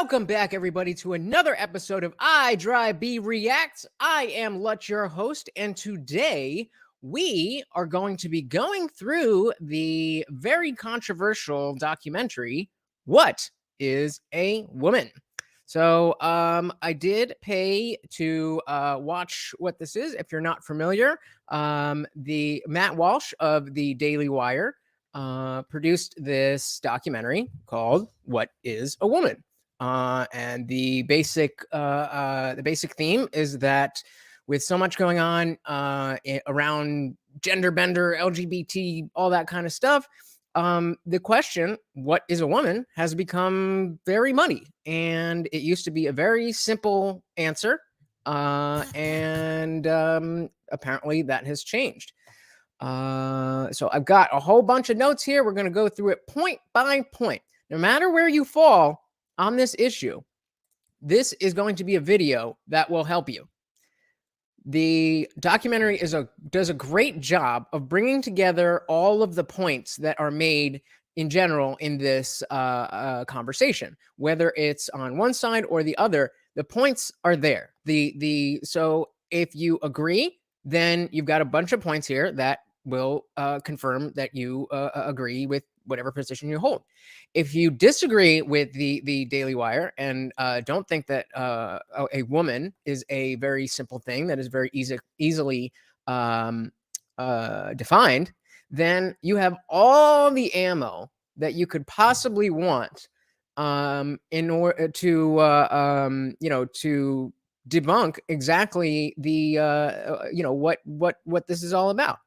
Welcome back, everybody, to another episode of IDRYB Reacts. I am Lutch, your host, and today we are going to be going through the very controversial documentary, What is a Woman? So I did pay to watch what this is. If you're not familiar, the Matt Walsh of the Daily Wire produced this documentary called What is a Woman? And the basic theme is that with so much going on around gender bender, LGBT, all that kind of stuff, the question, what is a woman, has become very muddy. And it used to be a very simple answer. And apparently that has changed. So I've got a whole bunch of notes here. We're going to go through it point by point. No matter where you fall on this issue, this is going to be a video that will help you. The documentary does a great job of bringing together all of the points that are made in general in this conversation, whether it's on one side or the other. The points are there. So if you agree, then you've got a bunch of points here that will confirm that you agree with whatever position you hold. If you disagree with the Daily Wire and don't think that a woman is a very simple thing that is very easily defined, then you have all the ammo that you could possibly want in order to to debunk exactly the what this is all about.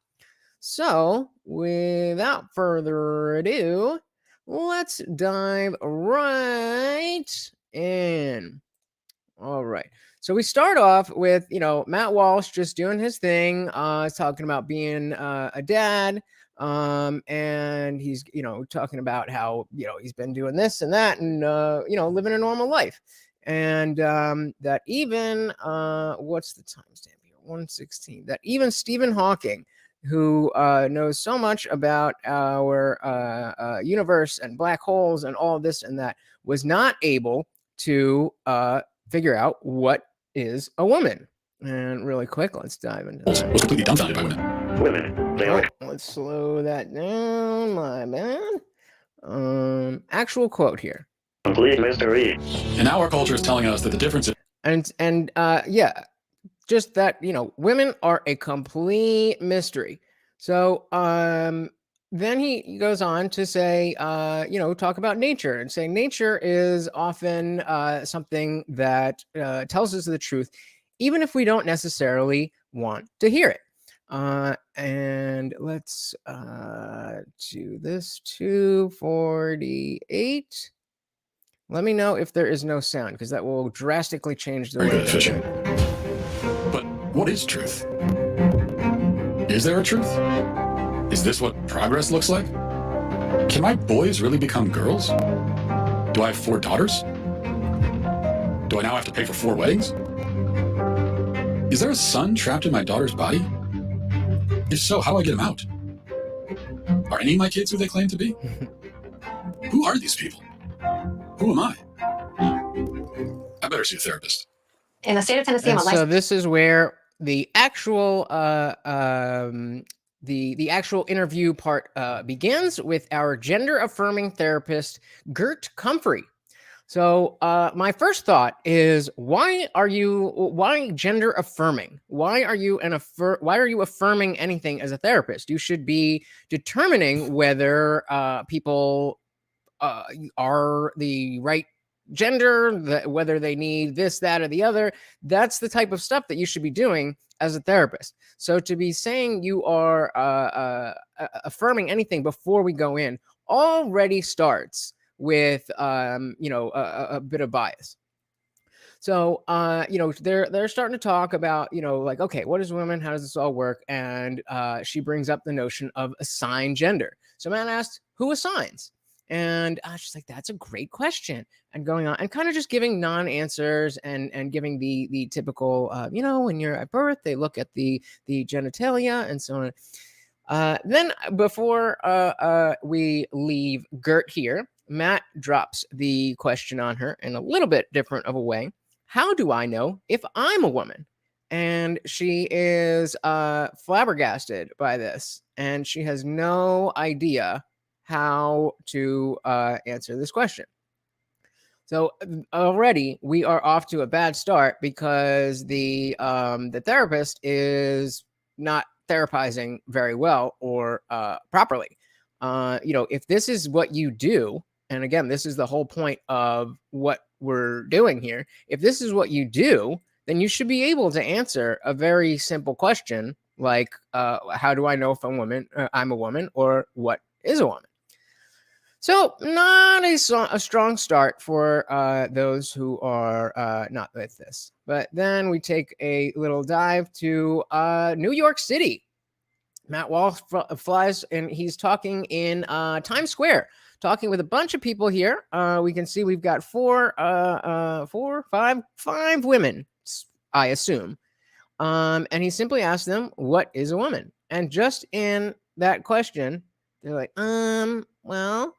So without further ado, let's dive right in. All right. So we start off with, Matt Walsh just doing his thing, talking about being a dad. And he's, talking about how, he's been doing this and that and, living a normal life. And that even, what's the timestamp here? 1:16. That even Stephen Hawking, who knows so much about our universe and black holes and all this and that, was not able to figure out what is a woman. And really quick, let's dive into that. Was completely dumbfounded by women. Let's slow that down, my man. Actual quote here. Complete mystery. And now our culture is telling us that the difference is... And just that, women are a complete mystery. So then he goes on to say, talk about nature and say nature is often something that tells us the truth, even if we don't necessarily want to hear it. And let's do this 2:48. Let me know if there is no sound, because that will drastically change the way. But what is truth? Is there a truth? Is this what progress looks like? Can my boys really become girls? Do I have 4 daughters? Do I now have to pay for 4 weddings? Is there a son trapped in my daughter's body? If so, how do I get him out? Are any of my kids who they claim to be? Who are these people? Who am I? I better see a therapist. In the state of Tennessee, so this is where the actual the actual interview part begins with our gender affirming therapist Gert Comfrey. So my first thought is, why gender affirming? Why are you affirming anything as a therapist? You should be determining whether people are the right gender, whether they need this, that, or the other. That's the type of stuff that you should be doing as a therapist. So to be saying you are affirming anything before we go in already starts with a bit of bias. So they're starting to talk about, like, okay, what is women? How does this all work? And she brings up the notion of assigned gender. So Matt asked, who assigns? And she's like, that's a great question. And going on and kind of just giving non-answers and giving the typical, when you're at birth, they look at the genitalia and so on. Then before we leave Gert here, Matt drops the question on her in a little bit different of a way. How do I know if I'm a woman? And she is flabbergasted by this, and she has no idea how to answer this question. So already we are off to a bad start because the therapist is not therapizing very well or properly. If this is what you do, and again, this is the whole point of what we're doing here. If this is what you do, then you should be able to answer a very simple question like, how do I know if I'm a woman, or what is a woman? So not a strong start for those who are not with this. But then we take a little dive to New York City. Matt Walsh flies, and he's talking in Times Square, talking with a bunch of people here. We can see we've got five women, I assume. And he simply asked them, what is a woman? And just in that question, they're like, well,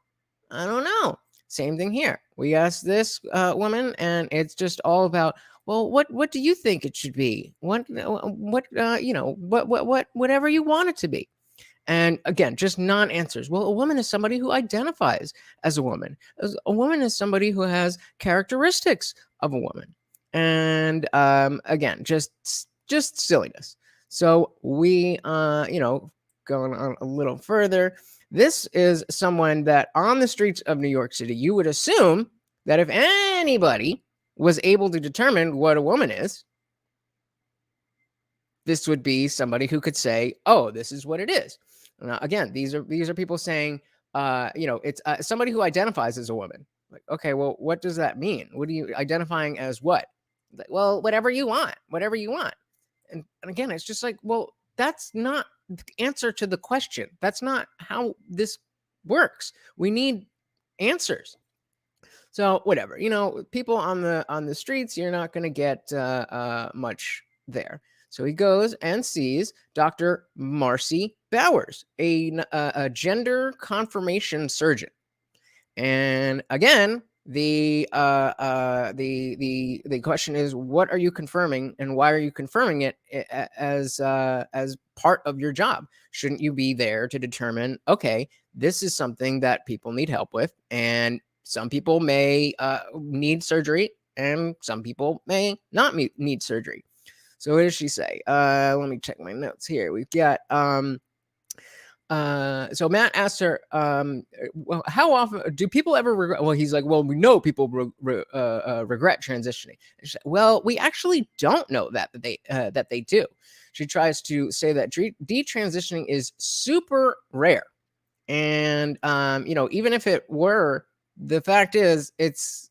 I don't know. Same thing here. We asked this woman, and it's just all about, well, what do you think it should be? Whatever you want it to be. And again, just non-answers. Well, a woman is somebody who identifies as a woman. A woman is somebody who has characteristics of a woman. And again, just silliness. So we, going on a little further, this is someone that on the streets of New York City, you would assume that if anybody was able to determine what a woman is, this would be somebody who could say, oh, this is what it is. Now, again, these are people saying, it's somebody who identifies as a woman. Like, okay, well, what does that mean? What are you identifying as? What? Like, well, whatever you want. And again, it's just like, well, that's not the answer to the question. That's not how this works. We need answers. So whatever, people on the streets, you're not going to get much there. So he goes and sees Dr. Marcy Bowers, a gender confirmation surgeon. And again, the question is, what are you confirming, and why are you confirming it as part of your job? Shouldn't you be there to determine, okay, this is something that people need help with, and some people may need surgery, and some people may not need surgery. So what does she say? Let me check my notes here. We've got so Matt asked her, well, how often do people ever regret? Well, he's like, well, we know people regret transitioning. And she's like, well, we actually don't know that they do. She tries to say that detransitioning is super rare. And, even if it were, the fact is it's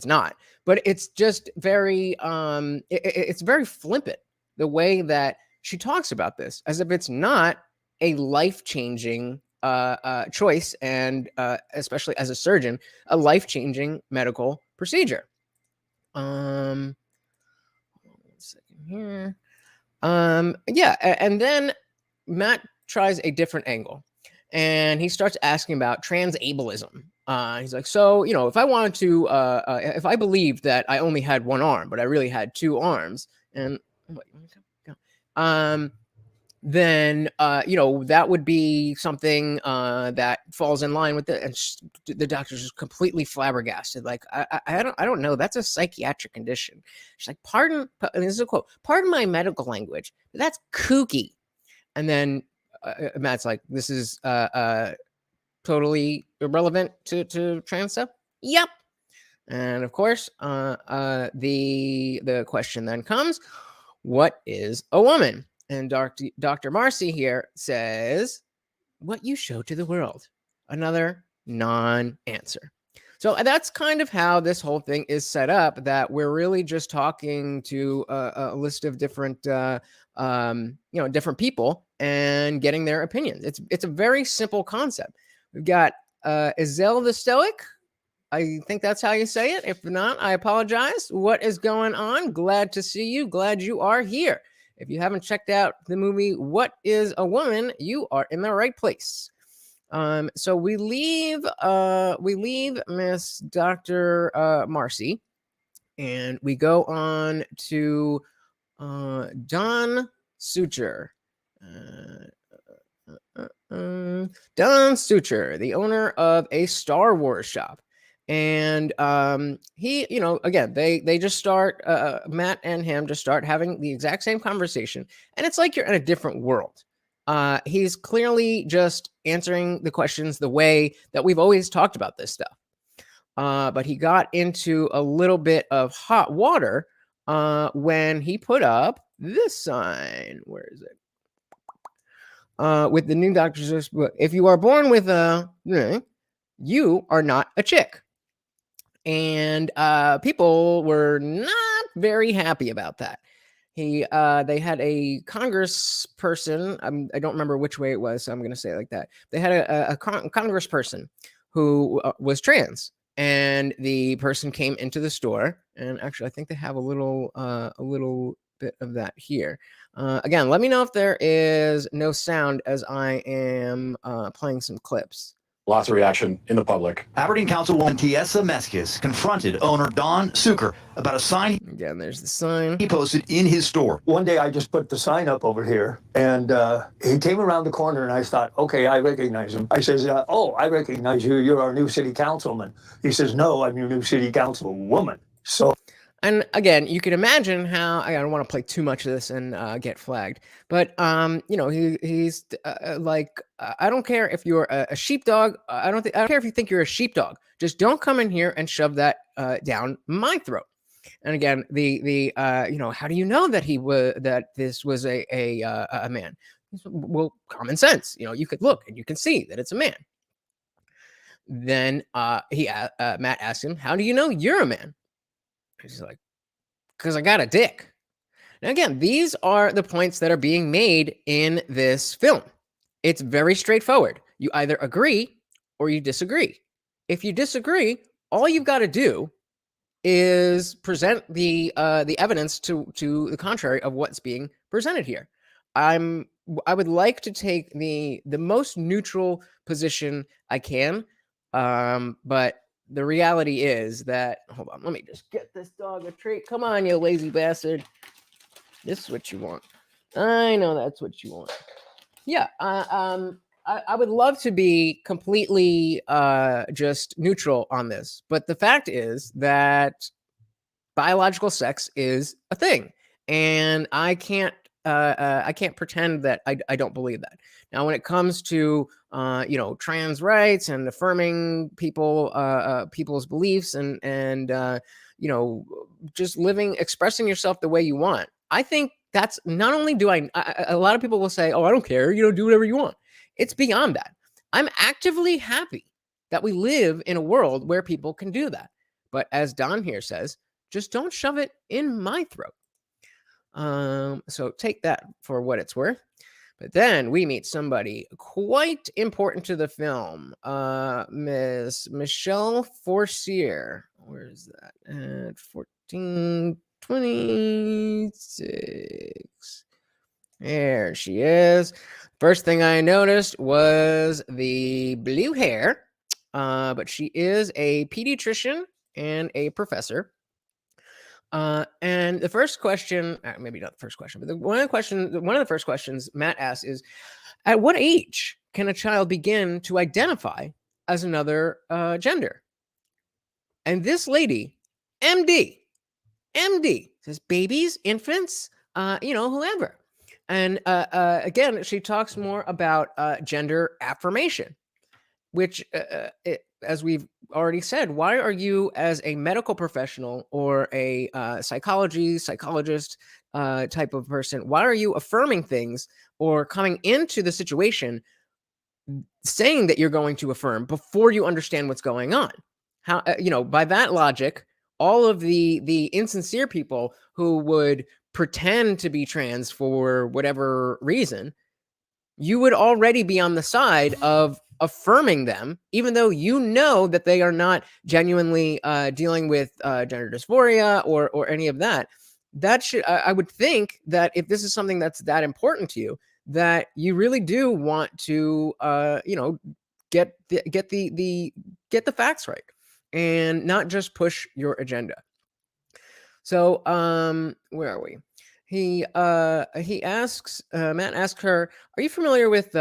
not, but it's just very, it's very flippant the way that she talks about this, as if it's not a life-changing choice, and especially as a surgeon, a life-changing medical procedure. One second here. And then Matt tries a different angle, and he starts asking about transableism. He's like, so, if I wanted to, if I believed that I only had one arm, but I really had two arms, and then that would be something that falls in line with it. And the doctor's just completely flabbergasted. Like, I don't know. That's a psychiatric condition. She's like, pardon, and this is a quote, pardon my medical language, but that's kooky. And then Matt's like, this is totally irrelevant to trans stuff. Yep. And of course, the question then comes, what is a woman? And Dr. Marcy here says, what you show to the world. Another non-answer. So that's kind of how this whole thing is set up, that we're really just talking to a list of different, different people and getting their opinions. It's a very simple concept. We've got Ezel the Stoic. I think that's how you say it. If not, I apologize. What is going on? Glad to see you. Glad you are here. If you haven't checked out the movie What is a Woman, you are in the right place. So we leave Miss Dr. Marcy, and we go on to Don Suture. Don Suture, the owner of a Star Wars shop. And he, again, they just start, Matt and him just start having the exact same conversation. And it's like you're in a different world. He's clearly just answering the questions the way that we've always talked about this stuff. But he got into a little bit of hot water when he put up this sign. Where is it? With the new doctor's book. If you are born with a, you are not a chick. And people were not very happy about that. They had a congressperson. I don't remember which way it was, so I'm going to say it like that. They had a congressperson who was trans, and the person came into the store. And actually, I think they have a little bit of that here. Again, let me know if there is no sound as I am playing some clips. Lots of reaction in the public. Aberdeen Councilwoman Tiesa Meskis confronted owner Don Sucher about a sign Again, there's the sign he posted in his store. One day I just put the sign up over here, and he came around the corner, and I thought, okay, I recognize him. I says, oh, I recognize you. You're our new city councilman. He says, no, I'm your new city councilwoman. So. And again, you can imagine how I don't want to play too much of this and get flagged. But he's like, I don't care if you're a sheepdog. I don't care if you think you're a sheepdog. Just don't come in here and shove that down my throat. And again, the how do you know that this was a man? Well, common sense. You could look and you can see that it's a man. Then Matt asked him, how do you know you're a man? He's like, because I got a dick. Now, again, these are the points that are being made in this film. It's very straightforward. You either agree or you disagree. If you disagree, all you've got to do is present the evidence to the contrary of what's being presented here. I would like to take the most neutral position I can, but the reality is that, hold on, let me just get this dog a treat. Come on, you lazy bastard. This is what you want. I know that's what you want. Yeah, I would love to be completely just neutral on this. But the fact is that biological sex is a thing. And I can't pretend that I don't believe that. Now, when it comes to trans rights and affirming people's beliefs and just expressing yourself the way you want, I think that's not only a lot of people will say, oh, I don't care, do whatever you want. It's beyond that. I'm actively happy that we live in a world where people can do that. But as Don here says, just don't shove it in my throat. So take that for what it's worth. But then we meet somebody quite important to the film, Miss Michelle Forcier. Where is that? At 1426. There she is. First thing I noticed was the blue hair, but she is a pediatrician and a professor. And the first question, maybe not the first question, but one of the first questions Matt asks is, at what age can a child begin to identify as another gender? And this lady, MD, says babies, infants, whoever. And again, she talks more about gender affirmation, which, as we've already said, why are you, as a medical professional or a psychologist type of person, why are you affirming things or coming into the situation saying that you're going to affirm before you understand what's going on? How, by that logic, all of the insincere people who would pretend to be trans for whatever reason, you would already be on the side of affirming them, even though you know that they are not genuinely dealing with gender dysphoria or any of that. That should, I would think that if this is something that's that important to you, that you really do want to, get the facts right and not just push your agenda. So where are we? He asks, Matt asked her, are you familiar with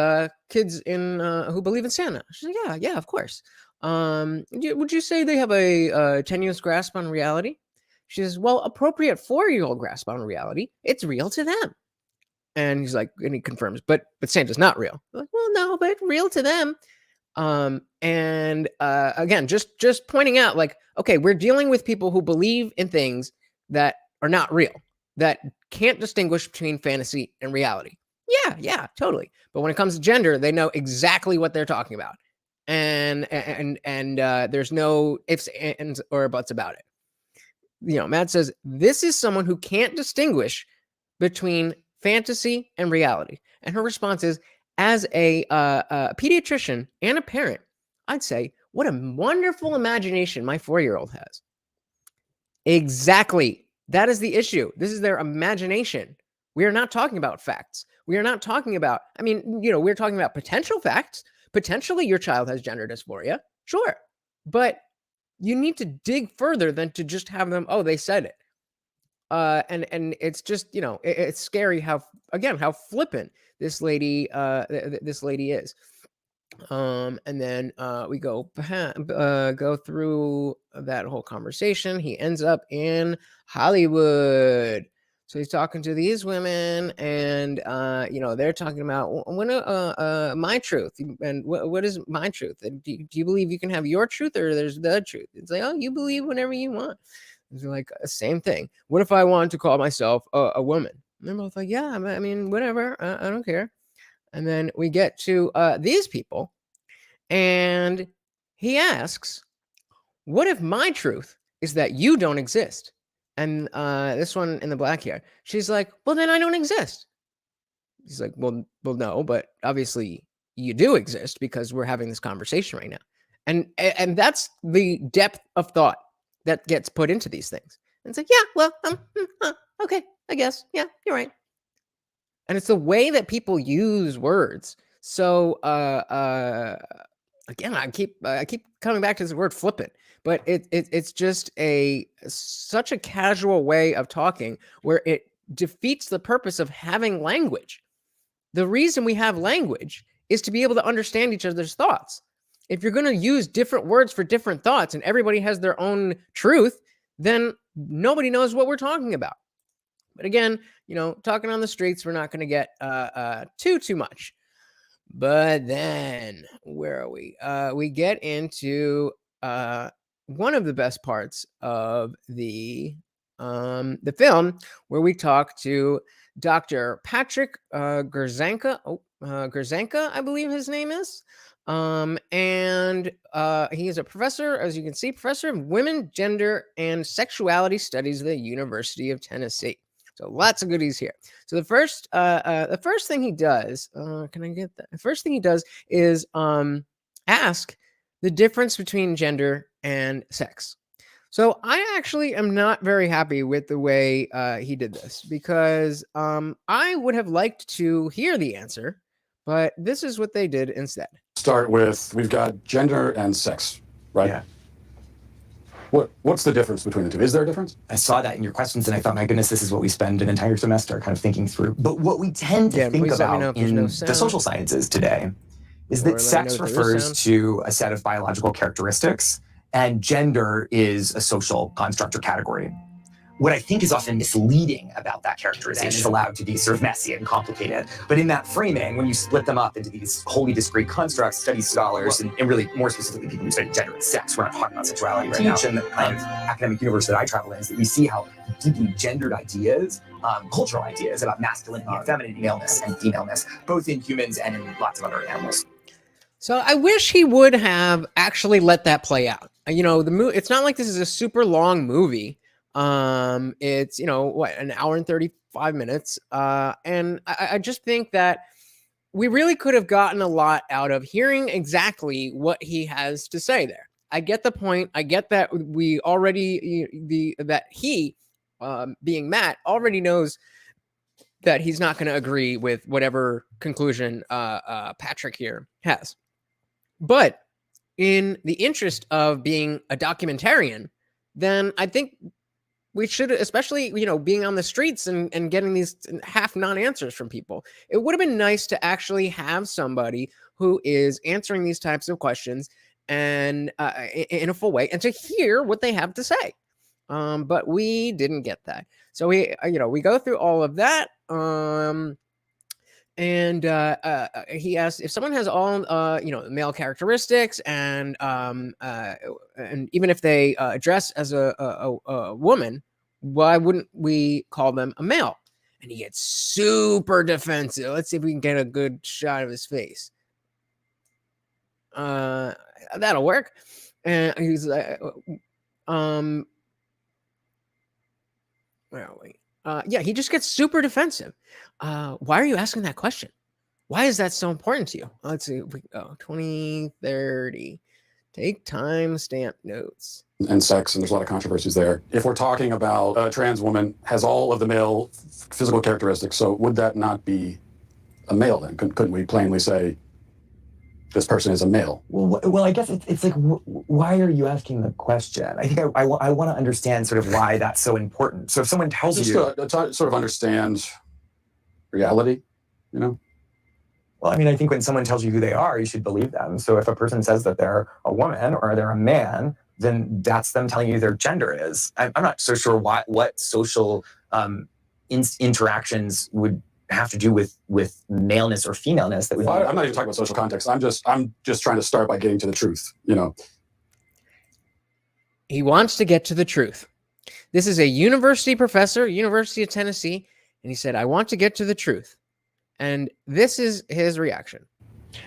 kids in who believe in Santa? She's like, yeah, of course. Would you say they have a tenuous grasp on reality? She says, well, appropriate 4-year-old grasp on reality. It's real to them. And he's like, and he confirms, but Santa's not real. I'm like, well, no, but real to them. And again, just pointing out, like, okay, we're dealing with people who believe in things that are not real, that can't distinguish between fantasy and reality. Yeah, totally. But when it comes to gender, they know exactly what they're talking about, and there's no ifs, ands, or buts about it. You know, Matt says this is someone who can't distinguish between fantasy and reality, and her response is, as a pediatrician and a parent, I'd say, what a wonderful imagination my 4-year-old has. Exactly. That is the issue. This is their imagination. We are not talking about facts. We are not talking about, I mean, you know, we're talking about potential facts. Potentially your child has gender dysphoria. Sure. But you need to dig further than to just have them, oh, they said it. And it's just, you know, it's scary how flippant this lady is. And then we go through that whole conversation. He ends up in Hollywood. So he's talking to these women, and you know, they're talking about my truth, and what is my truth? And do you believe you can have your truth, or there's the truth? It's like, oh, you believe whatever you want. It's like same thing. What if I wanted to call myself a woman? And they're both like, yeah, I mean, whatever. I don't care. And then we get to these people, and he asks, what if my truth is that you don't exist? And this one in the black hair, she's like, well, then I don't exist. He's like, well, no, but obviously you do exist because we're having this conversation right now. And that's the depth of thought that gets put into these things. And it's like, yeah, well, okay, I guess. Yeah, you're right. And it's the way that people use words. So again, I keep coming back to this word flippant, but it's just such a casual way of talking where it defeats the purpose of having language. The reason we have language is to be able to understand each other's thoughts. If you're going to use different words for different thoughts and everybody has their own truth, then nobody knows what we're talking about. But again, you know, talking on the streets, we're not going to get too much. But then where are we? We get into one of the best parts of the film, where we talk to Dr. Patrick Gerzanka. Gerzanka, I believe his name is. And he is a professor, as you can see, professor of women, gender, and sexuality studies at the University of Tennessee. So lots of goodies here. So the first thing he does, can I get that? The first thing he does is ask the difference between gender and sex. So I actually am not very happy with the way he did this, because I would have liked to hear the answer, but this is what they did instead. Start with, we've got gender and sex, right? Yeah. What's the difference between the two? Is there a difference? I saw that in your questions, and I thought, my goodness, this is what we spend an entire semester kind of thinking through. But what we tend to think about in the social sciences today is that sex refers to a set of biological characteristics, and gender is a social construct or category. What I think is often misleading about that characterization is allowed to be sort of messy and complicated. But in that framing, when you split them up into these wholly discrete constructs, study scholars, and really more specifically people who study gender and sex, we're not talking about sexuality right now, and the kind of academic universe that I travel in, is that we see how deeply gendered ideas, cultural ideas about masculinity and femininity, maleness and femaleness, both in humans and in lots of other animals. So I wish he would have actually let that play out. You know, it's not like this is a super long movie. It's, you know, what, an hour and 35 minutes. And I just think that we really could have gotten a lot out of hearing exactly what he has to say there. I get the point. I get that we already, that he, being Matt, already knows that he's not going to agree with whatever conclusion Patrick here has. But in the interest of being a documentarian, then I think we should, especially, being on the streets and getting these half non-answers from people, it would have been nice to actually have somebody who is answering these types of questions and in a full way, and to hear what they have to say. But we didn't get that. So we go through all of that. And he asked if someone has all male characteristics, and even if they dress as a woman, why wouldn't we call them a male? And he gets super defensive. Let's see if we can get a good shot of his face. That'll work. And he's like, where are we? Yeah, he just gets super defensive. Why are you asking that question? Why is that so important to you? Let's see. 2030. Take timestamp notes. And sex, and there's a lot of controversies there. If we're talking about a trans woman has all of the male physical characteristics, so would that not be a male then? Couldn't we plainly say this person is a male? Well, I guess it's like, why are you asking the question? I think I want to understand sort of why that's so important. So if someone tells you... to sort of understand reality, Well, I mean, I think when someone tells you who they are, you should believe them. So if a person says that they're a woman or they're a man, then that's them telling you their gender is. I'm not so sure what social interactions would have to do with maleness or femaleness that we. Well, I'm not even talking about social context. I'm just trying to start by getting to the truth. He wants to get to the truth. This is a university professor, University of Tennessee, and he said, "I want to get to the truth." And this is his reaction.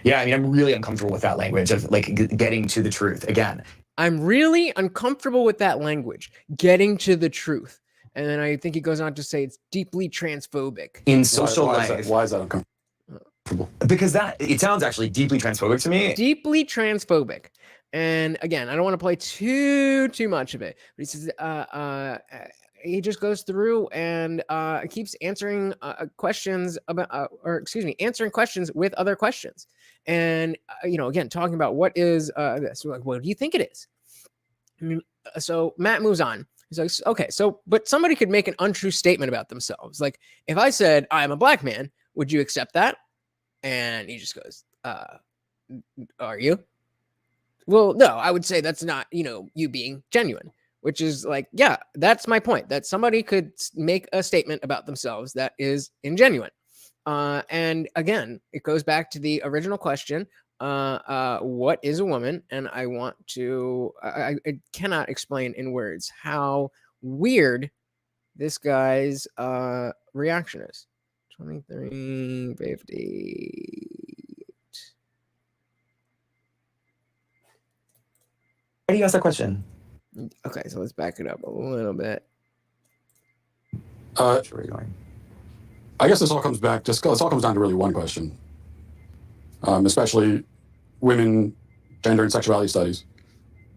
Yeah, I mean, I'm really uncomfortable with that language of like getting to the truth. Again, I'm really uncomfortable with that language, getting to the truth. And then I think he goes on to say it's deeply transphobic. In social life. Why is that uncomfortable? Because it sounds actually deeply transphobic to me. Deeply transphobic. And again, I don't want to play too much of it. But he says, he just goes through and keeps answering questions about, answering questions with other questions. And, again, talking about what is this? Like, what do you think it is? So Matt moves on. He's like, okay, but somebody could make an untrue statement about themselves. Like, if I said, I'm a black man, would you accept that? And he just goes, are you? Well, no, I would say that's not, you being genuine, which is like, yeah, that's my point, that somebody could make a statement about themselves that is ingenuine. And again, it goes back to the original question. What is a woman? And I cannot explain in words how weird this guy's reaction is. 23:50. Why do you ask that question? Okay, so let's back it up a little bit. Where are you going? I guess this all comes down to really one question. Especially women, gender, and sexuality studies.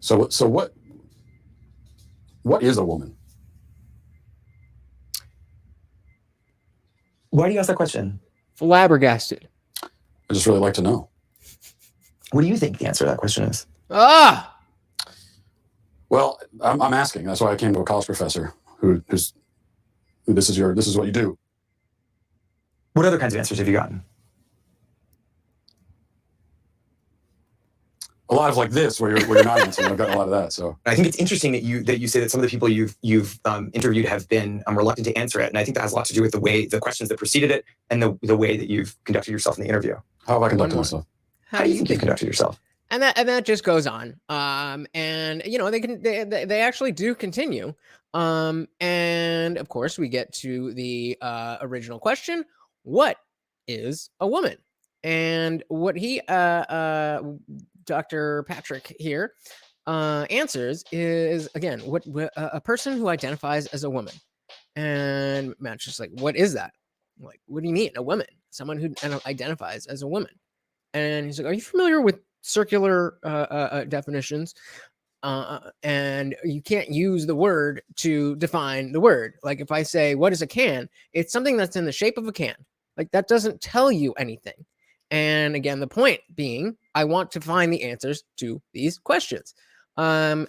So what is a woman? Why do you ask that question? Flabbergasted. I just really like to know. What do you think the answer to that question is? Well, I'm asking. That's why I came to a college professor who this is what you do. What other kinds of answers have you gotten? A lot of like this, where you're not answering. I've gotten a lot of that. So I think it's interesting that you say that some of the people you've interviewed have been reluctant to answer it, and I think that has a lot to do with the questions that preceded it and the way that you've conducted yourself in the interview. How have I conducted myself? How do you think you conducted yourself? And that just goes on. And they actually do continue. And of course we get to the original question: what is a woman? And what he Dr. Patrick here answers is, again, what a person who identifies as a woman. And Matt's just like, what is that? I'm like, what do you mean, a woman? Someone who identifies as a woman. And he's like, are you familiar with circular definitions? And you can't use the word to define the word. Like if I say, what is a can? It's something that's in the shape of a can. Like that doesn't tell you anything. And again, the point being I want to find the answers to these questions. And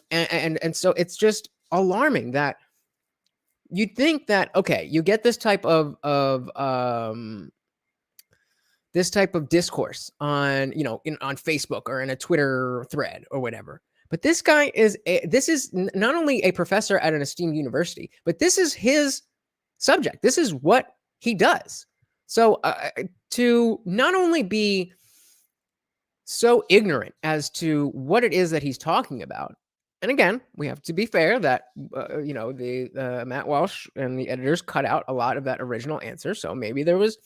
so it's just alarming that you'd think that, okay, you get this type of discourse on, on Facebook or in a Twitter thread or whatever. But this guy is not only a professor at an esteemed university, but this is his subject. This is what he does. So to not only be so ignorant as to what it is that he's talking about, and again, we have to be fair that the Matt Walsh and the editors cut out a lot of that original answer. So maybe there's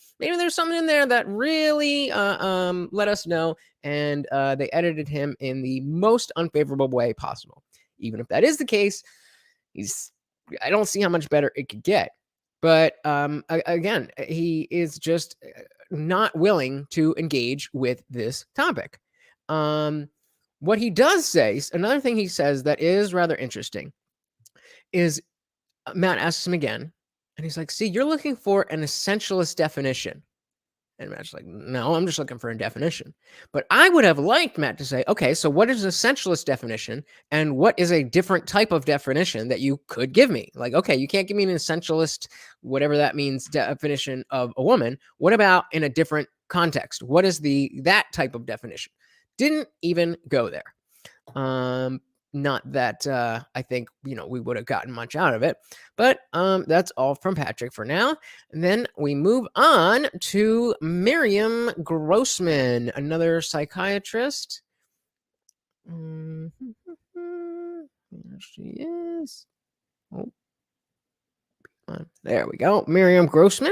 something in there that really let us know, and they edited him in the most unfavorable way possible. Even if that is the case, I don't see how much better it could get. But again, he is just not willing to engage with this topic. What he does say, another thing he says that is rather interesting, is Matt asks him again, and he's like, see, you're looking for an essentialist definition. And Matt's like, no, I'm just looking for a definition. But I would have liked Matt to say, okay, so what is an essentialist definition? And what is a different type of definition that you could give me? Like, okay, you can't give me an essentialist, whatever that means, definition of a woman. What about in a different context? What is that type of definition? Didn't even go there. Not that I think, we would have gotten much out of it, but that's all from Patrick for now. And then we move on to Miriam Grossman, another psychiatrist. There she is. Oh. There we go. Miriam Grossman.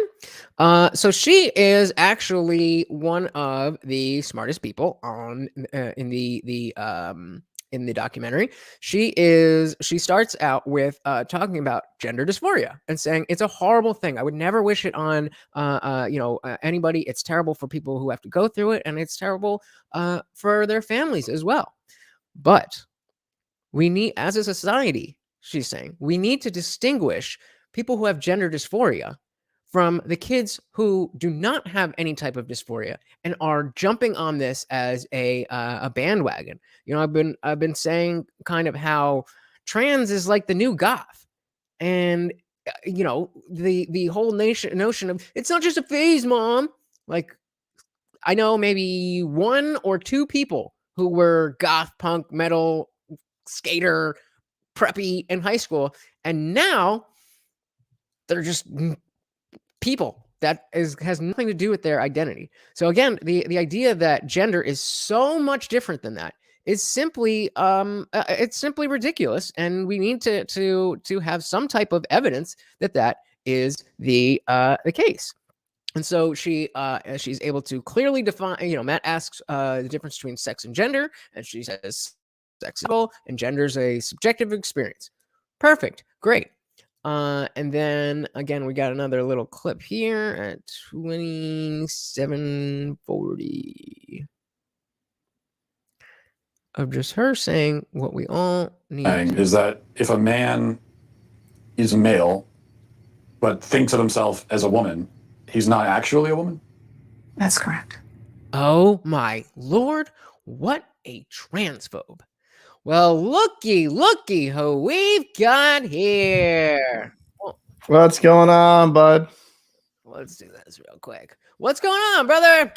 So she is actually one of the smartest people on in the documentary. She starts out with talking about gender dysphoria and saying it's a horrible thing. I would never wish it on anybody. It's terrible for people who have to go through it, and it's terrible for their families as well. But we need, as a society, she's saying, we need to distinguish people who have gender dysphoria from the kids who do not have any type of dysphoria and are jumping on this as a bandwagon. I've been saying kind of how trans is like the new goth, and the whole notion of it's not just a phase, mom. Like, I know maybe one or two people who were goth, punk, metal, skater, preppy in high school, and now they're just people that has nothing to do with their identity. So again, the idea that gender is so much different than that is simply it's simply ridiculous, and we need to have some type of evidence that is the case. And so she's able to clearly define. Matt asks the difference between sex and gender, and she says sex is simple and gender is a subjective experience. Perfect, great. And then again, we got another little clip here at 27:40 of just her saying what we all need. Is that if a man is a male but thinks of himself as a woman, he's not actually a woman? That's correct. Oh my Lord, what a transphobe. Well, looky who we've got here. What's going on, bud? Let's do this real quick. What's going on, brother?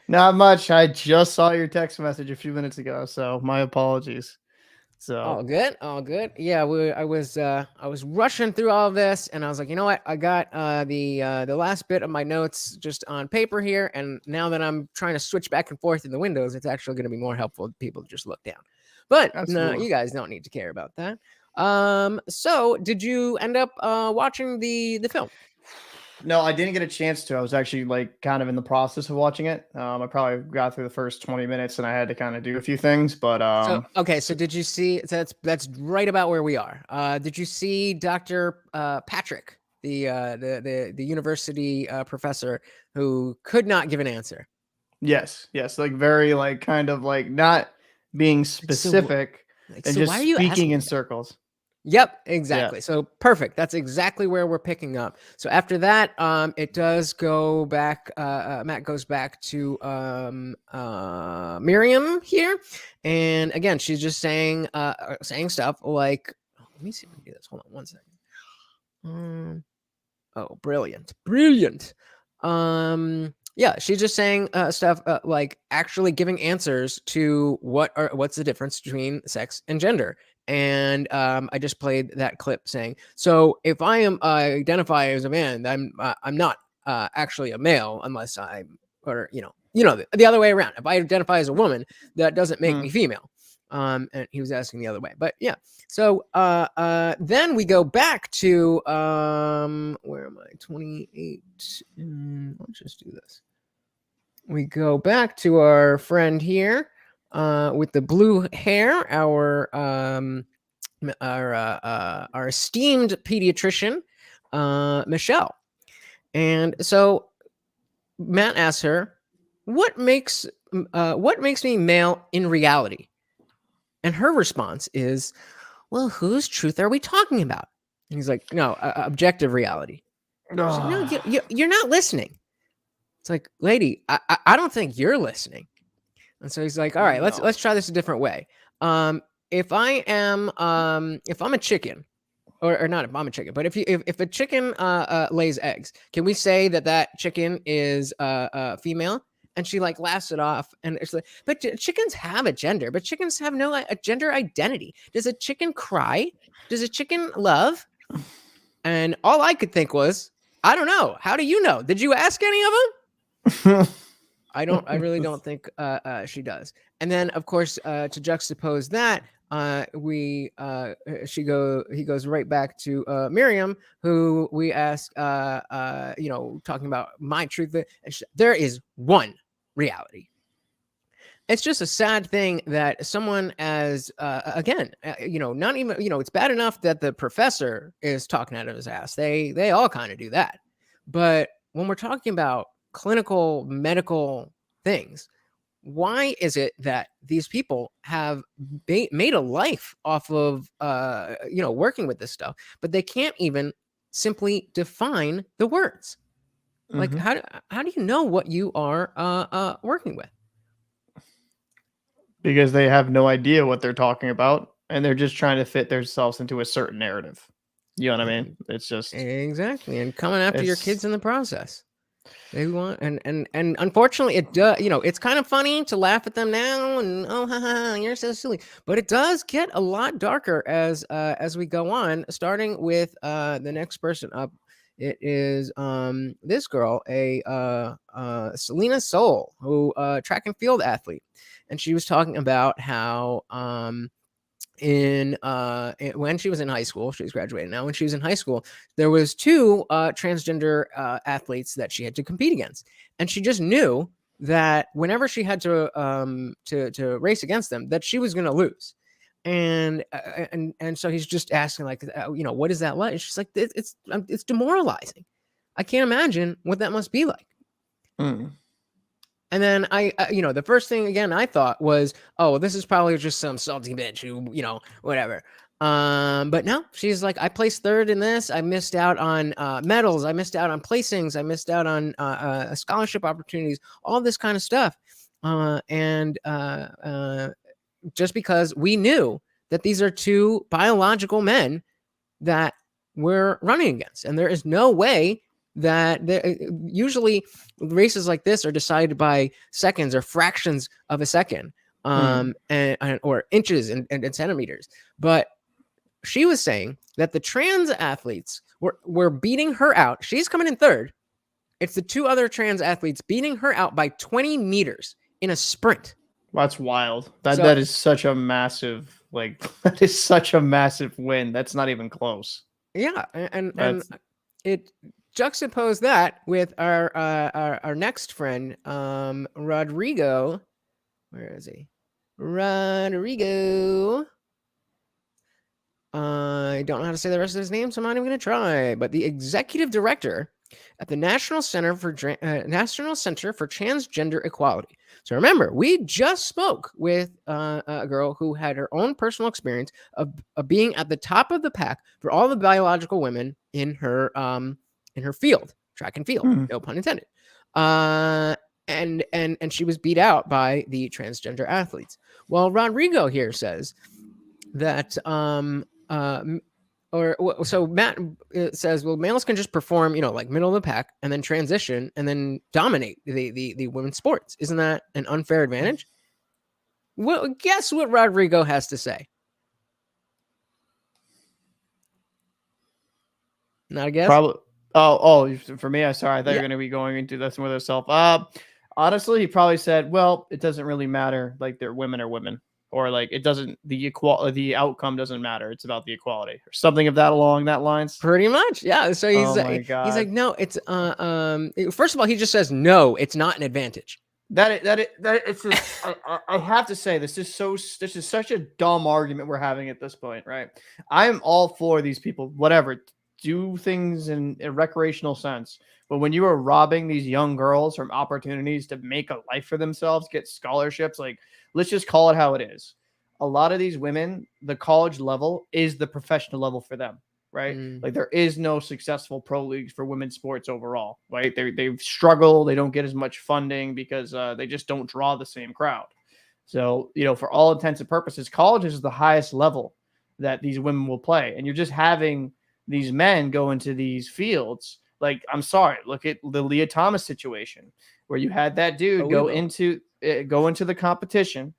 Not much. I just saw your text message a few minutes ago, so my apologies. So all good. Yeah, I was rushing through all of this, and I was like, you know what? I got the last bit of my notes just on paper here, and now that I'm trying to switch back and forth in the windows, it's actually going to be more helpful for people to just look down. But no, you guys don't need to care about that. So did you end up watching the film? No, I didn't get a chance to. I was actually kind of in the process of watching it. I probably got through the first 20 minutes and I had to kind of do a few things, but so did you see that's right about where we are. Did you see Dr. Patrick, the university professor who could not give an answer? Yes. Very kind of not being specific and just speaking in circles. Yep, exactly. So perfect. That's exactly where we're picking up. So after that, it does go back. Matt goes back to Miriam here, and again, she's just saying stuff like, let me see if I can do this. Hold on one second. Oh, brilliant. Yeah, she's just saying stuff like actually giving answers to what's the difference between sex and gender. And I just played that clip saying, so if I am identify as a man, I'm not actually a male unless I'm, or the other way around. If I identify as a woman, that doesn't make me female. And he was asking the other way, but yeah. So then we go back to where am I? 28. Let's just do this. We go back to our friend here with the blue hair, our esteemed pediatrician, Michelle. And so Matt asks her, what makes me male in reality? And her response is, well, whose truth are we talking about? And he's like, no, objective reality. Like, no, you're not listening. It's like, lady, I don't think you're listening. And so he's like, all right, let's try this a different way. If I'm a chicken, or not if I'm a chicken, but if a chicken lays eggs, can we say that chicken is female? And she like laughs it off, and it's like, but chickens have a gender, but chickens have no a gender identity. Does a chicken cry? Does a chicken love? And all I could think was, I don't know. How do you know? Did you ask any of them? I really don't think she does. And then of course, to juxtapose that, he goes right back to Miriam, who we ask, talking about my truth. And there is one reality. It's just a sad thing that someone as not even, it's bad enough that the professor is talking out of his ass. They all kind of do that. But when we're talking about clinical medical things, why is it that these people have made a life off of working with this stuff, but they can't even simply define the words? Like, how do you know what you are working with? Because they have no idea what they're talking about, and they're just trying to fit themselves into a certain narrative. You know what I mean? It's just exactly, and coming after your kids in the process. They want, and unfortunately, it does. It's kind of funny to laugh at them now, and you're so silly. But it does get a lot darker as we go on. Starting with the next person up, it is this girl, Selena Soul, who track and field athlete, and she was talking about how when she was in high school, she's graduated now. When she was in high school, there was two transgender athletes that she had to compete against, and she just knew that whenever she had to race against them, that she was going to lose. And so he's just asking, like, what is that like? And she's like, it's demoralizing. I can't imagine what that must be like. And then the first thing again I thought was, oh, this is probably just some salty bitch who, whatever. But no, she's like, I placed third in this. I missed out on medals. I missed out on placings. I missed out on scholarship opportunities, all this kind of stuff. And just because we knew that these are two biological men that we're running against, and there is no way that usually races like this are decided by seconds or fractions of a second, and or inches and centimeters. But she was saying that the trans athletes were beating her out. She's coming in third. It's the two other trans athletes beating her out by 20 meters in a sprint. That's wild. That is such a massive, that is such a massive win. That's not even close. Yeah, and it juxtapose that with our next friend, Rodrigo. Where is he? Rodrigo. I don't know how to say the rest of his name, so I'm not even going to try. But the executive director at the National Center for Transgender Equality. So remember, we just spoke with a girl who had her own personal experience of being at the top of the pack for all the biological women in her field, track and field, no pun intended. And she was beat out by the transgender athletes. Well, Rodrigo here says that so Matt says, well, males can just perform, like middle of the pack and then transition and then dominate the women's sports. Isn't that an unfair advantage? Well, guess what Rodrigo has to say. Not a guess? Probably. Oh, for me, I'm sorry. I thought you were going to be going into this with herself. Honestly, he probably said, well, it doesn't really matter. Like, they're women or women. Or like it doesn't, the outcome doesn't matter. It's about the equality or something of that along that lines. Pretty much, yeah. So he's like, no, it's first of all, he just says no, it's not an advantage. It's just, I have to say this is such a dumb argument we're having at this point, right? I'm all for these people, whatever, do things in a recreational sense. But when you are robbing these young girls from opportunities to make a life for themselves, get scholarships, like, let's just call it how it is. A lot of these women, the college level is the professional level for them, right? Like there is no successful pro leagues for women's sports overall, right? They struggle. They don't get as much funding because they just don't draw the same crowd. So, for all intents and purposes, college is the highest level that these women will play. And you're just having these men go into these fields. Like, I'm sorry, look at the Leah Thomas situation where you had that dude go into the competition,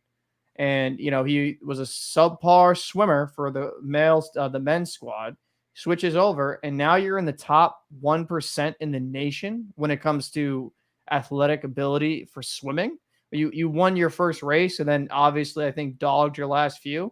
and he was a subpar swimmer for the men's squad, switches over, and now you're in the top 1% in the nation when it comes to athletic ability for swimming. You won your first race, and then obviously I think dogged your last few.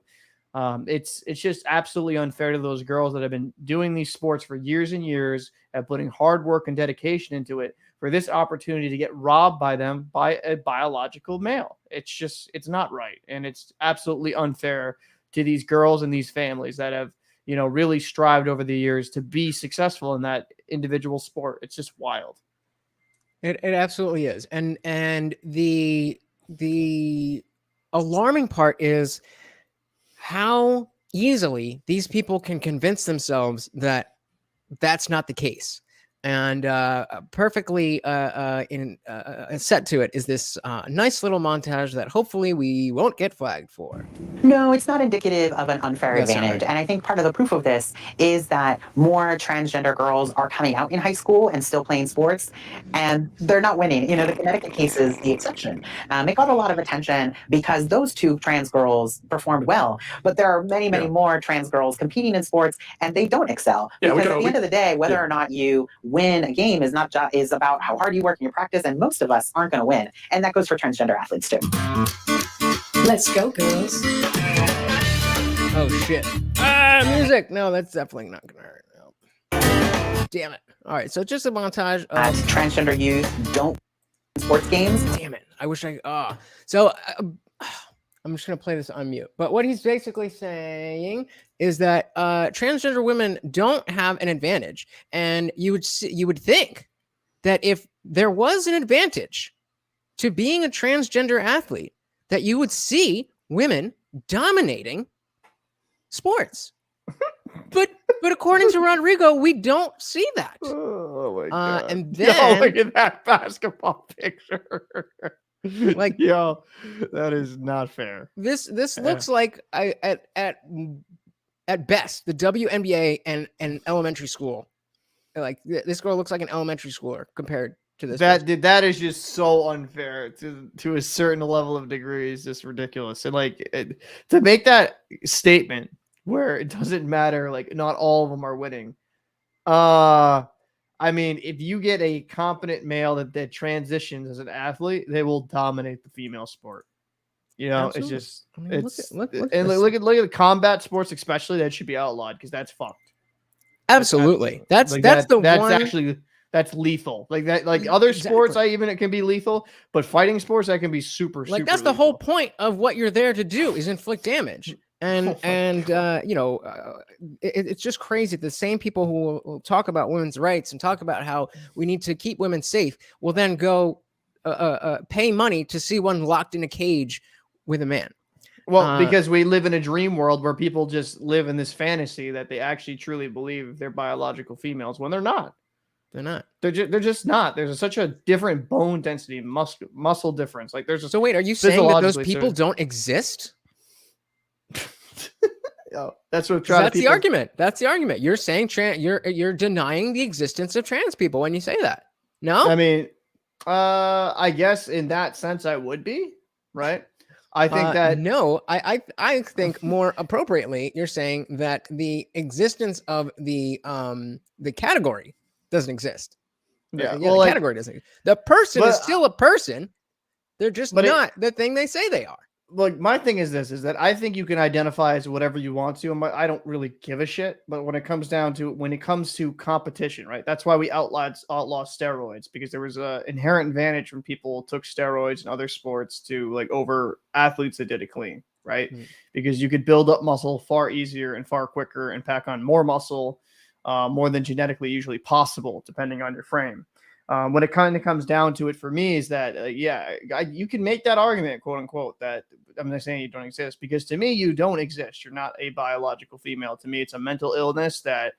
It's just absolutely unfair to those girls that have been doing these sports for years and years and putting hard work and dedication into it, for this opportunity to get robbed by them by a biological male. It's not right. And it's absolutely unfair to these girls and these families that have, really strived over the years to be successful in that individual sport. It's just wild. It absolutely is. And the alarming part is how easily these people can convince themselves that that's not the case. And perfectly set to it is this nice little montage that hopefully we won't get flagged for. No, it's not indicative of an unfair advantage. And I think part of the proof of this is that more transgender girls are coming out in high school and still playing sports, and they're not winning. The Connecticut case is the exception. It got a lot of attention because those two trans girls performed well, but there are many more trans girls competing in sports, and they don't excel. Because at the end of the day, whether or not you win a game is about how hard you work in your practice, and most of us aren't going to win. And that goes for transgender athletes too. Let's go, girls. Oh shit. Music. No, that's definitely not going to hurt. No. Damn it. All right, so just a montage of transgender youth don't sports games. Damn it. I wish so I'm just going to play this on mute. But what he's basically saying is that transgender women don't have an advantage. And you would think that if there was an advantage to being a transgender athlete, that you would see women dominating sports. But according to Rodrigo, we don't see that. Oh my God. And then look at that basketball picture. Like, yo, that is not fair. This looks like at best the WNBA and elementary school. Like this girl looks like an elementary schooler compared to this. That is just so unfair to a certain level of degree. Is just ridiculous. And to make that statement where it doesn't matter, like not all of them are winning. I mean, if you get a competent male that transitions as an athlete, they will dominate the female sport. Absolutely. It's just look at the combat sports, especially, that should be outlawed because that's fucked. Absolutely, that's lethal. Like that, like other sports, it can be lethal, but fighting sports that can be super. Like that's the whole point of what you're there to do is inflict damage. It's just crazy. The same people who will talk about women's rights and talk about how we need to keep women safe will then go pay money to see one locked in a cage with a man. Well, because we live in a dream world where people just live in this fantasy that they actually truly believe they're biological females when they're not. They're not. They're just not. There's such a different bone density, muscle difference. Like there's. So wait, are you saying that those people don't exist? Oh, that's what. That's the argument. That's the argument. You're saying you're denying the existence of trans people when you say that. No, I mean, I guess in that sense I would be right. I think that no, I think more appropriately, you're saying that the existence of the category doesn't exist. Yeah, the category doesn't exist. The person is still a person. They're just not the thing they say they are. Look, my thing is this: is that I think you can identify as whatever you want to, and I don't really give a shit. But when it comes to competition, right? That's why we outlaw steroids, because there was an inherent advantage when people took steroids in other sports to like over athletes that did it clean, right? Because you could build up muscle far easier and far quicker and pack on more muscle, more than genetically usually possible, depending on your frame. When it kind of comes down to it for me is that, you can make that argument, quote unquote, that I'm not saying you don't exist, because to me, you don't exist. You're not a biological female. To me, it's a mental illness that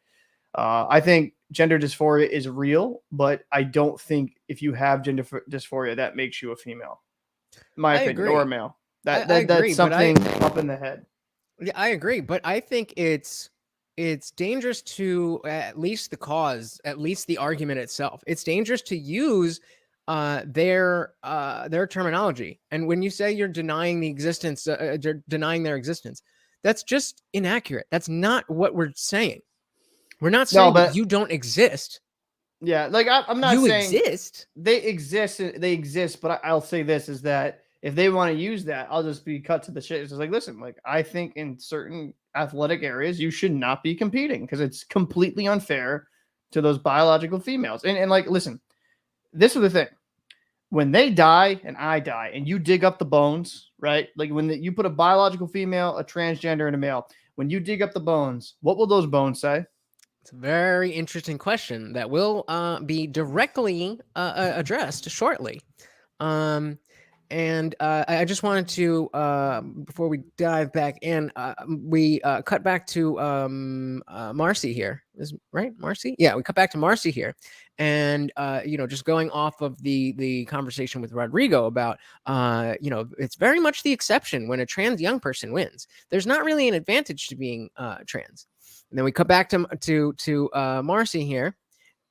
I think gender dysphoria is real, but I don't think if you have gender dysphoria, that makes you a female, in my opinion, or a male. That's something up in the head. Yeah, I agree. But I think it's dangerous to at least the argument itself. It's dangerous to use their terminology. And when you say you're denying the existence, denying their existence, that's just inaccurate. That's not what we're saying. We're not saying that you don't exist. Yeah, like I'm not saying exist. They exist, but I'll say this is that if they want to use that, I'll just be cut to the shit. It's just like, listen, like I think in certain athletic areas, you should not be competing because it's completely unfair to those biological females. And like, listen, this is the thing. When they die and I die and you dig up the bones, right? Like when you put a biological female, a transgender, and a male, when you dig up the bones, what will those bones say? It's a very interesting question that will be directly addressed shortly. And I just wanted to, before we dive back in, we cut back to Marcy here. Right, Marcy? Yeah, we cut back to Marcy here. And, just going off of the conversation with Rodrigo about, it's very much the exception when a trans young person wins. There's not really an advantage to being trans. And then we cut back to Marcy here.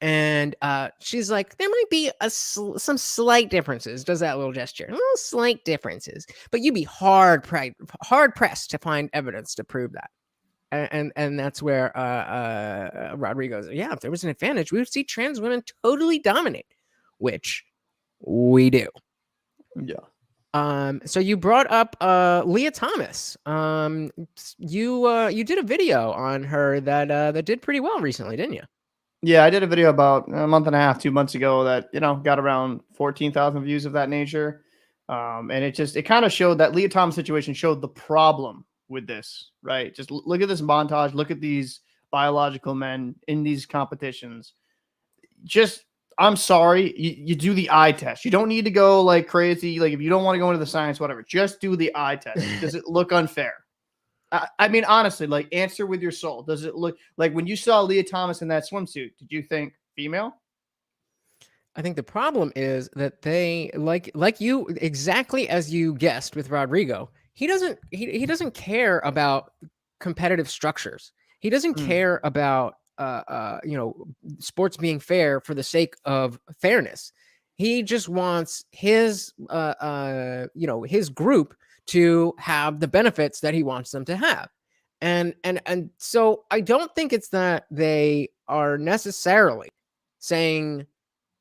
And she's like, there might be some slight differences. Does that little gesture? Little slight differences. But you'd be hard pressed to find evidence to prove that. And that's where Rodrigo goes, yeah, if there was an advantage, we would see trans women totally dominate, which we do. Yeah. So you brought up Leah Thomas. You did a video on her that did pretty well recently, didn't you? Yeah, I did a video about a month and a half, 2 months ago that, got around 14,000 views of that nature. And it kind of showed that Leah Thomas situation showed the problem with this, right? Just look at this montage. Look at these biological men in these competitions. I'm sorry, you do the eye test. You don't need to go like crazy. Like if you don't want to go into the science, whatever, just do the eye test. Does it look unfair? I mean, honestly, like answer with your soul. Does it look like when you saw Leah Thomas in that swimsuit, did you think female? I think the problem is that they like you, exactly as you guessed with Rodrigo. He doesn't care about competitive structures. He doesn't care about sports being fair for the sake of fairness. He just wants his his group to have the benefits that he wants them to have. And so I don't think it's that they are necessarily saying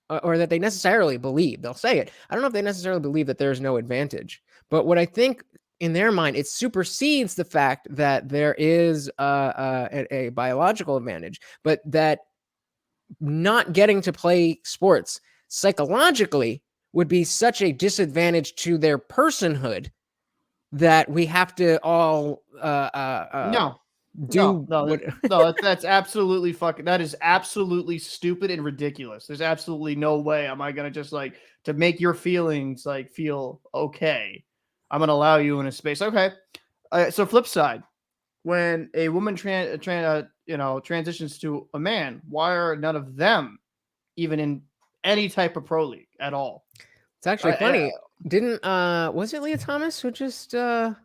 or that they necessarily believe. They'll say it. I don't know if they necessarily believe that there's no advantage. But what I think in their mind, it supersedes the fact that there is a biological advantage, but that not getting to play sports psychologically would be such a disadvantage to their personhood that we have to all that's absolutely fucking, that is absolutely stupid and ridiculous. There's absolutely no way am I gonna just like, to make your feelings like feel okay, I'm gonna allow you in a space. Okay, so flip side, when a woman transitions to a man, why are none of them even in any type of pro league at all? It's actually funny. Didn't was it Leah Thomas who just I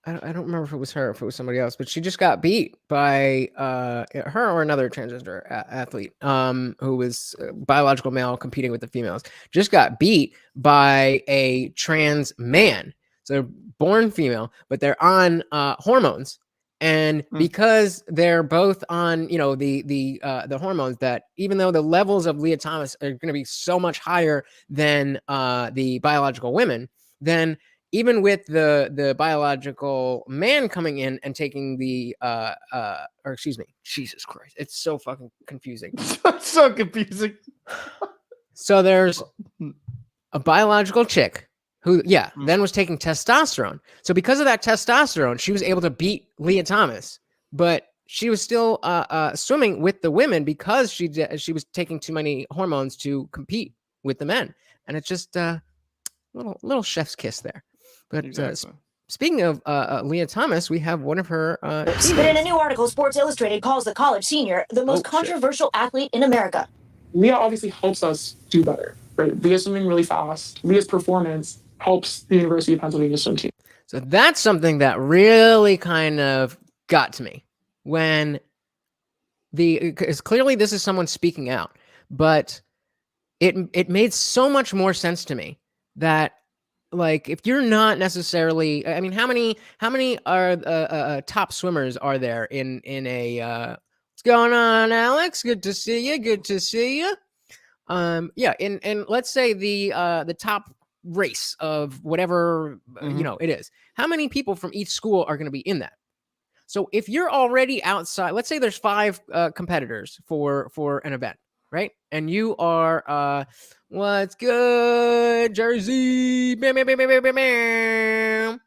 don't remember if it was her, if it was somebody else, but she just got beat by her or another transgender athlete who was a biological male competing with the females. Just got beat by a trans man. So they're born female, but they're on hormones. And because they're both on, you know, the hormones, that even though the levels of Leah Thomas are going to be so much higher than the biological women, then even with the biological man coming in and taking the or excuse me, Jesus Christ, it's so fucking confusing. It's so confusing. So there's a biological chick who, then was taking testosterone. So because of that testosterone, she was able to beat Leah Thomas, but she was still swimming with the women because she was taking too many hormones to compete with the men. And it's just little chef's kiss there. But exactly. Speaking of Leah Thomas, we have one of her. But in a new article, Sports Illustrated calls the college senior the most controversial athlete in America. Leah obviously helps us do better. Right? Leah's swimming really fast. Leah's performance helps the University of Pennsylvania swim team. So that's something that really kind of got to me when because clearly this is someone speaking out, but it made so much more sense to me that, like, if you're not necessarily, I mean, how many are top swimmers are there in a what's going on, Alex? Good to see you. Good to see you. In let's say the top race of whatever you know it is. How many people from each school are going to be in that? So if you're already outside, let's say there's 5 competitors for an event, right? And you are what's good, Jersey? Bam, bam, bam, bam, bam, bam.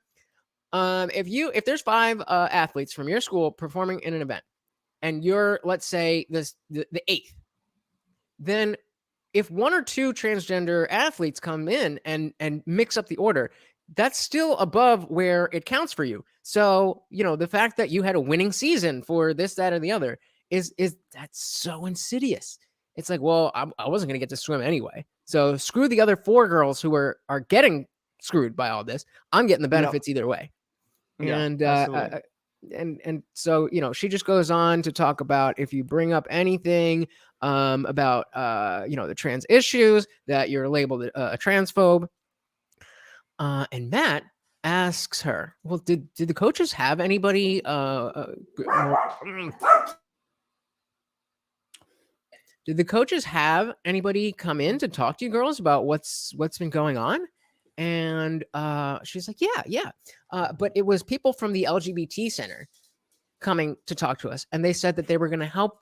If there's 5 athletes from your school performing in an event, and you're, let's say, the 8th, then if 1 or 2 transgender athletes come in and mix up the order, that's still above where it counts for you. So, you know, the fact that you had a winning season for this, that, or the other is that's so insidious. It's like, well, I wasn't going to get to swim anyway. So screw the other 4 girls who are getting screwed by all this. I'm getting the benefits either way. Yeah, and so, you know, she just goes on to talk about if you bring up anything about, you know, the trans issues, that you're labeled a transphobe. And Matt asks her, well, did the coaches have anybody did the coaches have anybody come in to talk to you girls about what's been going on? And she's like, yeah. But it was people from the LGBT center coming to talk to us. And they said that they were going to help,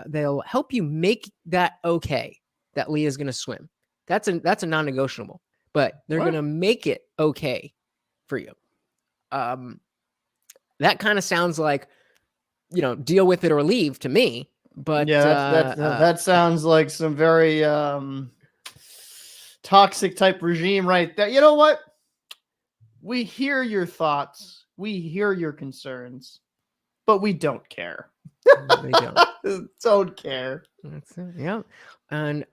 they'll help you make that okay, that Leah's going to swim. That's a non-negotiable, but they're going to make it okay for you. That kind of sounds like, you know, deal with it or leave to me. But yeah, that sounds like some very toxic type regime right there. You know what? We hear your thoughts. We hear your concerns, but we don't care. They don't care. That's it. Yeah. And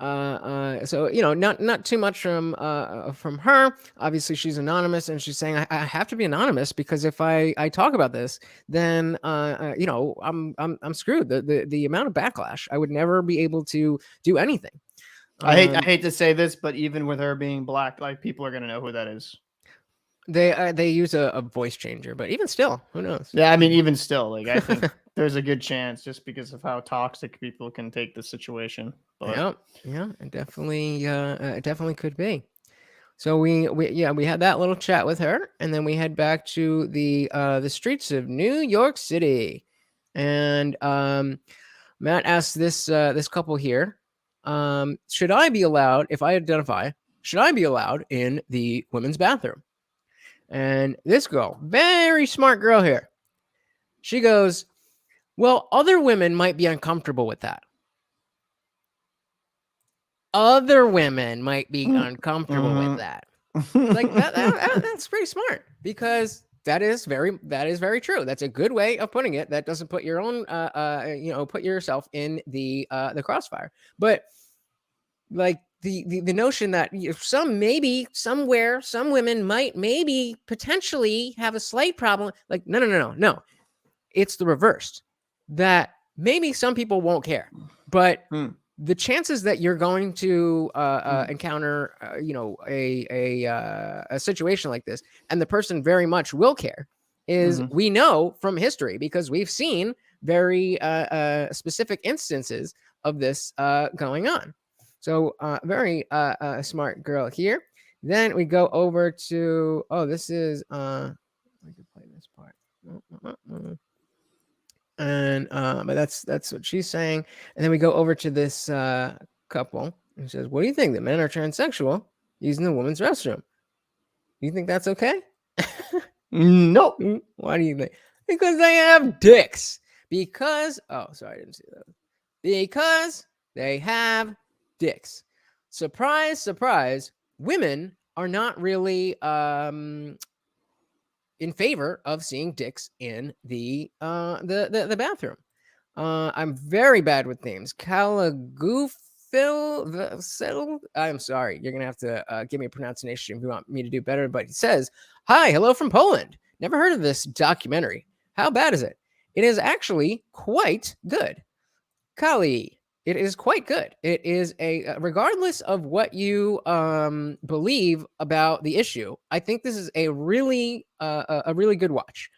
so, you know, not too much from her. Obviously, she's anonymous, and she's saying I have to be anonymous because if I talk about this, then you know, I'm screwed. The amount of backlash, I would never be able to do anything. I hate to say this, but even with her being black, like, people are gonna know who that is. They use a voice changer, but even still, who knows? Yeah, I mean, even still, like, I think there's a good chance just because of how toxic people can take the situation. But yeah, it definitely could be. So we had that little chat with her, and then we head back to the streets of New York City, and Matt asked this couple here, should I be allowed, if I identify, should I be allowed in the women's bathroom? And this girl, very smart girl here, she goes, well, other women might be uncomfortable with that. Other women might be uncomfortable with that. Like that's pretty smart, because that is very true. That's a good way of putting it. That doesn't put your own put yourself in the crossfire. But like the notion that some women might maybe potentially have a slight problem. Like no. It's the reverse. That maybe some people won't care, but the chances that you're going to encounter a situation like this, and the person very much will care, is we know from history, because we've seen very specific instances of this going on. So very smart girl here. Then we go over to, this is I can play this part. And but that's what she's saying. And then we go over to this couple who says, what do you think, that men are transsexual using the women's restroom? You think that's okay? Nope. Why do you think? Because they have dicks. Because I didn't see that. Because they have dicks. Surprise, surprise. Women are not really in favor of seeing dicks in the bathroom. I'm very bad with names. Calagufil. I'm sorry. You're gonna have to give me a pronunciation if you want me to do better. But he says, "Hi, hello from Poland. Never heard of this documentary. How bad is it? It is actually quite good. Kali, it is quite good. It is regardless of what you believe about the issue, I think this is a really good watch.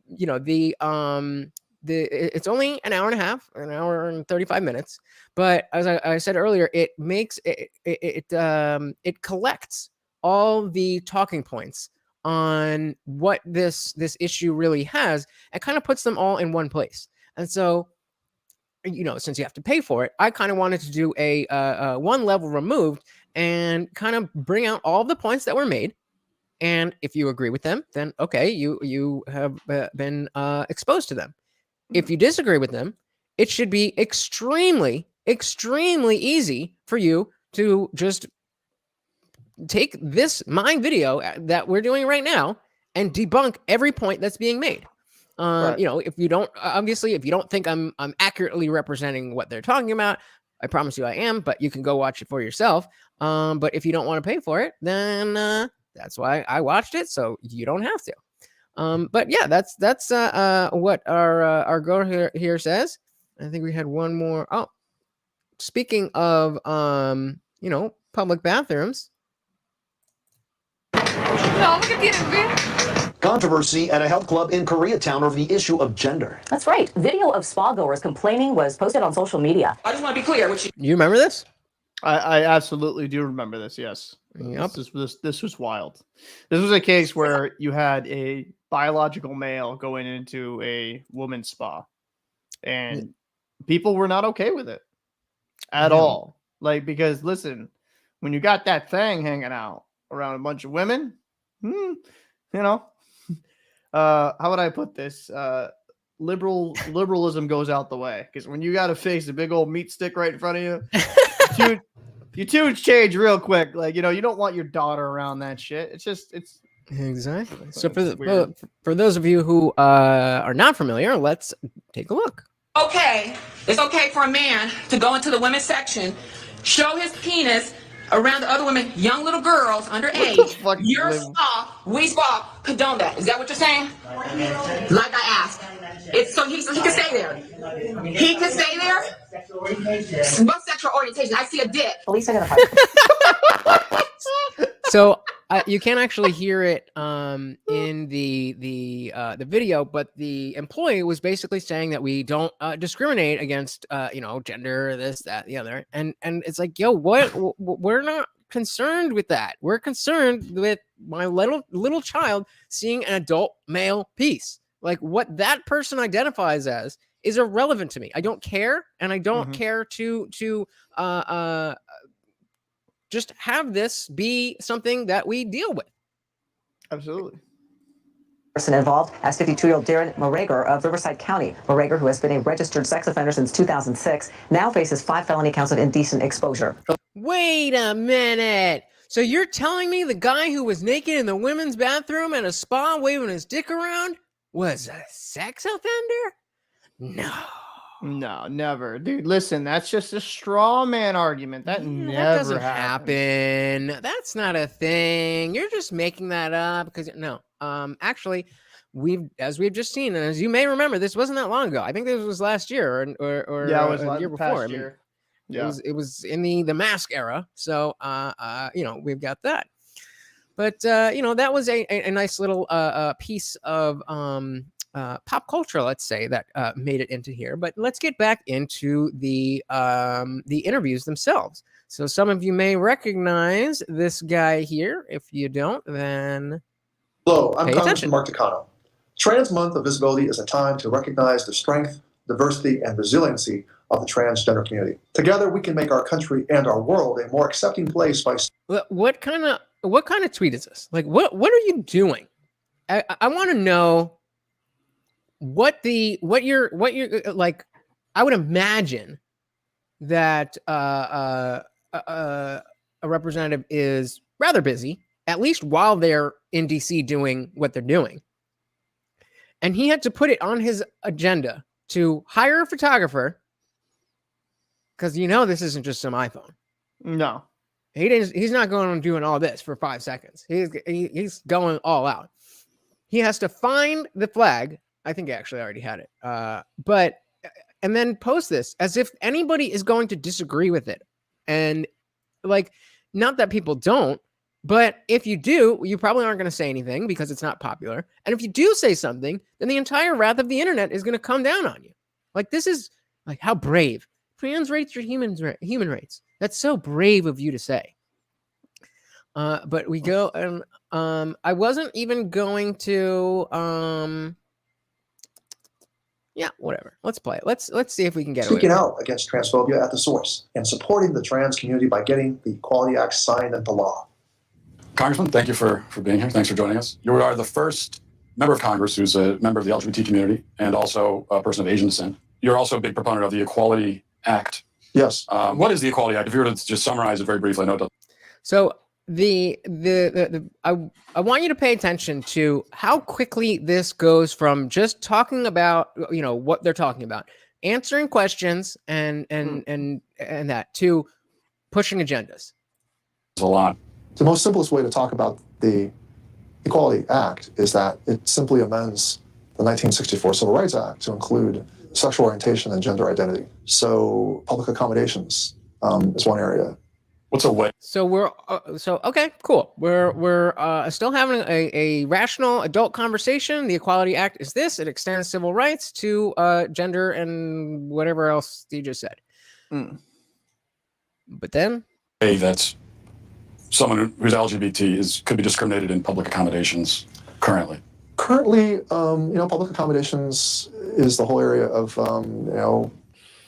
You know, it's only an hour and a half, an hour and 35 minutes, but as I said earlier, it makes it collects all the talking points on what this issue really has, and kind of puts them all in one place. And so, since you have to pay for it, I kind of wanted to do a one level removed and kind of bring out all the points that were made. And if you agree with them, then okay, you have been exposed to them. If you disagree with them, it should be extremely, extremely easy for you to just take my video that we're doing right now and debunk every point that's being made. Right. If you don't think I'm accurately representing what they're talking about, I promise you I am, but you can go watch it for yourself. But if you don't want to pay for it, then that's why I watched it, so you don't have to. But yeah, that's what our girl here says. I think we had one more. Oh, speaking of public bathrooms. No, look at the Controversy at a health club in Koreatown over the issue of gender. That's right. Video of spa goers complaining was posted on social media. I just want to be clear. You remember this? I absolutely do remember this. Yes. Yep. This was wild. This was a case where you had a biological male going into a woman's spa, and people were not okay with it at all. Like, because listen, when you got that thing hanging out around a bunch of women, how would I put this? Liberalism goes out the way, because when you got to face a big old meat stick right in front of you, your tunes change real quick. Like, you don't want your daughter around that shit. It's exactly. So for those of you who are not familiar, let's take a look. Okay, it's okay for a man to go into the women's section, show his penis around the other women, young little girls underage. Your spa, we spa, condone that. Is that what you're saying? Like I asked. It's so he can stay there. He can stay there? What sexual orientation? I see a dick. Police are gonna So you can't actually hear it in the video, but the employee was basically saying that we don't discriminate against gender, this, that, the other, and it's like, yo, what? We're not concerned with that. We're concerned with my little child seeing an adult male piece. Like, what that person identifies as is irrelevant to me. I don't care, and I don't care to just have this be something that we deal with. Absolutely. Person involved as 52-year-old Darren Morager of Riverside County. Morager, who has been a registered sex offender since 2006, now faces 5 felony counts of indecent exposure. Wait a minute. So you're telling me the guy who was naked in the women's bathroom at a spa waving his dick around was a sex offender? No, never. Dude, listen, that's just a straw man argument. That never that doesn't happens. happen. That's not a thing. You're just making that up because actually, as we've just seen, and as you may remember, this wasn't that long ago. I think this was last year or yeah, it was the year before. Year. Yeah. It was in the mask era. So we've got that. But that was a nice little piece of pop culture, let's say, that made it into here. But let's get back into the interviews themselves. So some of you may recognize this guy here. If you don't, then hello, I'm Congressman Mark Takano. Trans Month of Visibility is a time to recognize the strength, diversity, and resiliency of the transgender community. Together, we can make our country and our world a more accepting place by... What kind of tweet is this? Like, what are you doing? I want to know what you're like. I would imagine that a representative is rather busy, at least while they're in DC doing what they're doing. And he had to put it on his agenda to hire a photographer, because this isn't just some iPhone. No. He's not going on doing all this for 5 seconds. He's going all out. He has to find the flag. I think he actually already had it. And then post this as if anybody is going to disagree with it. And not that people don't, but if you do, you probably aren't going to say anything because it's not popular. And if you do say something, then the entire wrath of the internet is going to come down on you. This is how brave. Trans rights are human rights. That's so brave of you to say. But we go, and I wasn't even going to. Yeah, whatever. Let's play it. Let's see if we can get speaking out against transphobia at the source and supporting the trans community by getting the Equality Act signed into law. Congressman, thank you for being here. Thanks for joining us. You are the first member of Congress who's a member of the LGBT community and also a person of Asian descent. You're also a big proponent of the Equality Act. Yes. What is the Equality Act? If you were to just summarize it very briefly, I know it doesn't. So I want you to pay attention to how quickly this goes from just talking about what they're talking about, answering questions and that, to pushing agendas. It's a lot. The most simplest way to talk about the Equality Act is that it simply amends the 1964 Civil Rights Act to include sexual orientation and gender identity. So public accommodations is one area. What's a way? So okay, cool. We're still having a rational adult conversation. The Equality Act is this: it extends civil rights to gender and whatever else you just said. But then, that's someone who's LGBT could be discriminated in public accommodations currently. Currently, public accommodations is the whole area of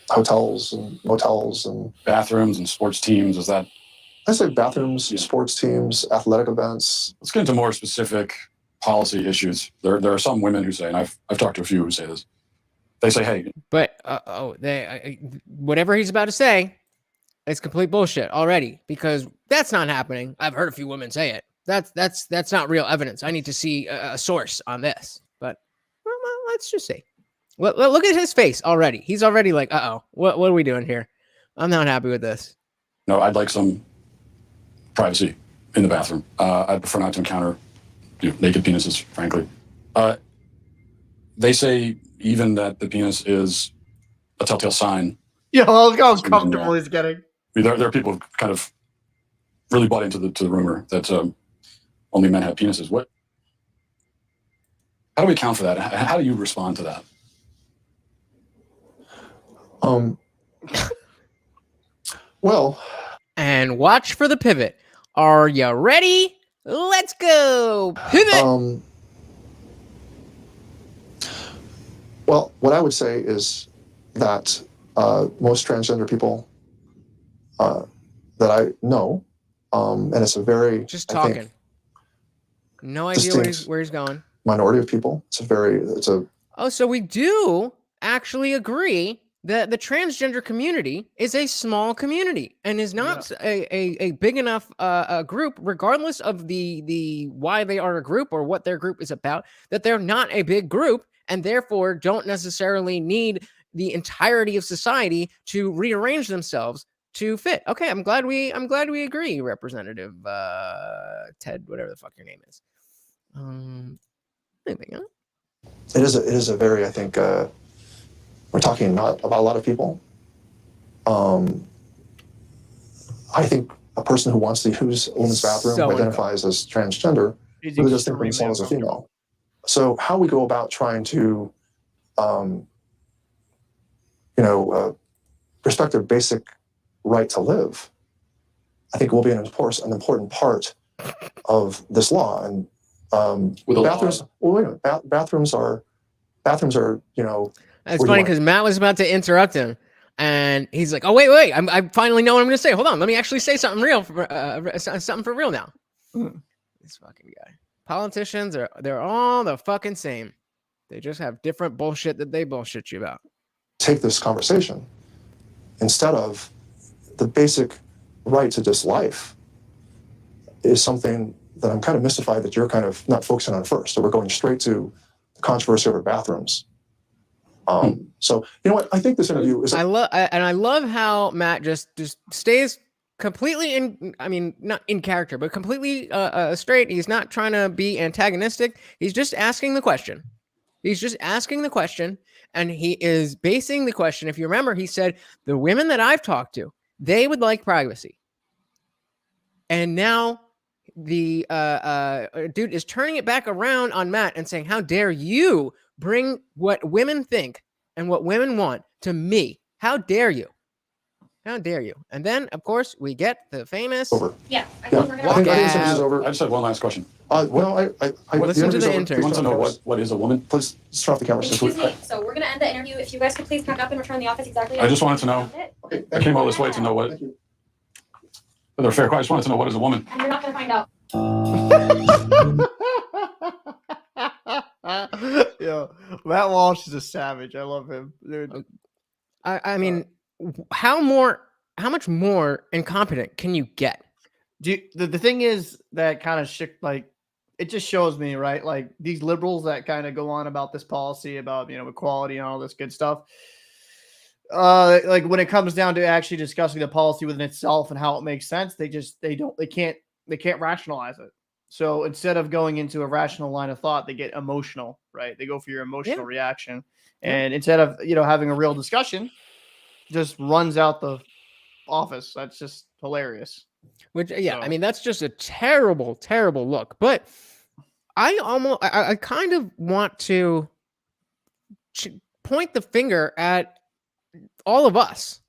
hotels and motels and bathrooms and sports teams. Is that? I say bathrooms, sports teams, athletic events. Let's get into more specific policy issues. There are some women who say, and I've talked to a few who say this. They say, hey, but whatever he's about to say, it's complete bullshit already, because that's not happening. I've heard a few women say it. That's not real evidence. I need to see a source on this. But well, let's just see. Look at his face already. He's already like, what are we doing here? I'm not happy with this. No, I'd like some privacy in the bathroom. I'd prefer not to encounter naked penises, frankly. They say even that the penis is a telltale sign. Yeah, look how comfortable he's getting. There are people who kind of really bought into the rumor that only men have penises. How do we account for that? How do you respond to that? Well, and watch for the pivot. Are you ready? Let's go. Pivot. Well, what I would say is that most transgender people that I know, and it's a very just talking. No idea where he's going. Minority of people. Oh, so we do actually agree that the transgender community is a small community and is not a big enough group, regardless of the why they are a group or what their group is about, that they're not a big group and therefore don't necessarily need the entirety of society to rearrange themselves to fit. Okay, I'm glad we agree, Representative Ted, whatever the fuck your name is. Anything else? It is a very, I think, we're talking not about a lot of people. I think a person who wants to use a women's bathroom, who identifies as transgender, really does think of themselves as a female. So how we go about trying to, respect their basic right to live, I think will be an important part of this law. And bathrooms. Well, wait a minute. Bathrooms are. It's funny because Matt was about to interrupt him, and he's like, "Oh, wait! I finally know what I'm going to say. Hold on, let me actually say something real, something for real now." This fucking guy. Politicians they're all the fucking same. They just have different bullshit that they bullshit you about. Take this conversation instead of the basic right to just life is something that I'm kind of mystified that you're kind of not focusing on first. So we're going straight to the controversy over bathrooms. So you know what? I think this interview is. I love how Matt just stays completely not in character, but completely straight. He's not trying to be antagonistic. He's just asking the question. And he is basing the question. If you remember, he said, the women that I've talked to, they would like privacy. And now the dude is turning it back around on Matt and saying, how dare you bring what women think and what women want to me? How dare you? How dare you? And then, of course, we get the famous. Yeah, I think this is over. I just have one last question. I listen to the intern. You want to know what is a woman? Please turn off the camera. Excuse me. So we're going to end the interview. If you guys could please pack up and return the office exactly. I just wanted to know. Okay, I came all this way to know what. They're fair. I just wanted to know what is a woman. And you're not going to find out. Yo, Matt Walsh is a savage. I love him, dude. I mean, how much more incompetent can you get? The thing is that kind of shit, like, it just shows me, right? Like these liberals that kind of go on about this policy about, equality and all this good stuff. Like when it comes down to actually discussing the policy within itself and how it makes sense, they can't rationalize it. So instead of going into a rational line of thought, they get emotional, right? They go for your emotional reaction. And instead of, having a real discussion, just runs out the office. That's just hilarious. I mean, that's just a terrible, terrible look. But I kind of want to point the finger at all of us,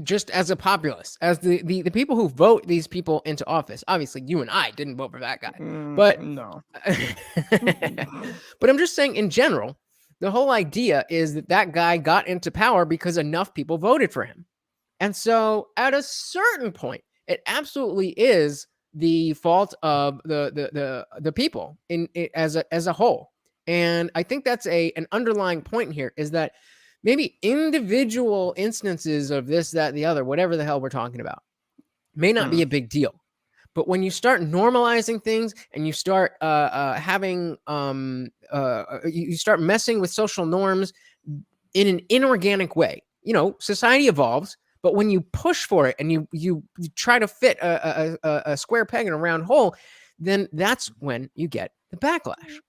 just as a populace, as the people who vote these people into office. Obviously, you and I didn't vote for that guy, but no. But I'm just saying, in general, the whole idea is that guy got into power because enough people voted for him, and so at a certain point, it absolutely is the fault of the people as a whole. And I think that's an underlying point here, is that maybe individual instances of this, that, the other, whatever the hell we're talking about, may not be a big deal. But when you start normalizing things and you start you start messing with social norms in an inorganic way, society evolves. But when you push for it and you try to fit a square peg in a round hole, then that's when you get the backlash.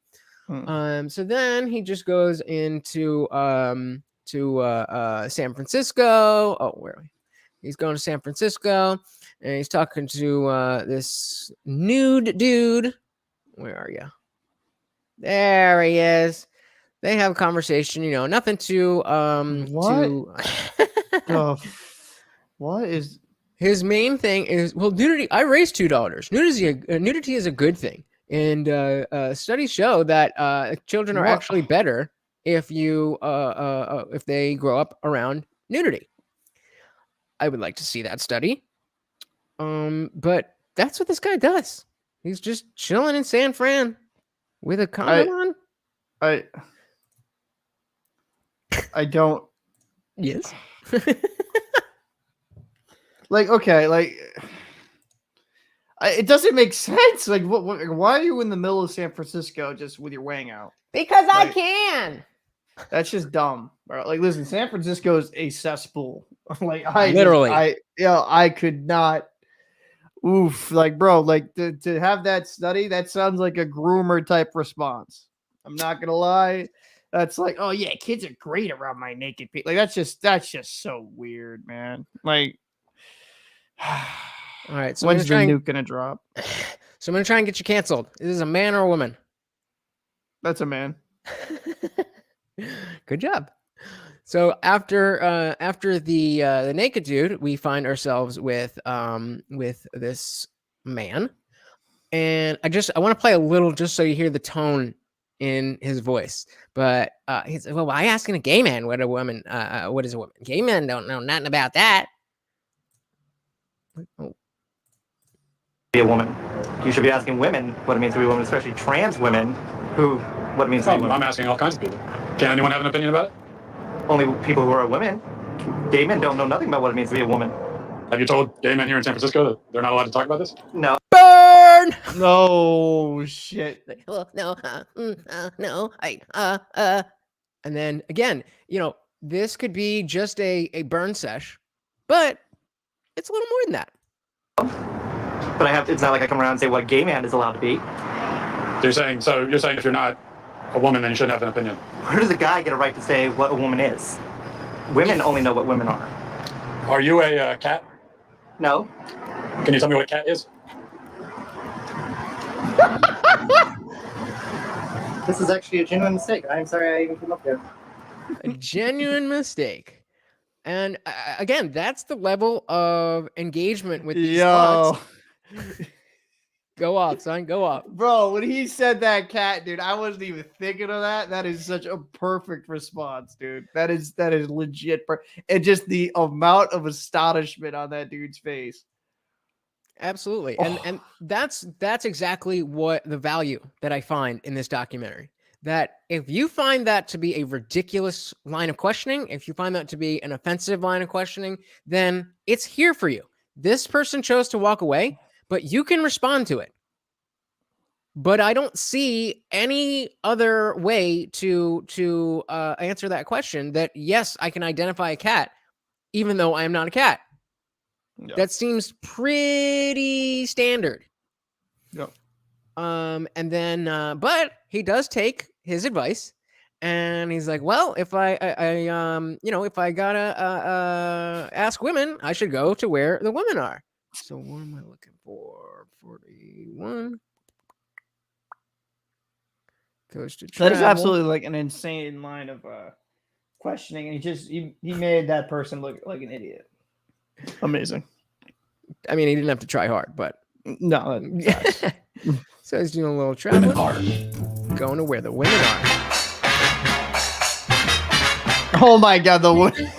So then he just goes into San Francisco. Oh, where are we? He's going to San Francisco, and he's talking to this nude dude. Where are you? There he is. They have a conversation. Nothing to What is his main thing is, well, nudity. I raised 2 daughters. Nudity is a good thing, and studies show that children are actually better if they grow up around nudity. I would like to see that study. But that's what this guy does. He's just chilling in San Fran with a condom on. I don't. Yes. Like, okay, like it doesn't make sense. Like, why are you in the middle of San Francisco just with your wang out? Because I can. That's just dumb, bro. Like, listen, San Francisco is a cesspool. Like, Literally. I could not. Oof, like, bro, like to have that study, that sounds like a groomer type response. I'm not gonna lie. That's like, oh yeah, kids are great around my naked feet. Like, that's just so weird, man. Like, all right, so when's the nuke gonna drop? So I'm gonna try and get you canceled. Is this a man or a woman? That's a man. Good job. So after the naked dude, we find ourselves with this man, and I want to play a little just so you hear the tone in his voice. But he's well, why asking a gay man what a woman what is a woman? Gay men don't know nothing about that. Oh. Be a woman. You should be asking women what it means to be a woman, especially trans women what it means to be a woman. I'm asking all kinds of people. Can anyone have an opinion about it? Only people who are women. Gay men don't know nothing about what it means to be a woman. Have you told gay men here in San Francisco that they're not allowed to talk about this? No. Burn! No shit. Well, no, no, and then again, this could be just a burn sesh, but it's a little more than that. But it's not like I come around and say what a gay man is allowed to be. You're saying if you're not a woman, then you shouldn't have an opinion. Where does a guy get a right to say what a woman is? Women only know what women are. Are you a cat? No. Can you tell me what a cat is? This is actually a genuine mistake. I'm sorry I even came up there. A genuine mistake. And again, that's the level of engagement with these thoughts. Go off, son. Go off. Bro, when he said that cat, dude, I wasn't even thinking of that. That is such a perfect response, dude. That is legit. And just the amount of astonishment on that dude's face. Absolutely. And that's exactly what the value that I find in this documentary. That if you find that to be a ridiculous line of questioning, if you find that to be an offensive line of questioning, then it's here for you. This person chose to walk away, but you can respond to it. But I don't see any other way to answer that question that, yes, I can identify a cat, even though I am not a cat. Yeah. That seems pretty standard. Yeah. And then, but he does take his advice, and he's like, well, if I if I gotta ask women, I should go to where the women are. So what am I looking for? 41 goes to travel. That is absolutely like an insane line of questioning, and he made that person look like an idiot. Amazing. I mean, he didn't have to try hard, but no. So he's doing a little travel, going to where the women are. Oh my God, the women.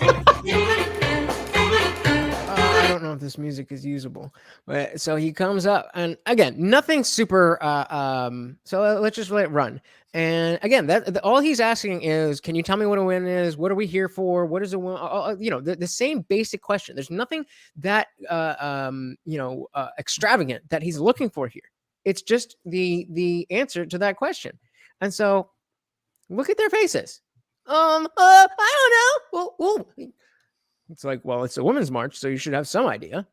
I don't know if this music is usable, but so he comes up, and again, nothing super. So let's just let it run. And again, all he's asking is, can you tell me what a win is? What are we here for? What is a win? The same basic question. There's nothing that extravagant that he's looking for here. It's just the answer to that question. And so, look at their faces. I don't know. Well, it's like, well, it's a women's march, so you should have some idea.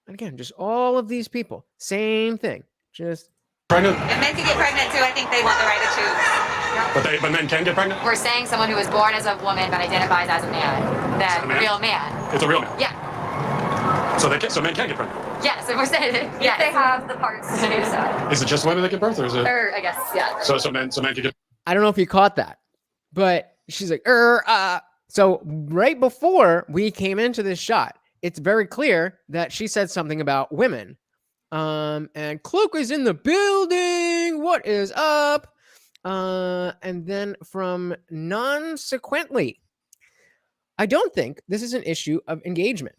And again, just all of these people, same thing. Just pregnant. If men can get pregnant too, I think they want the right to choose. But men can get pregnant? We're saying someone who was born as a woman but identifies as a man. That real man. It's a real man. Yeah. So men can get pregnant. Yes, if we're saying it. Yes. If they have the parts to do so. Is it just women that give birth, or is it? Or I guess, yeah. So men can get. I don't know if you caught that, but she's like, So right before we came into this shot, it's very clear that she said something about women. And Cloak is in the building. What is up? And then from non-sequently, I don't think this is an issue of engagement.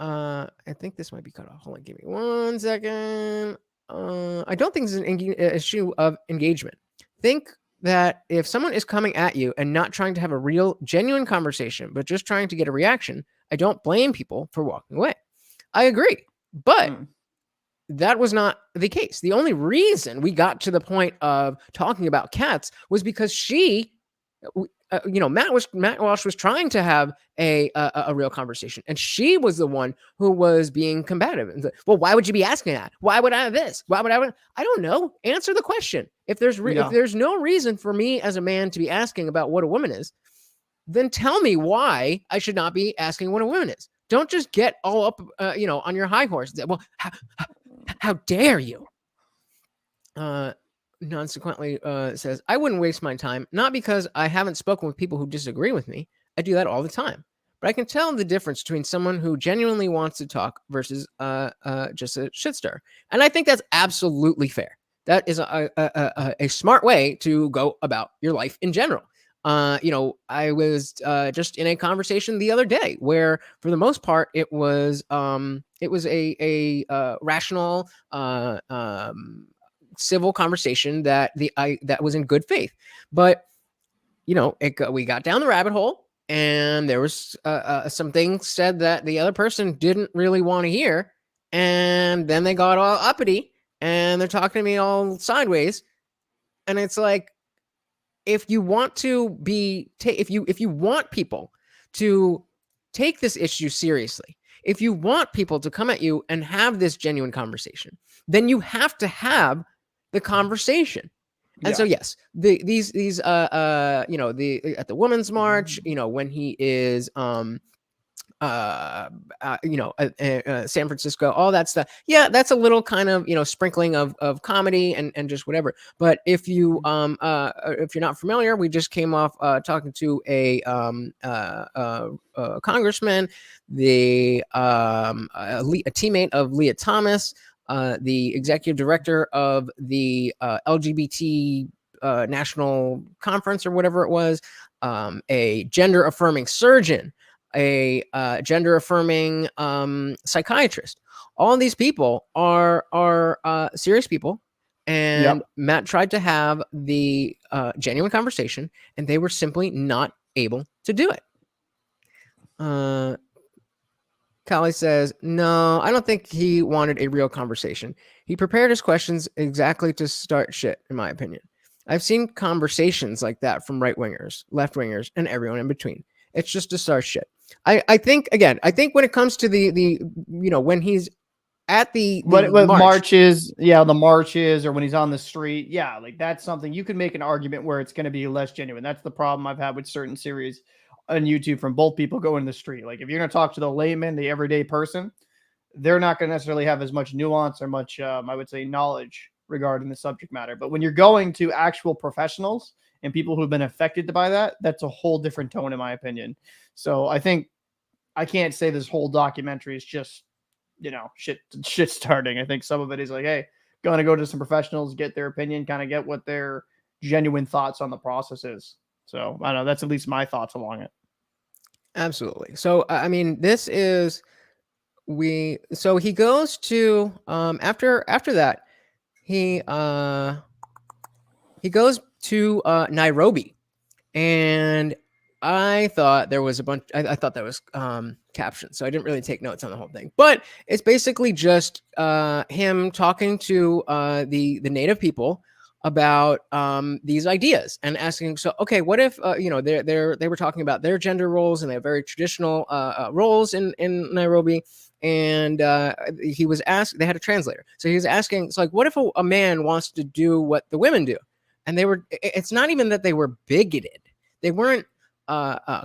I think this might be cut off. Hold on, give me 1 second. I don't think it's an issue of engagement. Think that if someone is coming at you and not trying to have a real, genuine conversation, but just trying to get a reaction, I don't blame people for walking away. I agree, but that was not the case. The only reason we got to the point of talking about cats was because she, Matt Walsh was trying to have a real conversation, and she was the one who was being combative. And well, why would you be asking that? Why would I have this? Why would I don't know. Answer the question. If there's no reason for me as a man to be asking about what a woman is, then tell me why I should not be asking what a woman is. Don't just get all up, on your high horse. Well, how dare you? Consequently, says, I wouldn't waste my time, not because I haven't spoken with people who disagree with me. I do that all the time. But I can tell the difference between someone who genuinely wants to talk versus just a shitstar. And I think that's absolutely fair. That is a smart way to go about your life in general. I was just in a conversation the other day where, for the most part, it was a rational, civil conversation that was in good faith. But we got down the rabbit hole, and there was some things said that the other person didn't really want to hear, and then they got all uppity and they're talking to me all sideways, and it's like, if you want to if you want people to take this issue seriously, if you want people to come at you and have this genuine conversation, then you have to have the conversation. And so, yes, these at the Women's March, when he is San Francisco, all that stuff. Yeah, that's a little kind of, sprinkling of comedy and just whatever. But if you're not familiar, we just came off talking to a congressman, a teammate of Leah Thomas, the executive director of the LGBT national conference or whatever it was, a gender affirming surgeon, a gender affirming psychiatrist. All of these people are serious people, and Matt tried to have the genuine conversation, and they were simply not able to do it. Callie says, no, I don't think he wanted a real conversation. He prepared his questions exactly to start shit, in my opinion. I've seen conversations like that from right-wingers, left-wingers, and everyone in between. It's just to start shit. I think when it comes to the when he's at the marches, the marches, or when he's on the street, like that's something you can make an argument where it's going to be less genuine. That's the problem I've had with certain series on YouTube from both people going in the street. Like, if you're going to talk to the layman, the everyday person, they're not going to necessarily have as much nuance or much, I would say, knowledge regarding the subject matter. But when you're going to actual professionals and people who've been affected by that, that's a whole different tone, in my opinion. So I think I can't say this whole documentary is just, shit starting. I think some of it is like, hey, going to go to some professionals, get their opinion, kind of get what their genuine thoughts on the process is. So I don't know. That's at least my thoughts along it. Absolutely. So, I mean, this is, so he goes to, after that, he goes to Nairobi, and I thought there was a bunch, I thought that was captioned, so I didn't really take notes on the whole thing, but it's basically just him talking to the native people about these ideas and asking, so, okay, what if, they were talking about their gender roles, and they have very traditional roles in Nairobi. And he was asked, they had a translator. So he was asking, it's like, what if a man wants to do what the women do? And it's not even that they were bigoted. They weren't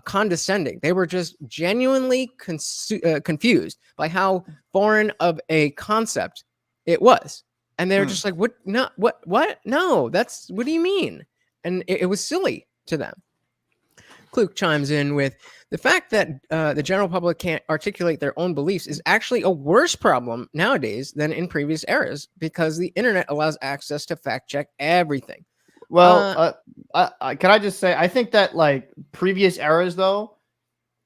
condescending. They were just genuinely confused by how foreign of a concept it was. And they're just like, what? No, what? No, what do you mean? And it was silly to them. Kluke chimes in with, the fact that the general public can't articulate their own beliefs is actually a worse problem nowadays than in previous eras, because the internet allows access to fact check everything. Well, can I just say, I think that like previous eras, though,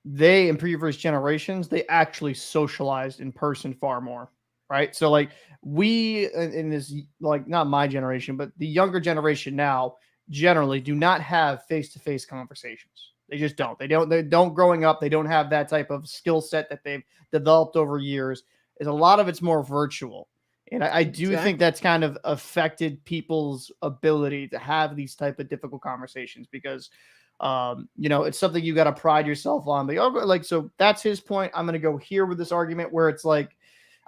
they in previous generations, they actually socialized in person far more, right? So like we in this, like not my generation, but the younger generation now generally do not have face-to-face conversations. They just don't. They don't growing up. They don't have that type of skill set that they've developed over years. Is a lot of it's more virtual. And I do think that's kind of affected people's ability to have these type of difficult conversations because, it's something you got to pride yourself on. Like, so that's his point. I'm going to go here with this argument where it's like,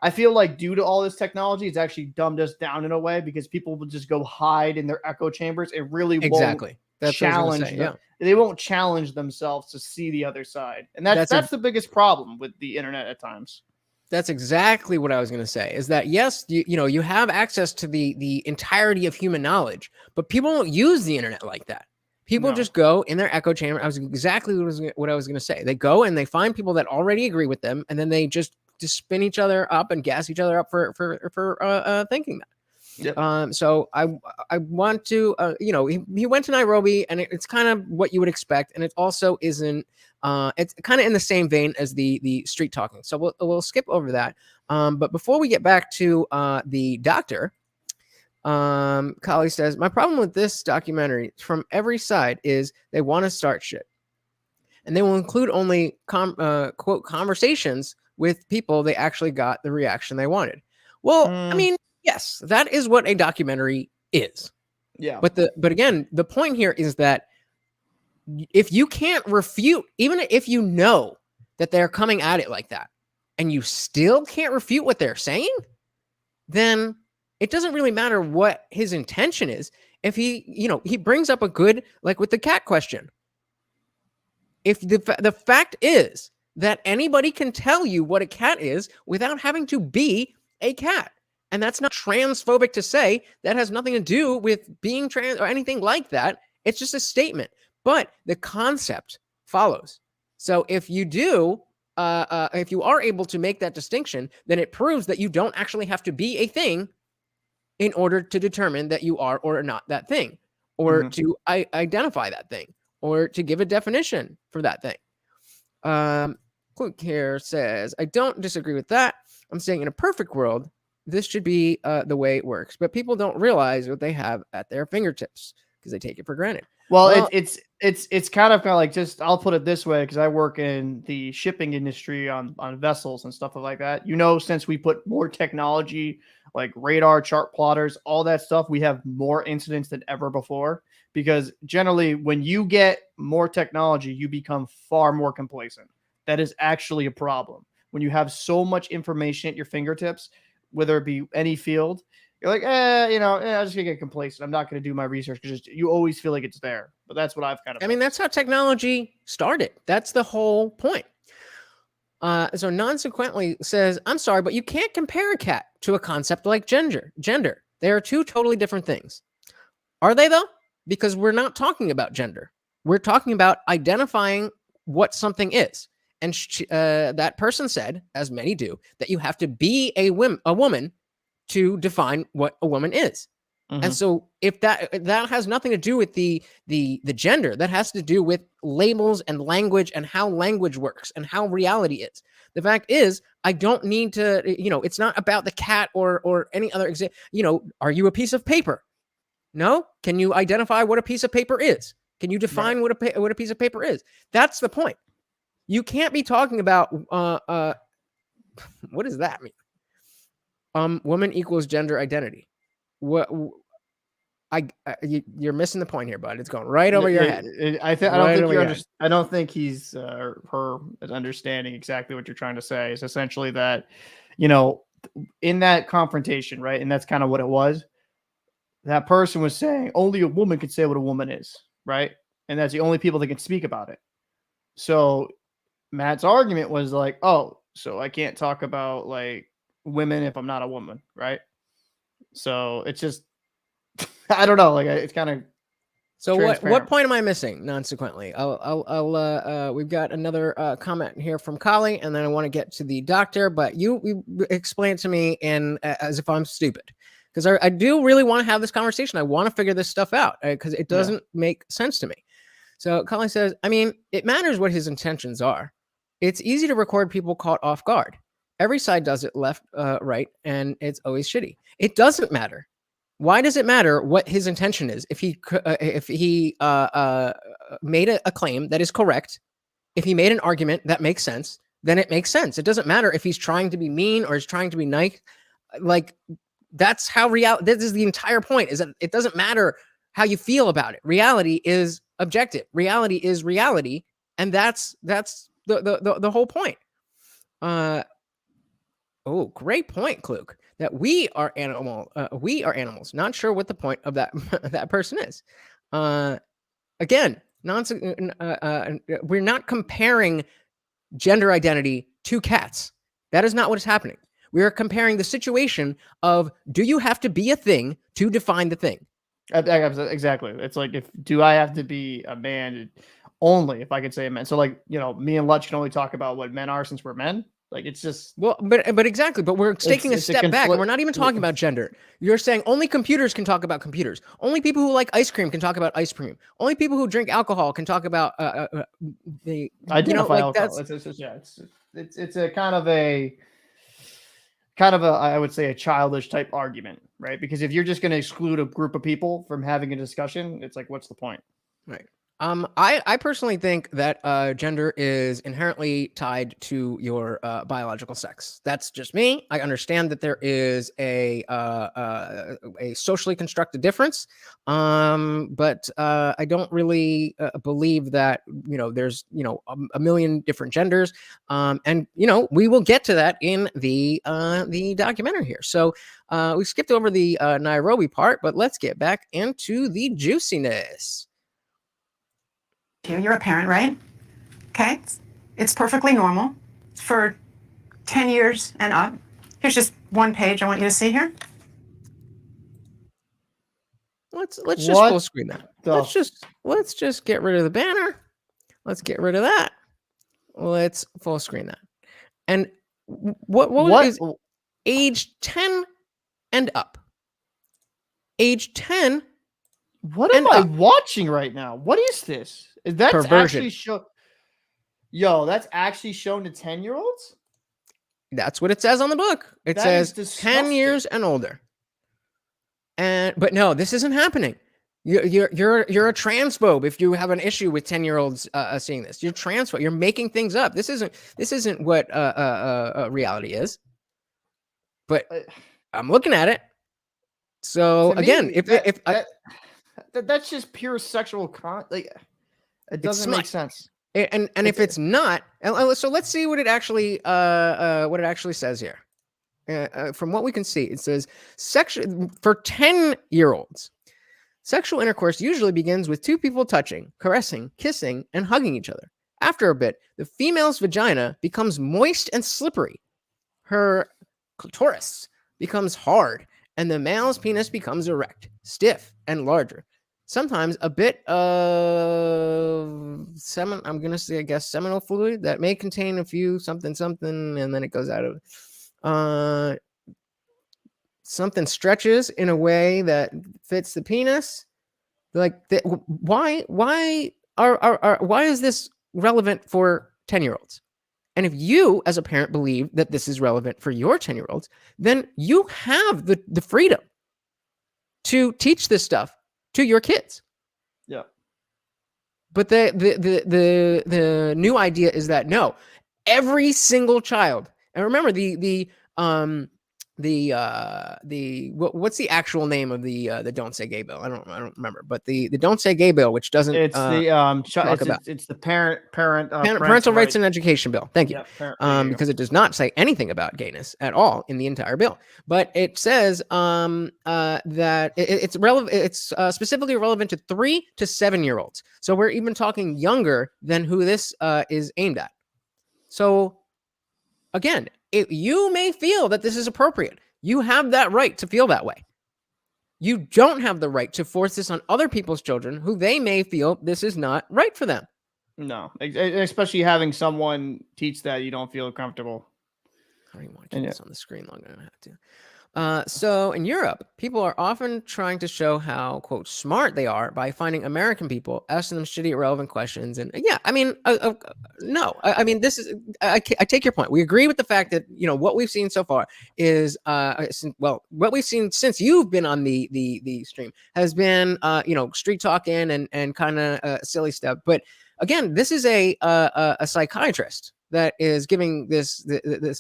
I feel like due to all this technology, it's actually dumbed us down in a way because people will just go hide in their echo chambers. It really won't challenge them. They won't challenge themselves to see the other side. And that's the biggest problem with the internet at times. That's exactly what I was going to say, is that, yes, you have access to the entirety of human knowledge, but people don't use the internet like that. People just go in their echo chamber. Exactly what I was going to say. They go and they find people that already agree with them, and then they just spin each other up and gas each other up for thinking that. Yep. So I want to, he went to Nairobi, and it's kind of what you would expect, and it also isn't. It's kind of in the same vein as the street talking. So we'll skip over that. But before we get back to the doctor, Kali says, my problem with this documentary from every side is they want to start shit, and they will include only quote conversations with people they actually got the reaction they wanted. Well, I mean, yes, that is what a documentary is. Yeah. But again, the point here is that if you can't refute, even if you know that they're coming at it like that, and you still can't refute what they're saying, then it doesn't really matter what his intention is. If he brings up a good, like with the cat question. If the fact is that anybody can tell you what a cat is without having to be a cat. And that's not transphobic to say. That has nothing to do with being trans or anything like that. It's just a statement. But the concept follows. So if you do, if you are able to make that distinction, then it proves that you don't actually have to be a thing in order to determine that you are or are not that thing, or to identify that thing, or to give a definition for that thing. Quick here says, I don't disagree with that. I'm saying in a perfect world, this should be the way it works. But people don't realize what they have at their fingertips because they take it for granted. Well, it's kind of like, just, I'll put it this way, because I work in the shipping industry on vessels and stuff like that. Since we put more technology, like radar, chart plotters, all that stuff, we have more incidents than ever before. Because generally, when you get more technology, you become far more complacent. That is actually a problem. When you have so much information at your fingertips, whether it be any field, you're like, I'm just gonna get complacent. I'm not gonna do my research because you always feel like it's there. But that's what I've kind of. I mean, that's how technology started. That's the whole point. So non-sequently says, I'm sorry, but you can't compare a cat to a concept like gender. They are two totally different things. Are they though? Because we're not talking about gender. We're talking about identifying what something is. And that person said, as many do, that you have to be a woman to define what a woman is. And so if that has nothing to do with the gender, that has to do with labels and language and how language works and how reality is. The fact is, I don't need to, it's not about the cat or any other example. Are you a piece of paper? No? Can you identify what a piece of paper is? Can you define what a piece of paper is? That's the point. You can't be talking about what does that mean? Woman equals gender identity. You're missing the point here, bud. It's going right over your head. I don't think he's her is understanding exactly what you're trying to say. It's essentially that, in that confrontation, right? And that's kind of what it was. That person was saying only a woman could say what a woman is, right? And that's the only people that can speak about it. So Matt's argument was like, oh, so I can't talk about like women if I'm not a woman, right? So it's just, I don't know, like it's kind of. So what point am I missing? Non-sequently, we've got another comment here from Kali, and then I want to get to the doctor, but you explain it to me as if I'm stupid, because I do really want to have this conversation. I want to figure this stuff out because it doesn't make sense to me. So Colin says, I mean, it matters what his intentions are. it's easy to record people caught off guard. Every side does it left, right, and it's always shitty. It doesn't matter. Why does it matter what his intention is? If he made a claim that is correct, if he made an argument that makes sense, then it makes sense. It doesn't matter if he's trying to be mean or he's trying to be nice. Like, that's how reality. This is the entire point. Is that it doesn't matter how you feel about it. Reality is objective. Reality is reality, and that's the whole point. Oh, great point, Kluk. That we are animals. Not sure what the point of that that person is. Again, we're not comparing gender identity to cats. That is not what is happening. We are comparing the situation of, do you have to be a thing to define the thing? Exactly. It's like, do I have to be a man only if I could say a man? So like, me and Lutch can only talk about what men are since we're men. Like, it's just, well, but exactly. But we're taking a step back, and we're not even talking about gender. You're saying only computers can talk about computers. Only people who like ice cream can talk about ice cream. Only people who drink alcohol can talk about the identify alcohol. It's a kind of a I would say a childish type argument, right? Because if you're just going to exclude a group of people from having a discussion, it's like, what's the point? Right. I personally think that gender is inherently tied to your biological sex. That's just me. I understand that there is a socially constructed difference, but I don't really believe that there's a million different genders, and we will get to that in the documentary here. So we skipped over the Nairobi part, but let's get back into the juiciness. You're a parent, right? Okay. It's perfectly normal for 10 years and up. Here's just one page I want you to see here. Let's just full screen that. Let's just get rid of the banner. Let's get rid of that. Let's full screen that. And what is age 10 and up? Age 10. What am I watching right now? What is this? That's perversion. Actually that's actually shown to 10-year-olds? That's what it says on the book. It says 10 years and older. But no, this isn't happening. You're a transphobe if you have an issue with 10-year-olds seeing this. You're transphobe. You're making things up. This isn't what reality is. But I'm looking at it. So again, that's just pure sexual it doesn't make sense. And if it's not, so let's see what it actually says here. From what we can see, it says for 10-year-olds, sexual intercourse usually begins with two people touching, caressing, kissing, and hugging each other. After a bit, the female's vagina becomes moist and slippery. Her clitoris becomes hard, and the male's penis becomes erect, stiff, and larger. Sometimes a bit of seminal fluid that may contain a few something, and then it goes out of something stretches in a way that fits the penis. Like, why is this relevant for 10-year-olds? And if you, as a parent, believe that this is relevant for your 10-year-olds, then you have the freedom to teach this stuff to your kids. Yeah. But the new idea is that no, every single child, and remember what's the actual name of the Don't Say Gay bill? I don't remember, but the Don't Say Gay bill, which doesn't it's the parental rights and education bill. Thank you. Because it does not say anything about gayness at all in the entire bill, but it says that it's relevant. It's specifically relevant to 3 to 7-year-olds. So we're even talking younger than who this is aimed at. So again, you may feel that this is appropriate. You have that right to feel that way. You don't have the right to force this on other people's children who they may feel this is not right for them. No, especially having someone teach that you don't feel comfortable. I don't even want to keep this on the screen long enough. I have to. So in Europe, people are often trying to show how, quote, smart they are by finding American people, asking them shitty, irrelevant questions. And yeah, I mean, no, I mean, this is, I take your point. We agree with the fact that, what we've seen so far is, what we've seen since you've been on the stream has been, street talking and kind of silly stuff. But again, this is a psychiatrist that is giving this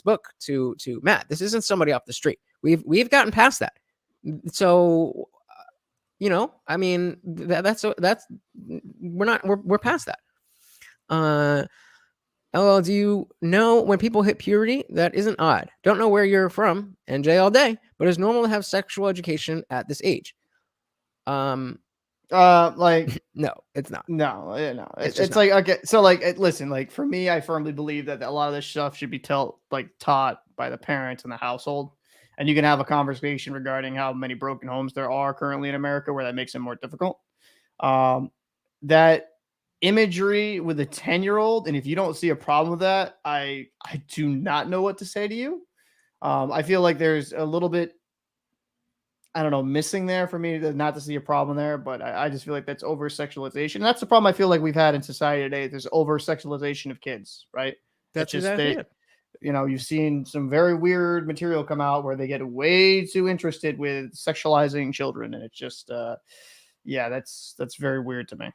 book to Matt. This isn't somebody off the street. We've gotten past that. So, I mean, that's we're past that. LL, do you know when people hit puberty? That isn't odd. Don't know where you're from, NJ all day, but it's normal to have sexual education at this age. Like no, it's not. No. It's like, okay. So like, listen, like for me, I firmly believe that a lot of this stuff should be taught by the parents in the household. And you can have a conversation regarding how many broken homes there are currently in America where that makes it more difficult. That imagery with a 10-year-old, and if you don't see a problem with that, I do not know what to say to you. I feel like there's a little bit, I don't know, missing there for me not to see a problem there, but I just feel like that's over-sexualization. And that's the problem I feel like we've had in society today. There's over-sexualization of kids, right? That's just exactly it. You've seen some very weird material come out where they get way too interested with sexualizing children. And it's just, that's very weird to me.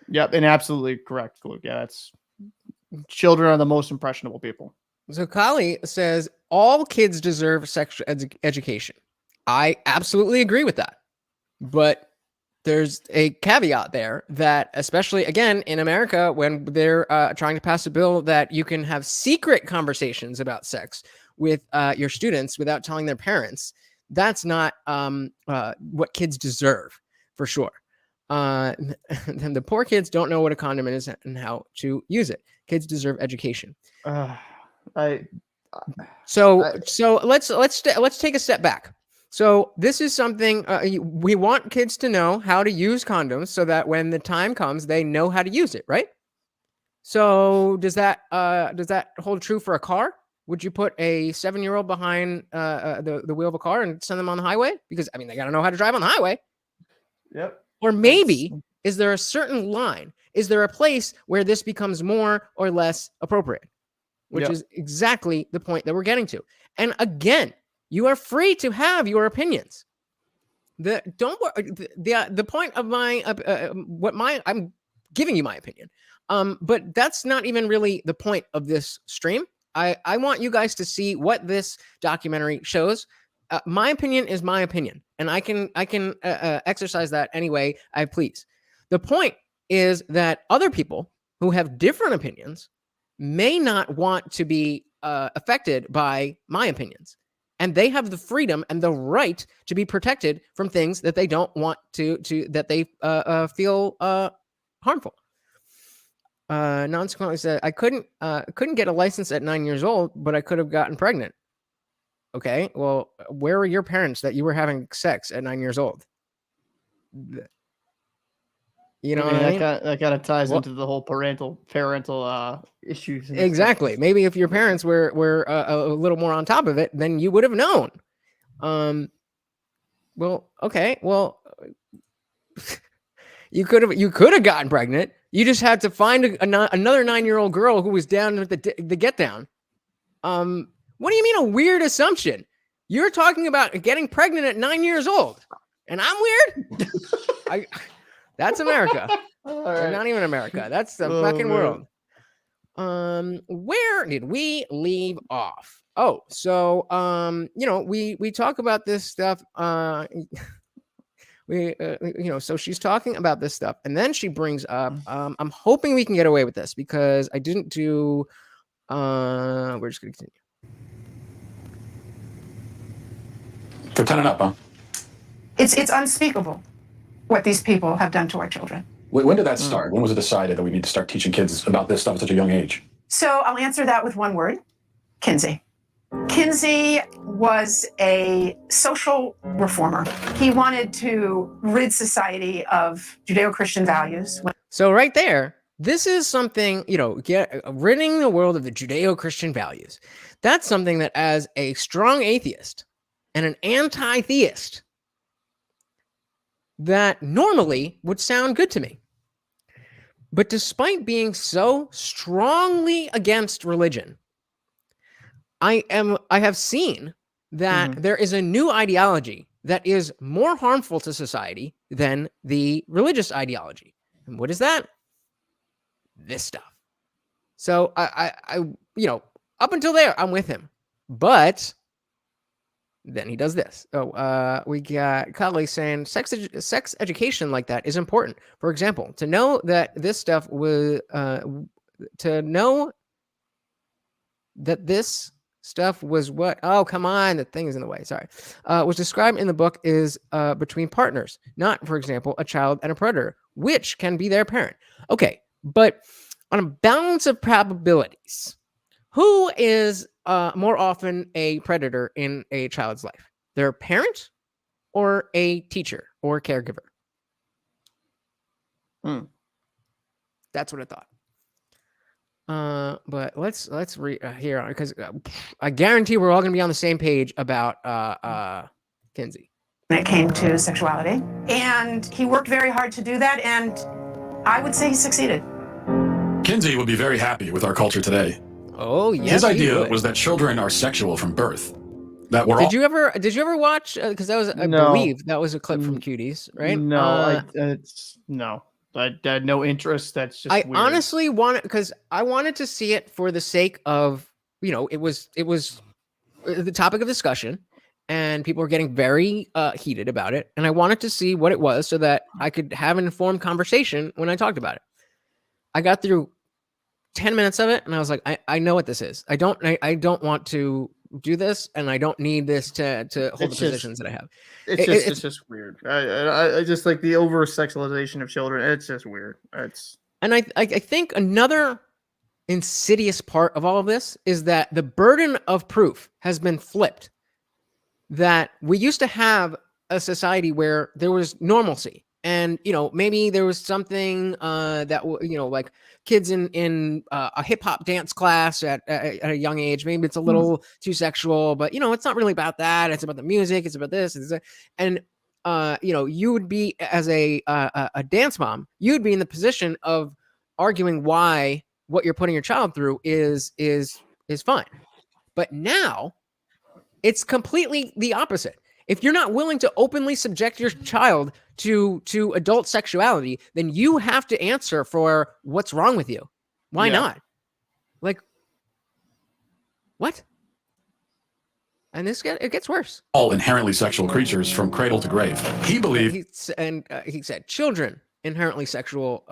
Yep. And absolutely correct, Luke. Yeah, children are the most impressionable people. So Kali says all kids deserve sexual education. I absolutely agree with that. But there's a caveat there that, especially again in America, when they're trying to pass a bill that you can have secret conversations about sex with your students without telling their parents, that's not what kids deserve, for sure. And the poor kids don't know what a condom is and how to use it. Kids deserve education. So let's take a step back. So this is something we want kids to know how to use condoms so that when the time comes, they know how to use it, right? So does that hold true for a car? Would you put a 7-year-old behind the wheel of a car and send them on the highway? Because I mean, they got to know how to drive on the highway. Yep. Or maybe is there a certain line? Is there a place where this becomes more or less appropriate? Which is exactly the point that we're getting to. And again, you are free to have your opinions. The point of my I'm giving you my opinion. But that's not even really the point of this stream. I want you guys to see what this documentary shows. My opinion is my opinion, and I can exercise that any way I please. The point is that other people who have different opinions may not want to be affected by my opinions. And they have the freedom and the right to be protected from things that they don't want that they feel harmful. Non-sequently said, I couldn't get a license at 9 years old, but I could have gotten pregnant. Okay, well, where were your parents that you were having sex at 9 years old? You know, that kind of ties into the whole parental issues. Exactly. Maybe if your parents were a little more on top of it, then you would have known. Well, okay. Well, you could have gotten pregnant. You just had to find another 9-year-old girl who was down with the get down. What do you mean a weird assumption? You're talking about getting pregnant at 9 years old, and I'm weird. That's America. Right. Not even America. That's the fucking world. Where did we leave off? Oh, so we talk about this stuff. So she's talking about this stuff, and then she brings up. I'm hoping we can get away with this because I didn't do. We're just gonna continue. For 10 and up, huh? It's unspeakable what these people have done to our children. When did that start? When was it decided that we need to start teaching kids about this stuff at such a young age? So I'll answer that with one word: Kinsey. Kinsey was a social reformer. He wanted to rid society of Judeo-Christian values. So right there, This is something, ridding the world of the Judeo-Christian values. That's something that, as a strong atheist and an anti-theist, that normally would sound good to me. But despite being so strongly against religion, I have seen that there is a new ideology that is more harmful to society than the religious ideology. And what is that? This stuff. So I up until there, I'm with him. But then he does this. We got Kali saying sex education like that is important. For example, to know that this stuff was what? Oh, come on. The thing is in the way. Sorry. Was described in the book is between partners, not, for example, a child and a predator, which can be their parent. Okay. But on a balance of probabilities, who is more often a predator in a child's life? Their parent or a teacher or caregiver? That's what I thought. But let's read here because I guarantee we're all going to be on the same page about Kinsey. When it came to sexuality, and he worked very hard to do that, and I would say he succeeded. Kinsey would be very happy with our culture today. Oh, yes. His idea was that children are sexual from birth. That we're Did you ever watch? Because that was, I believe, that was a clip from Cuties, right? No, no. I had no interest. That's just. I honestly wanted because I wanted to see it for the sake of it was the topic of discussion, and people were getting very heated about it, and I wanted to see what it was so that I could have an informed conversation when I talked about it. I got through 10 minutes of it, and I was like, I know what this is. I don't want to do this, and I don't need this to hold the positions that I have. It's just weird. I just like the over sexualization of children. It's just weird. And I think another insidious part of all of this is that the burden of proof has been flipped. That we used to have a society where there was normalcy. And, maybe there was something that, like kids in a hip hop dance class at a young age, maybe it's a little too sexual, but, it's not really about that. It's about the music. It's about this. And, you would be as a dance mom, you'd be in the position of arguing why what you're putting your child through is fine. But now it's completely the opposite. If you're not willing to openly subject your child to adult sexuality, then you have to answer for what's wrong with you. Why not? Like, what? And it gets worse. All inherently sexual creatures from cradle to grave. He believed, he said, children inherently sexual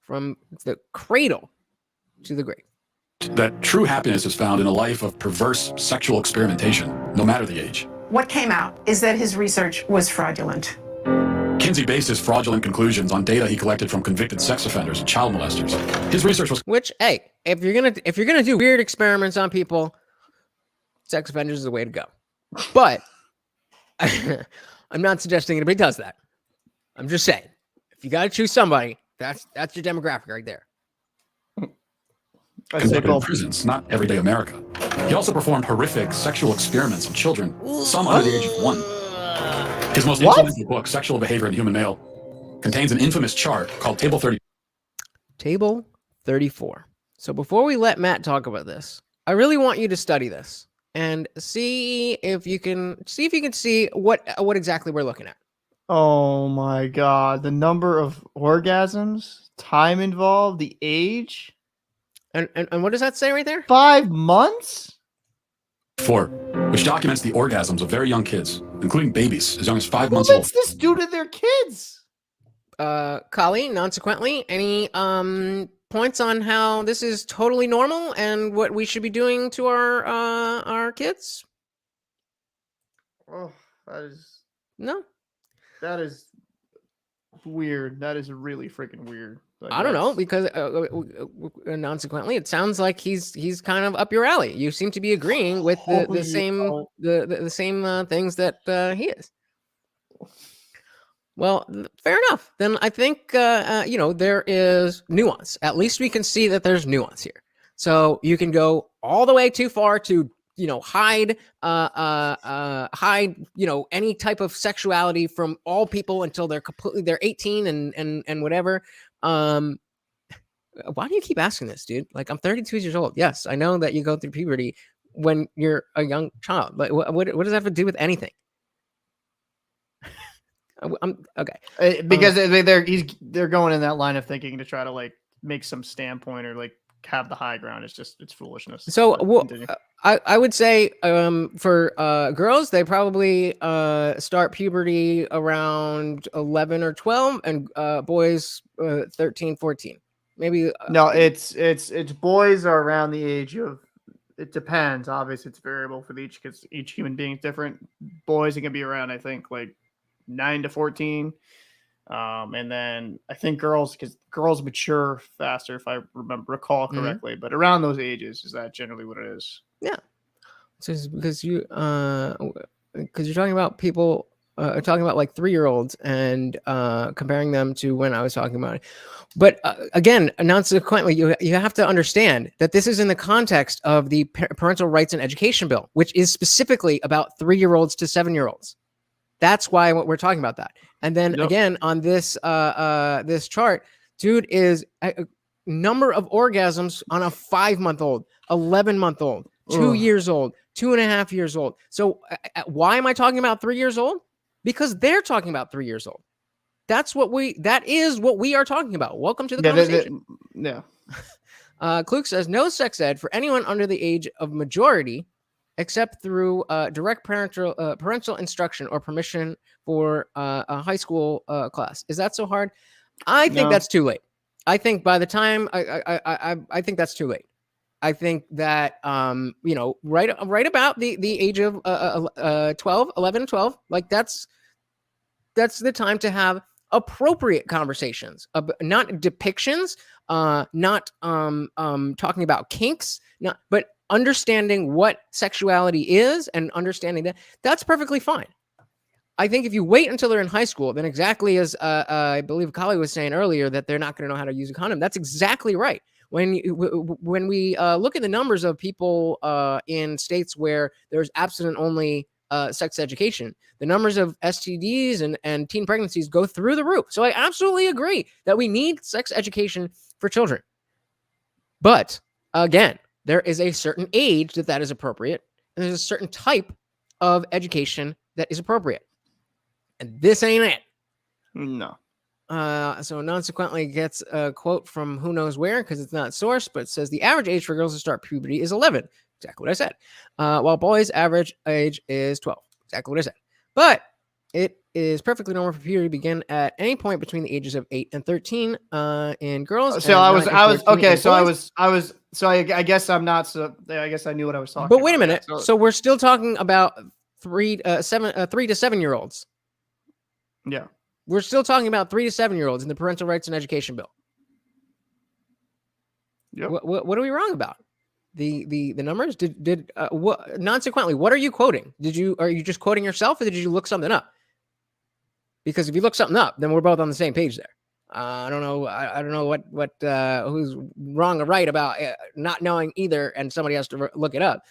from the cradle to the grave. That true happiness is found in a life of perverse sexual experimentation, no matter the age. What came out is that his research was fraudulent. Kinsey based his fraudulent conclusions on data he collected from convicted sex offenders and child molesters. His research was hey, if you're gonna do weird experiments on people, sex offenders is the way to go. But I'm not suggesting anybody does that. I'm just saying, if you got to choose somebody, that's your demographic right there. Conducted in prisons, not everyday America. He also performed horrific sexual experiments on children, some under the age of 1. His most influential book, Sexual Behavior in the Human Male, contains an infamous chart called Table 30. Table 34. So before we let Matt talk about this, I really want you to study this and see if you can see what exactly we're looking at. Oh my God. The number of orgasms, time involved, the age. And what does that say right there? 5 months? 4, which documents the orgasms of very young kids, including babies as young as 5 months old. What does this do to their kids? Kali, consequently, any points on how this is totally normal and what we should be doing to our kids? Oh, that is weird. That is really freaking weird. I don't know, because consequently, it sounds like he's kind of up your alley. You seem to be agreeing with the same things that he is. Well, fair enough. Then I think, there is nuance. At least we can see that there's nuance here. So you can go all the way too far to, hide, any type of sexuality from all people until they're 18 and whatever. Why do you keep asking this, dude? Like, I'm 32 years old. Yes, I know that you go through puberty when you're a young child. But what does that have to do with anything? I'm okay because they're going in that line of thinking to try to like make some standpoint or like have the high ground. It's foolishness. So I would say for girls, they probably start puberty around 11 or 12, and boys 13, 14. Maybe no, it's boys are around the age of. It depends. Obviously, it's variable for each because each human being is different. Boys, it can be around, I think, like 9 to 14. And then I think girls, because girls mature faster, if I recall correctly, but around those ages, is that generally what it is? Yeah. So because you're talking about people talking about like 3-year-olds and comparing them to when I was talking about it. But again, consequently, you have to understand that this is in the context of the Parental Rights and Education Bill, which is specifically about 3-year-olds to 7-year-olds. That's why we're talking about that. And then again, on this this chart, dude, is a number of orgasms on a 5-month-old, 11-month-old, 2 years old, 2.5 years old. So why am I talking about 3 years old? Because they're talking about 3 years old. That is what we are talking about. Welcome to the conversation. Kluk says no sex ed for anyone under the age of majority, except through direct parental instruction or permission for a high school class. Is that so hard? I think that's too late. I think by the time I think that's too late. I think that right about the age of 11, 12, like that's the time to have appropriate conversations, not depictions, not talking about kinks, but understanding what sexuality is and understanding that's perfectly fine. I think if you wait until they're in high school, then exactly as I believe Kali was saying earlier, that they're not going to know how to use a condom. That's exactly right. When we look at the numbers of people in states where there's abstinent only sex education, the numbers of STDs and teen pregnancies go through the roof. So I absolutely agree that we need sex education for children. But again, there is a certain age that is appropriate, and there's a certain type of education that is appropriate. And this ain't it. No. So consequently gets a quote from who knows where, because it's not sourced, but it says the average age for girls to start puberty is 11. Exactly what I said. While boys' average age is 12. Exactly what I said. But it is perfectly normal for puberty to begin at any point between the ages of 8 and 13 in girls. So I guess I'm not. So I guess I knew what I was talking about. But wait a minute. So we're still talking about 3 to 7-year-olds. Yeah. We're still talking about 3 to 7-year-olds in the Parental Rights and Education Bill. Yep. What are we wrong about? The numbers? Consequently, what are you quoting? Are you just quoting yourself, or did you look something up? Because if you look something up, then we're both on the same page there. I don't know. I don't know what who's wrong or right about not knowing either, and somebody has to look it up.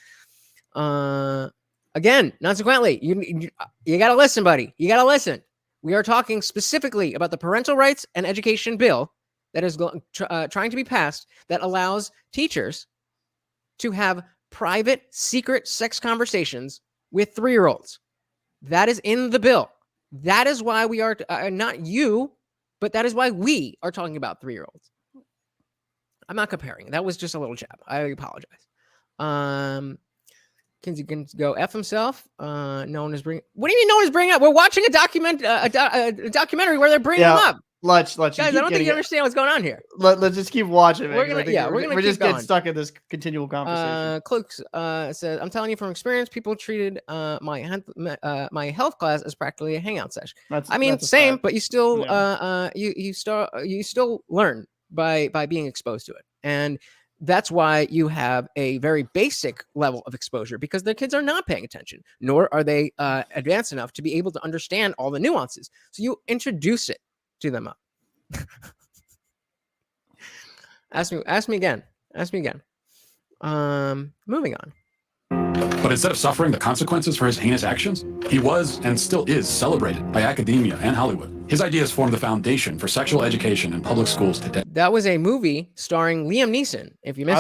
Again, consequently, you got to listen, buddy. You got to listen. We are talking specifically about the Parental Rights and Education Bill that is trying to be passed that allows teachers to have private, secret sex conversations with 3-year-olds. That is in the bill. That is why we are, not you, but that is why we are talking about 3-year-olds. I'm not comparing. That was just a little jab. I apologize. Kinsey can go F himself. No one is bringing. What do you mean no one is bringing up? We're watching a documentary where they're bringing them up. Lutch, guys, I don't think you understand what's going on here. Let's just keep watching. We're just getting stuck in this continual conversation. Kluk says, "I'm telling you from experience, people treated my health class as practically a hangout session. Same, but you still you still learn by being exposed to it. And that's why you have a very basic level of exposure, because the kids are not paying attention, nor are they advanced enough to be able to understand all the nuances. So you introduce it to them up. Ask me again. Moving on. But instead of suffering the consequences for his heinous actions, he was and still is celebrated by academia and Hollywood. His ideas form the foundation for sexual education in public schools today. That was a movie starring Liam Neeson. If you missed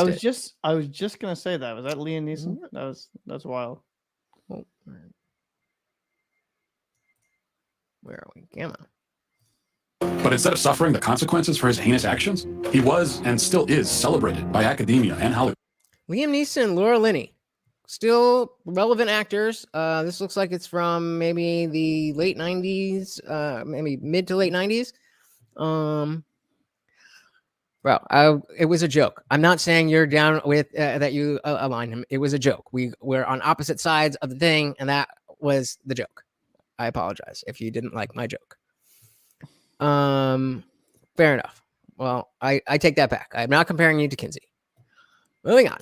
I was just gonna say that. Was that Liam Neeson? That's wild. Well, where are we? Gamma. But instead of suffering the consequences for his heinous actions, he was and still is celebrated by academia and Hollywood. Liam Neeson, Laura Linney, still relevant actors. This looks like it's from maybe the late 90s, maybe mid to late 90s. It was a joke. I'm not saying you're down with that you align him. It was a joke. We're on opposite sides of the thing, and that was the joke. I apologize if you didn't like my joke. Fair enough. Well, I take that back. I'm not comparing you to Kinsey. Moving on.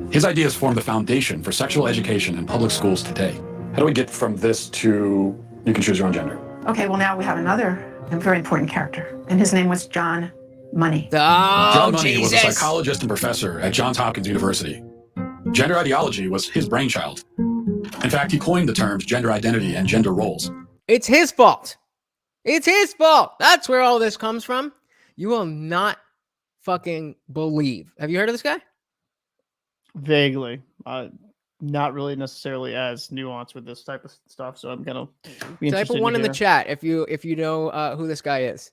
His ideas form the foundation for sexual education in public schools today. How do we get from this to you can choose your own gender? Okay, well, now we have another very important character, and his name was John Money. John Money was a psychologist and professor at Johns Hopkins University. Gender ideology was his brainchild. In fact, he coined the terms gender identity and gender roles. It's his fault. It's his fault. That's where all this comes from. You will not fucking believe. Have you heard of this guy? Vaguely. Not really necessarily as nuanced with this type of stuff, so I'm gonna be type of one in the chat if you know who this guy is.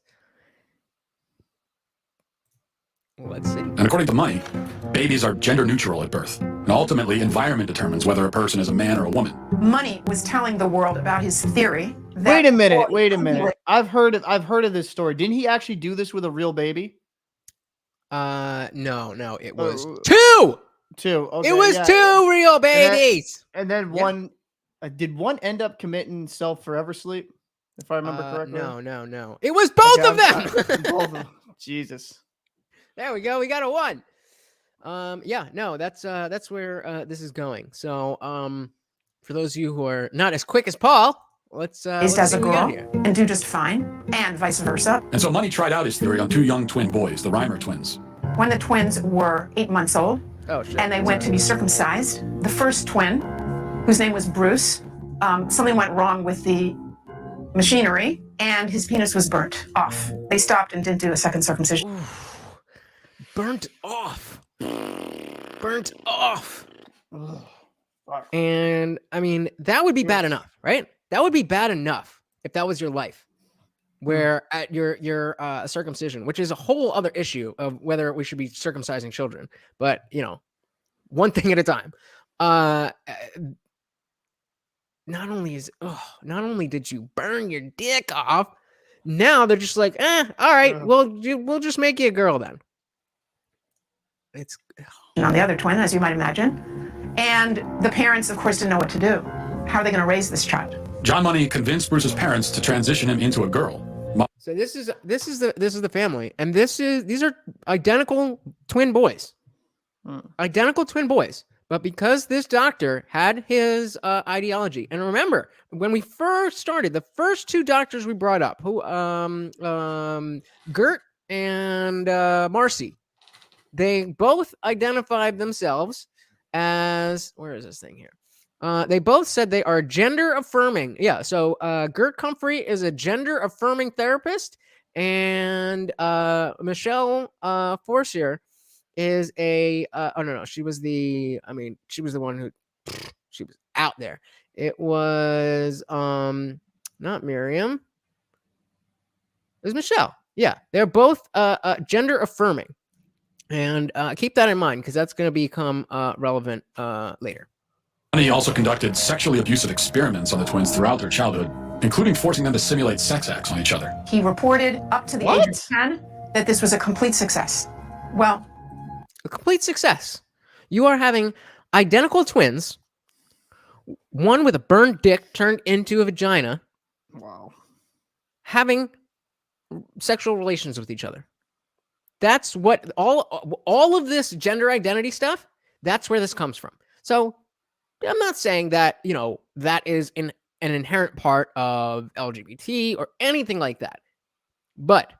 Let's see. And according to Money, babies are gender neutral at birth, and ultimately environment determines whether a person is a man or a woman. Money was telling the world about his theory. Wait a minute. I've heard of this story. Didn't he actually do this with a real baby? No, it was two. Okay, it was two real babies. And then one, did one end up committing self-forever sleep? If I remember correctly. No. It was both of them. Both of them. Jesus. There we go. We got a one. That's where this is going. So, for those of you who are not as quick as Paul, let's as a girl and do just fine, and vice versa. And so Money tried out his theory on two young twin boys, the Reimer twins. When the twins were 8 months old, and they went to be circumcised, the first twin, whose name was Bruce, something went wrong with the machinery, and his penis was burnt off. They stopped and didn't do a second circumcision. Oof. Burnt off. And I mean, that would be bad enough, right? That would be bad enough if that was your life, where at your circumcision, which is a whole other issue of whether we should be circumcising children, but one thing at a time. Not only did you burn your dick off, now they're just like, all right, we'll just make you a girl then. It's on the other twin, as you might imagine, and the parents, of course, didn't know what to do. How are they going to raise this child? John Money convinced Bruce's parents to transition him into a girl. So this is the family, and these are identical twin boys, identical twin boys. But because this doctor had his ideology, and remember when we first started, the first two doctors we brought up, who Gert and Marcy. They both identified themselves as, where is this thing here? They both said they are gender affirming. Yeah. So Gert Comfrey is a gender affirming therapist, and Michelle Forcier is a, she was the one who, she was out there. It was not Miriam. It was Michelle. Yeah. They're both gender affirming. And keep that in mind, because that's going to become relevant later. He also conducted sexually abusive experiments on the twins throughout their childhood, including forcing them to simulate sex acts on each other. He reported up to the age of 10 that this was a complete success. Well, a complete success. You are having identical twins, one with a burned dick turned into a vagina. Wow. Having sexual relations with each other. That's what all of this gender identity stuff, that's where this comes from. So I'm not saying that, that is an inherent part of LGBT or anything like that. But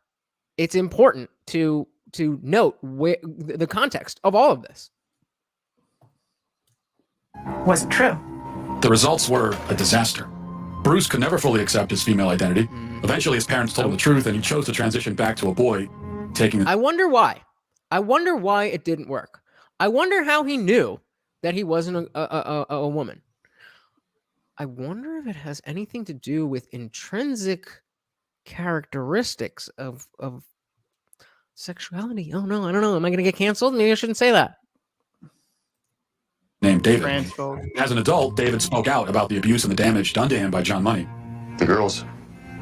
it's important to note the context of all of this. Wasn't true. The results were a disaster. Bruce could never fully accept his female identity. Eventually, his parents told him the truth, and he chose to transition back to a boy, taking... I wonder why. I wonder why it didn't work. I wonder how he knew that he wasn't a woman. I wonder if it has anything to do with intrinsic characteristics of sexuality. Oh, no, I don't know. Am I going to get canceled? Maybe I shouldn't say that. Named David. As an adult, David spoke out about the abuse and the damage done to him by John Money. The girls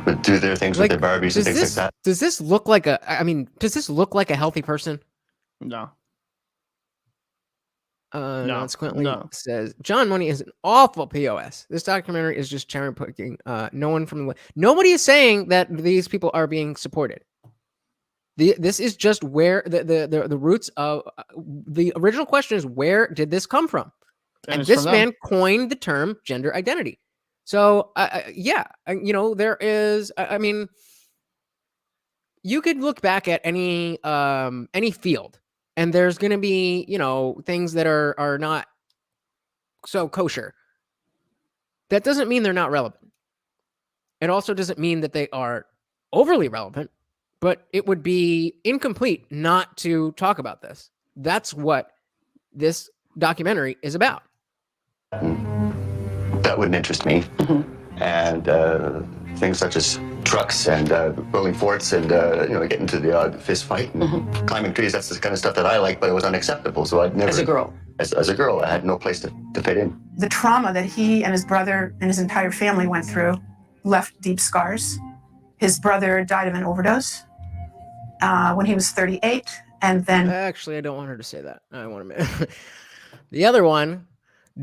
would do their things with their Barbies and things like that. Does this look like does this look like a healthy person? No. Consequently, says John Money is an awful POS. This documentary is just cherry picking. Nobody is saying that these people are being supported. This is just where the roots of the original question is, where did this come from? And this man coined the term gender identity. So there is. You could look back at any field, and there's going to be things that are not so kosher. That doesn't mean they're not relevant. It also doesn't mean that they are overly relevant. But it would be incomplete not to talk about this. That's what this documentary is about. That wouldn't interest me. And things such as trucks and building forts and getting to the odd fist fight and climbing trees, that's the kind of stuff that I like, but it was unacceptable. So I'd never... As a girl? As a girl, I had no place to fit in. The trauma that he and his brother and his entire family went through left deep scars. His brother died of an overdose when he was 38, and then... Actually, I don't want her to say that. I want to... The other one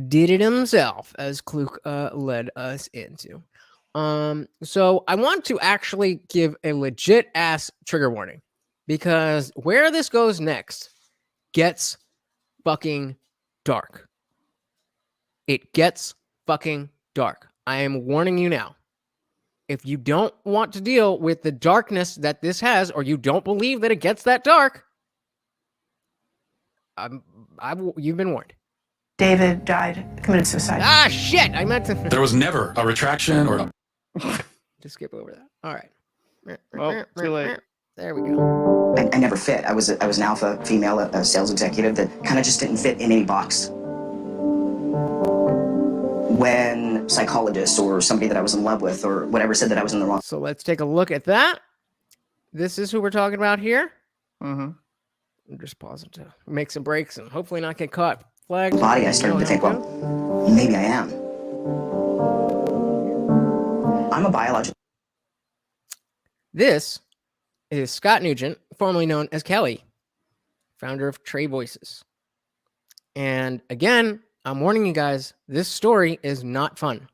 did it himself, as Kluk led us into. So I want to actually give a legit-ass trigger warning, because where this goes next gets fucking dark. It gets fucking dark. I am warning you now. If you don't want to deal with the darkness that this has, or you don't believe that it gets that dark, you've been warned. David committed suicide. Ah, shit! I meant to... There was never a retraction or... Just skip over that. All right. Well, too late. There we go. I never fit. I was an alpha female, a sales executive that kind of just didn't fit in any box. When psychologists or somebody that I was in love with or whatever said that I was in the wrong. So let's take a look at that. This is who we're talking about here. I'm just pausing to make some breaks and hopefully not get caught. Flags. Body, I started to think, well, maybe I am. I'm a biological. This is Scott Nugent, formerly known as Kelly, founder of Trey Voices. And again, I'm warning you guys, this story is not fun.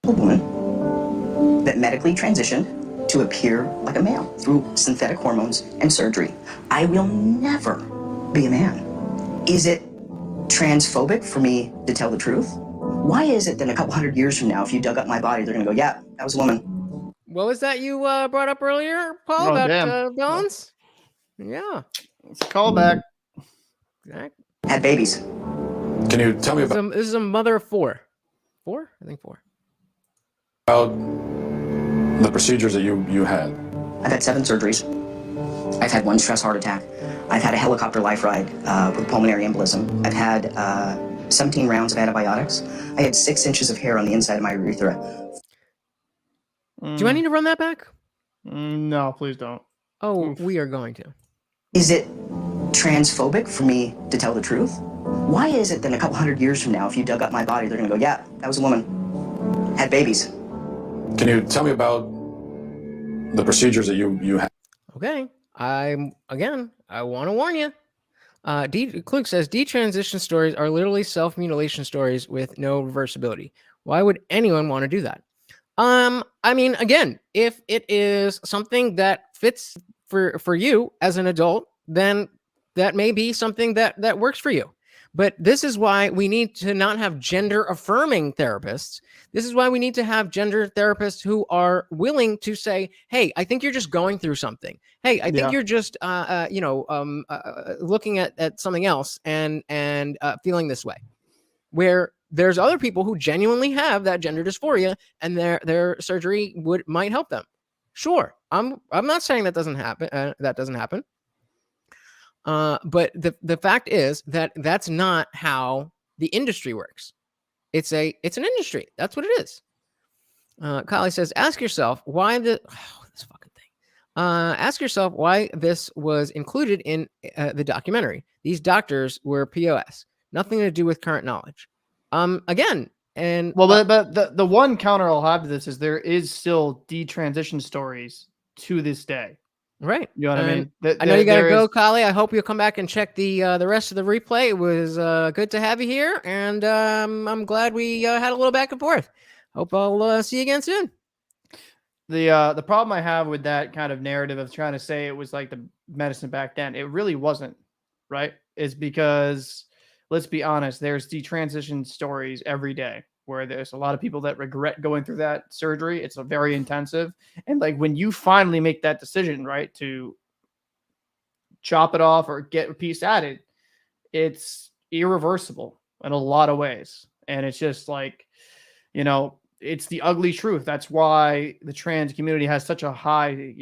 A woman that medically transitioned to appear like a male through synthetic hormones and surgery. I will never be a man. Is it transphobic for me to tell the truth? Why is it that a couple hundred years from now, if you dug up my body, they're going to go, yeah, that was a woman. What was that you brought up earlier, Paul, about Bones? Yeah. It's a callback. Exactly. Had babies. Can you tell me about... This is a mother of four. Four? I think four. About the procedures that you had. I've had 7 surgeries. I've had 1 stress heart attack. I've had a helicopter life ride with pulmonary embolism. I've had 17 rounds of antibiotics. I had 6 inches of hair on the inside of my urethra. Do I need to run that back? No, please don't. Oh, we are going to. Is it transphobic for me to tell the truth? Why is it that a couple hundred years from now, if you dug up my body, they're going to go, yeah, that was a woman. Had babies. Can you tell me about the procedures that you had? Okay. I want to warn you. Kluk says, detransition stories are literally self-mutilation stories with no reversibility. Why would anyone want to do that? Again, if it is something that fits for you as an adult, then that may be something that works for you. But this is why we need to not have gender affirming therapists. This is why we need to have gender therapists who are willing to say, hey, I think you're just going through something. Hey, I think you're just, looking at something else and feeling this way. Where there's other people who genuinely have that gender dysphoria and their surgery might help them. Sure. I'm not saying that doesn't happen. But the fact is that that's not how the industry works. It's an industry. That's what it is. Kali says, ask yourself why this fucking thing. Ask yourself why this was included in the documentary. These doctors were POS. Nothing to do with current knowledge. Again, and but the one counter I'll have to this is there is still detransition stories to this day. Right. You know what I mean? I know you got to go, Kali. I hope you'll come back and check the rest of the replay. It was good to have you here, and I'm glad we had a little back and forth. Hope I'll see you again soon. The problem I have with that kind of narrative of trying to say it was like the medicine back then, it really wasn't, right? Is because, let's be honest, there's detransition stories every day where there's a lot of people that regret going through that surgery. It's a very intensive. And like when you finally make that decision, right, to chop it off or get a piece added, it's irreversible in a lot of ways. And it's just like, it's the ugly truth. That's why the trans community has such a high,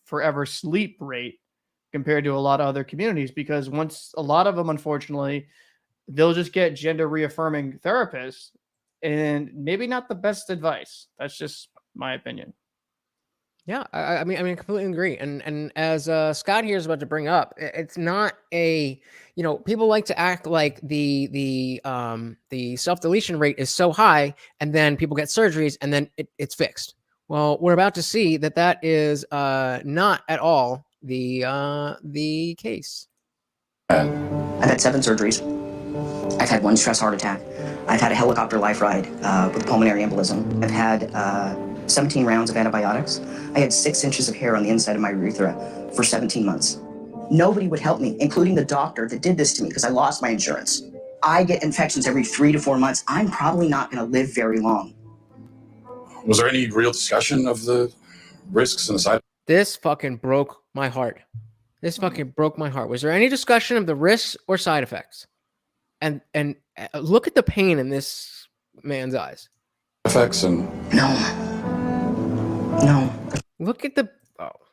forever sleep rate compared to a lot of other communities, because once a lot of them, unfortunately, they'll just get gender reaffirming therapists, and maybe not the best advice. That's just my opinion. Yeah, I mean, completely agree. And as Scott here is about to bring up, it's not a, people like to act like the self-deletion rate is so high, and then people get surgeries, and then it's fixed. Well, we're about to see that is not at all the case. I've had 7 surgeries. I've had 1 stress heart attack. I've had a helicopter life ride with pulmonary embolism. I've had 17 rounds of antibiotics. I had 6 inches of hair on the inside of my urethra for 17 months. Nobody would help me, including the doctor that did this to me, because I lost my insurance. I get infections every 3 to 4 months. I'm probably not going to live very long. Was there any real discussion of the risks and the side? This fucking broke my heart. Was there any discussion of the risks or side effects? And look at the pain in this man's eyes. Effects and no. Look at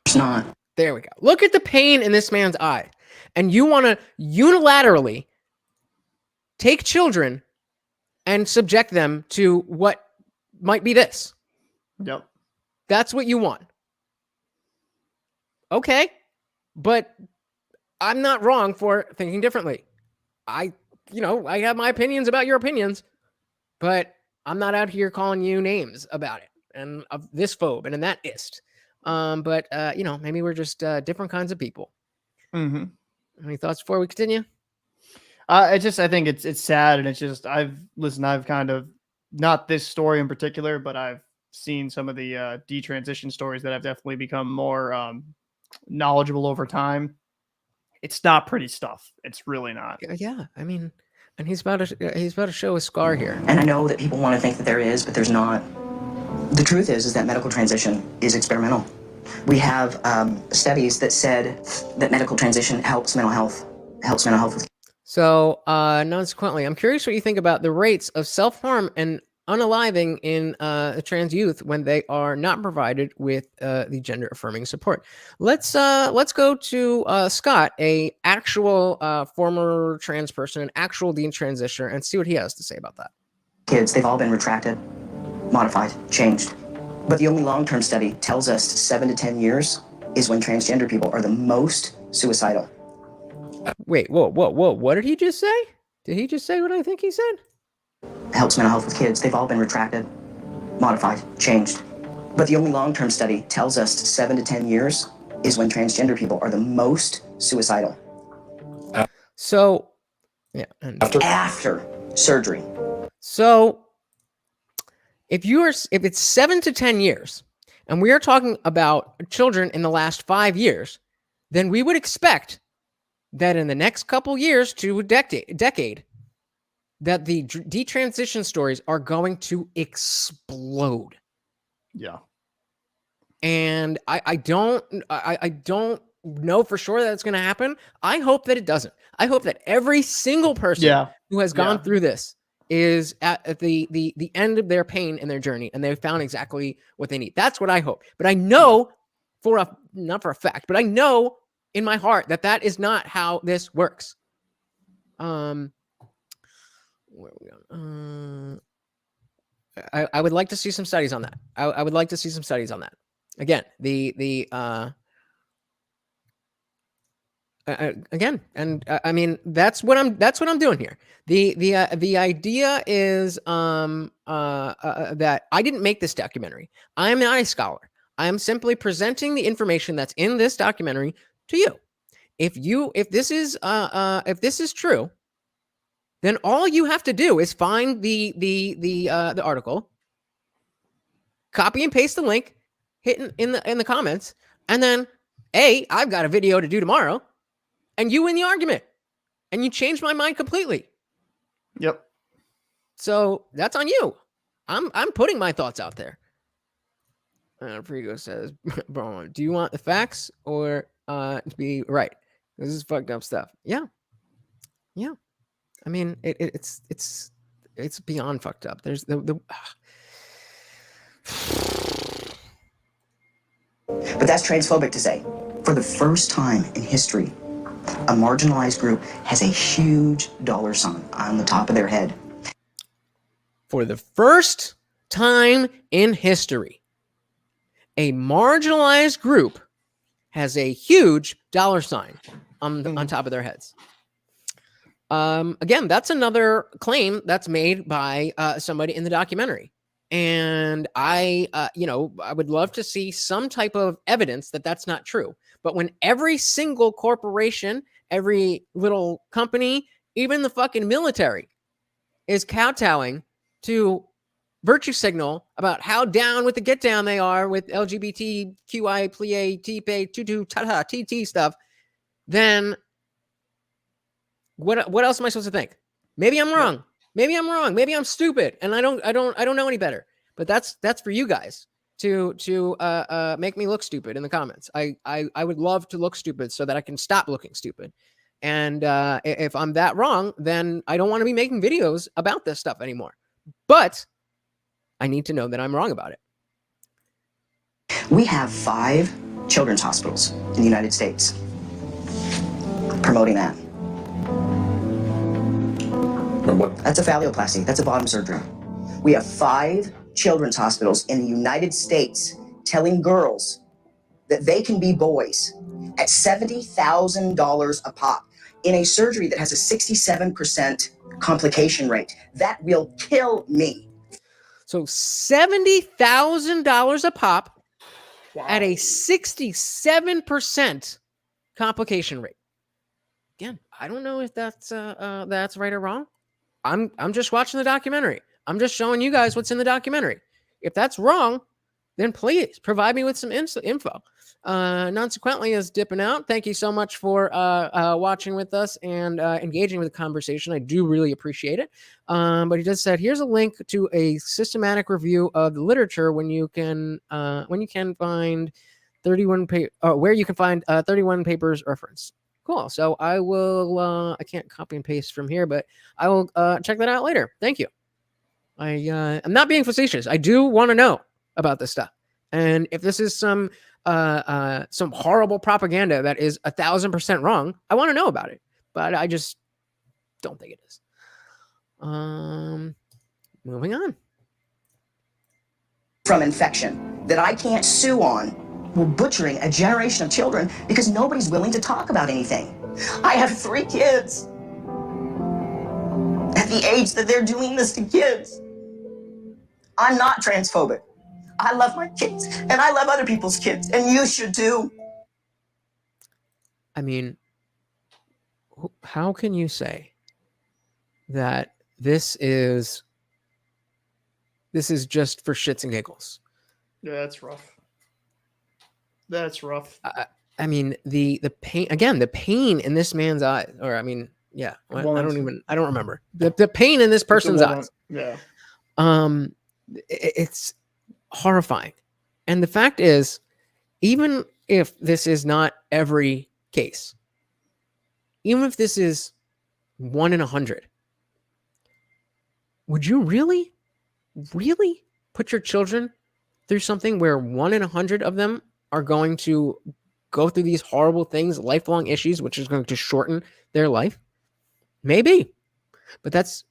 it's not. There we go. Look at the pain in this man's eye, and you want to unilaterally take children and subject them to what might be this. Yep. That's what you want. Okay, but I'm not wrong for thinking differently. I have my opinions about your opinions, but I'm not out here calling you names about it and of this phobe and in that ist. But maybe we're just different kinds of people. Mm-hmm. Any thoughts before we continue? I think it's sad, and it's just I've kind of, not this story in particular, but I've seen some of the detransition stories that have definitely become more knowledgeable over time. It's not pretty stuff. It's really not. Yeah, I mean, and he's about to show a scar here. And I know that people want to think that there is, but there's not. The truth is that medical transition is experimental. We have studies that said that medical transition helps mental health. So, consequently, I'm curious what you think about the rates of self-harm and unaliving in trans youth when they are not provided with the gender-affirming support. Let's go to Scott, a actual former trans person, an actual detransitioner, and see what he has to say about that. Kids, they've all been retracted, modified, changed. But the only long-term study tells us 7 to 10 years is when transgender people are the most suicidal. Wait, whoa. What did he just say? Did he just say what I think he said? Helps mental health with kids. They've all been retracted, modified, changed. But the only long-term study tells us 7 to 10 years is when transgender people are the most suicidal. So, yeah. After surgery. So, if it's 7 to 10 years, and we are talking about children in the last 5 years, then we would expect that in the next couple years to a decade, that the detransition stories are going to explode. Yeah. And I don't know for sure that it's going to happen. I hope that it doesn't. I hope that every single person who has gone through this is at the end of their pain and their journey, and they've found exactly what they need. That's what I hope. But I know not for a fact, but I know in my heart that is not how this works. Where are we going? I would like to see some studies on that. I would like to see some studies on that. Again, again, and I mean that's what I'm doing here. The idea is that I didn't make this documentary. I am not a scholar. I am simply presenting the information that's in this documentary to you. If this is true, then all you have to do is find the article, copy and paste the link, hit in the comments, and then I've got a video to do tomorrow, and you win the argument, and you change my mind completely. Yep. So that's on you. I'm putting my thoughts out there. Frigo says, "Bro, do you want the facts or to be right? This is fucked up stuff." Yeah. I mean, it's beyond fucked up. There's But that's transphobic to say. For the first time in history, a marginalized group has a huge dollar sign on the top of their head. For the first time in history, a marginalized group has a huge dollar sign on top of their heads. Again, that's another claim that's made by somebody in the documentary. And I would love to see some type of evidence that that's not true. But when every single corporation, every little company, even the fucking military is kowtowing to virtue signal about how down with the get down they are with LGBTQI, plie, TP, tutu, tata, TT stuff, then what else am I supposed to think? Maybe I'm wrong. Maybe I'm wrong. Maybe I'm stupid and I don't know any better. But that's for you guys to make me look stupid in the comments. I would love to look stupid so that I can stop looking stupid. And if I'm that wrong, then I don't want to be making videos about this stuff anymore. But I need to know that I'm wrong about it. We have 5 children's hospitals in the United States promoting that. That's a phalloplasty. That's a bottom surgery. We have 5 children's hospitals in the United States telling girls that they can be boys at $70,000 a pop in a surgery that has a 67% complication rate. That will kill me. So $70,000 a pop at a 67% complication rate. Again, I don't know if that's right or wrong. I'm just watching the documentary. I'm just showing you guys what's in the documentary. If that's wrong, then please provide me with some info. Consequently is dipping out. Thank you so much for watching with us and engaging with the conversation. I do really appreciate it. But he just said, here's a link to a systematic review of the literature when you can find 31 where you can find 31 papers reference. Cool. So I will, I can't copy and paste from here, but I will check that out later. Thank you. I'm not being facetious. I do want to know about this stuff. And if this is some horrible propaganda that is 1,000% wrong, I want to know about it. But I just don't think it is. Moving on. From infection that I can't sue on. We're butchering a generation of children because nobody's willing to talk about anything. I have 3 kids. At the age that they're doing this to kids. I'm not transphobic. I love my kids and I love other people's kids and you should too. I mean, how can you say that this is just for shits and giggles? Yeah, that's rough. That's rough. I mean, the pain, again, the pain in this man's eyes, or I mean, yeah, I don't remember the pain in this person's eyes. Yeah. It's horrifying. And the fact is, even if this is not every case, even if this is 1 in 100, would you really put your children through something where 1 in 100 of them are going to go through these horrible things, lifelong issues, which is going to shorten their life? Maybe, but that's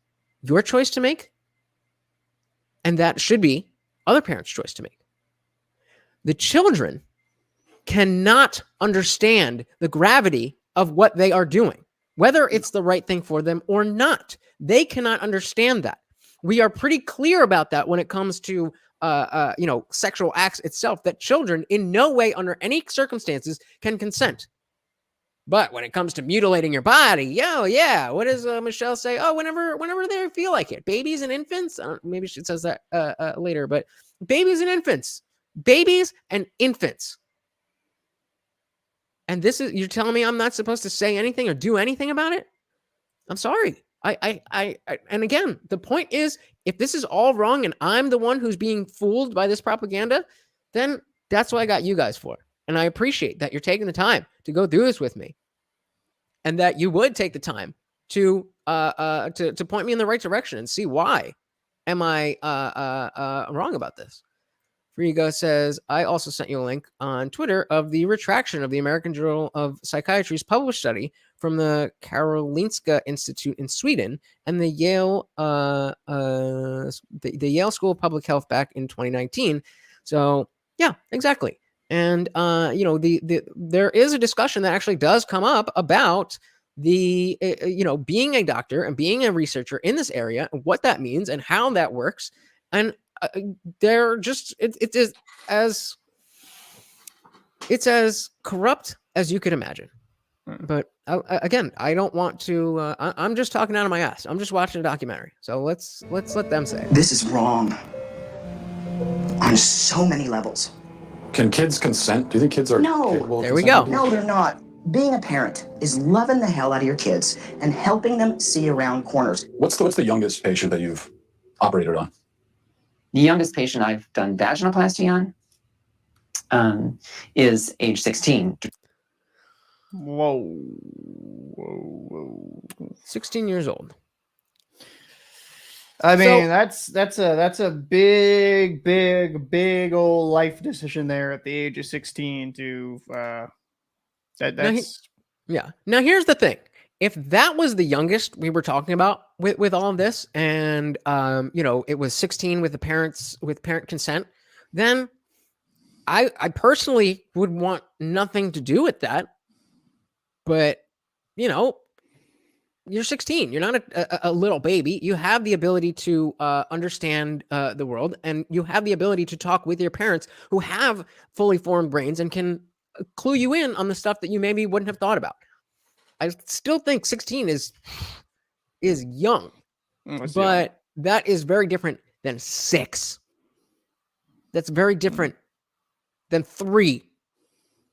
your choice to make. And that should be other parents' choice to make. The children cannot understand the gravity of what they are doing, whether it's the right thing for them or not. They cannot understand that. We are pretty clear about that when it comes to sexual acts itself, that children in no way under any circumstances can consent. But when it comes to mutilating your body, yeah. What does Michelle say? Oh, whenever they feel like it. Babies and infants. Maybe she says that later, but babies and infants. And this is, you're telling me I'm not supposed to say anything or do anything about it? I'm sorry. And again, the point is, if this is all wrong and I'm the one who's being fooled by this propaganda, then that's what I got you guys for. And I appreciate that you're taking the time to go through this with me, and that you would take the time to point me in the right direction and see why am I wrong about this. Frigo says, I also sent you a link on Twitter of the retraction of the American Journal of Psychiatry's published study from the Karolinska Institute in Sweden and the Yale the Yale School of Public Health back in 2019. So yeah, exactly. And there is a discussion that actually does come up about the being a doctor and being a researcher in this area and what that means and how that works. And they're just it's as corrupt as you could imagine. But again, I don't want to. I'm just talking out of my ass. I'm just watching a documentary. So let's let them say it. This is wrong on so many levels. Can kids consent? Do you think kids are capable of There we go. No, they're not. Being a parent is loving the hell out of your kids and helping them see around corners. What's the youngest patient that you've operated on? The youngest patient I've done vaginoplasty on is age 16. Whoa. 16 years old. I mean, that's a big old life decision there at the age of 16 to Now here's the thing. If that was the youngest we were talking about with all of this, and it was 16 with parent consent, then I personally would want nothing to do with that. But you're 16. You're not a little baby. You have the ability to understand the world, and you have the ability to talk with your parents who have fully formed brains and can clue you in on the stuff that you maybe wouldn't have thought about. I still think 16 is young, but that is very different than 6. That's very different than 3,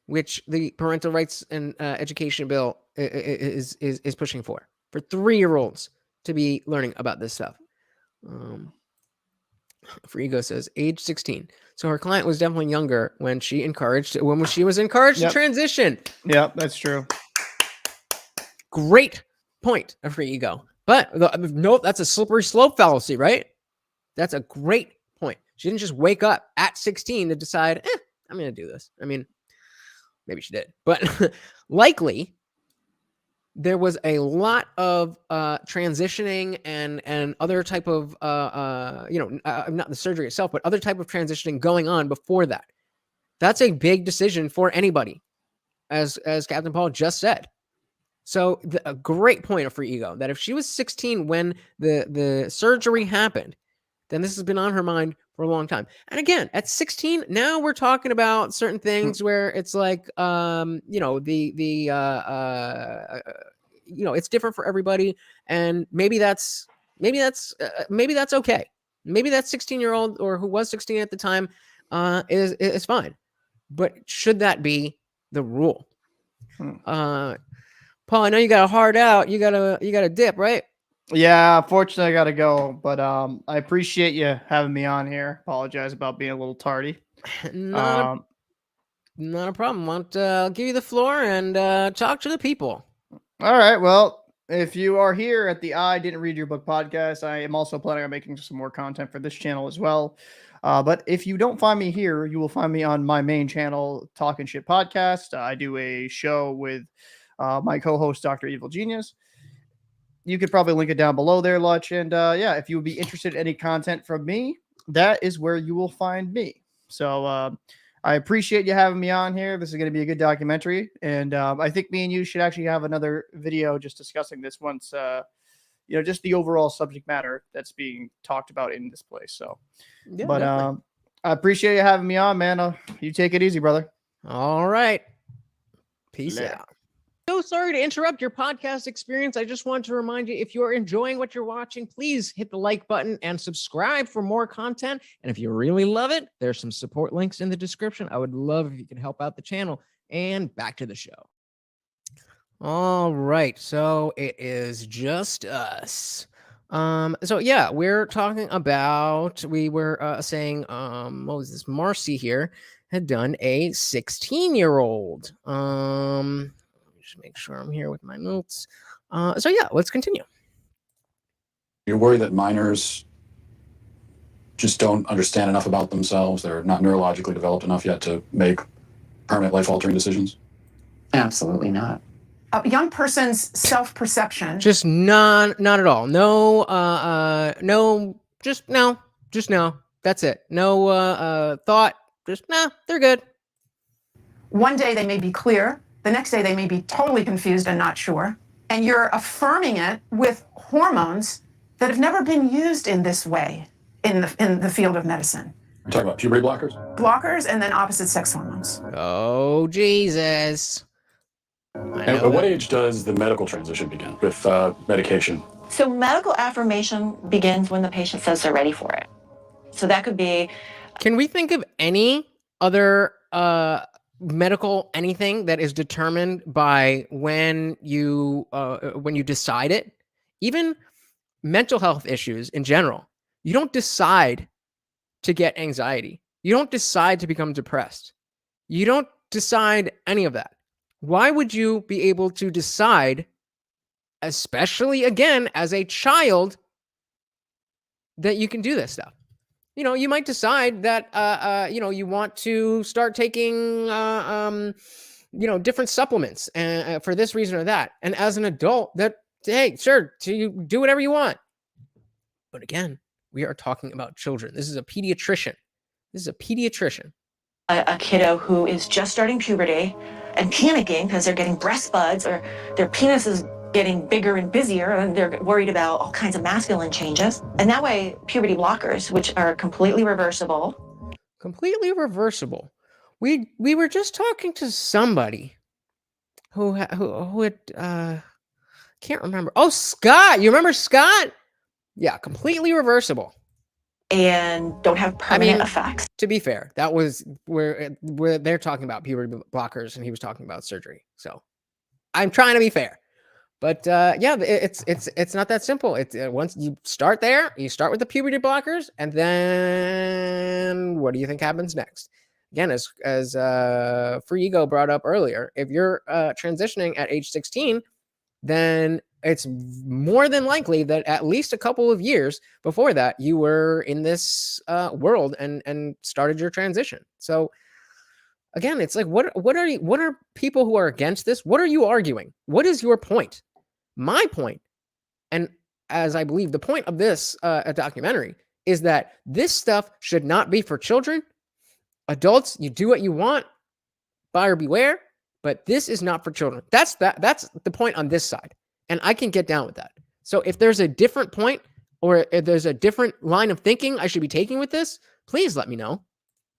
which the Parental Rights and Education Bill is pushing for 3-year-olds to be learning about this stuff. Frigo says age 16. So her client was definitely younger when she was encouraged to transition. Yep, that's true. Great point, Frigo. But no, that's a slippery slope fallacy, right? That's a great point. She didn't just wake up at 16 to decide, I'm going to do this. I mean, maybe she did, but likely there was a lot of transitioning and other type of, not the surgery itself, but other type of transitioning going on before that. That's a big decision for anybody, as Captain Paul just said. So a great point for Ego that if she was 16 when the surgery happened, then this has been on her mind for a long time. And again, at 16, now we're talking about certain things where it's like, it's different for everybody. And maybe that's okay. Maybe that 16-year-old or who was 16 at the time is fine. But should that be the rule. Paul, I know you got a hard out. You got a dip, right? Yeah, unfortunately, I got to go. But I appreciate you having me on here. Apologize about being a little tardy. Not a problem. I'll give you the floor and talk to the people. All right. Well, if you are here at the I Didn't Read Your Book podcast, I am also planning on making some more content for this channel as well. But if you don't find me here, you will find me on my main channel, Talking Shit Podcast. I do a show with my co-host, Dr. Evil Genius. You could probably link it down below there, Lutch. And yeah, if you would be interested in any content from me, that is where you will find me. So I appreciate you having me on here. This is going to be a good documentary. And I think me and you should actually have another video just discussing this once, just the overall subject matter that's being talked about in this place. So, yeah, but I appreciate you having me on, man. You take it easy, brother. All right. Peace out. So sorry to interrupt your podcast experience. I just want to remind you, if you are enjoying what you're watching, please hit the like button and subscribe for more content. And if you really love it, there's some support links in the description. I would love if you can help out the channel. And back to the show. All right. So it is just us. So yeah, we're talking about, we were saying, what was this? Marcy here had done a 16-year-old. Just make sure I'm here with my notes. So yeah, let's continue. You're worried that minors just don't understand enough about themselves. They're not neurologically developed enough yet to make permanent life-altering decisions? Absolutely not. A young person's self-perception. Just not at all. No, no, just no. That's it. No thought. Just no, they're good. One day they may be clear. The next day they may be totally confused and not sure. And you're affirming it with hormones that have never been used in this way in the field of medicine. You're talking about puberty blockers? Blockers and then opposite sex hormones. Oh, Jesus. And at what age does the medical transition begin with medication? So medical affirmation begins when the patient says they're ready for it. So that could be... Can we think of any other medical anything that is determined by when you decide it? Even mental health issues in general. You don't decide to get anxiety. You don't decide to become depressed. You don't decide any of that. Why would you be able to decide, especially again as a child, that you can do this stuff? You know, you might decide that you want to start taking different supplements for this reason or that. And as an adult, that hey, sure, you do whatever you want. But again, we are talking about children. This is a pediatrician. A kiddo who is just starting puberty and panicking because they're getting breast buds or their penis is getting bigger and busier and they're worried about all kinds of masculine changes. And that way, puberty blockers, which are completely reversible. We were just talking to somebody who had can't remember. Oh, Scott. You remember Scott? Yeah, completely reversible. And don't have permanent effects. To be fair, that was where they're talking about puberty blockers, and he was talking about surgery. So I'm trying to be fair, but yeah, it's not that simple. It's once you start there, you start with the puberty blockers, and then what do you think happens next? Again, as Free Ego brought up earlier, if you're transitioning at age 16, then it's more than likely that at least a couple of years before that, you were in this world and started your transition. So again, it's like, what are people who are against this? What are you arguing? What is your point? My point, and as I believe the point of this documentary, is that this stuff should not be for children. Adults, you do what you want, buyer beware, but this is not for children. That's the point on this side. And I can get down with that. So if there's a different point or if there's a different line of thinking I should be taking with this, please let me know.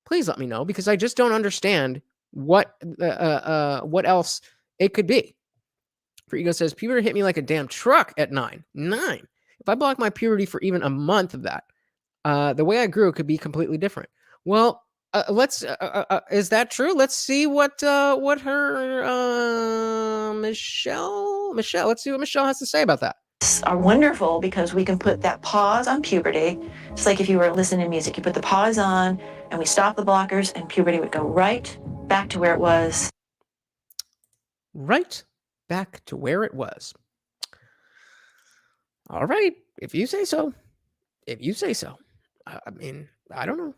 Please let me know, because I just don't understand what else it could be. For Ego says, puberty hit me like a damn truck at 9. If I block my puberty for even a month of that, the way I grew could be completely different. Well, let's. Is that true? Let's see what her Michelle. Let's see what Michelle has to say about that. Are wonderful because we can put that pause on puberty. It's like if you were listening to music, you put the pause on, and we stop the blockers, and puberty would go right back to where it was. Right back to where it was. All right, if you say so. If you say so. I mean, I don't know.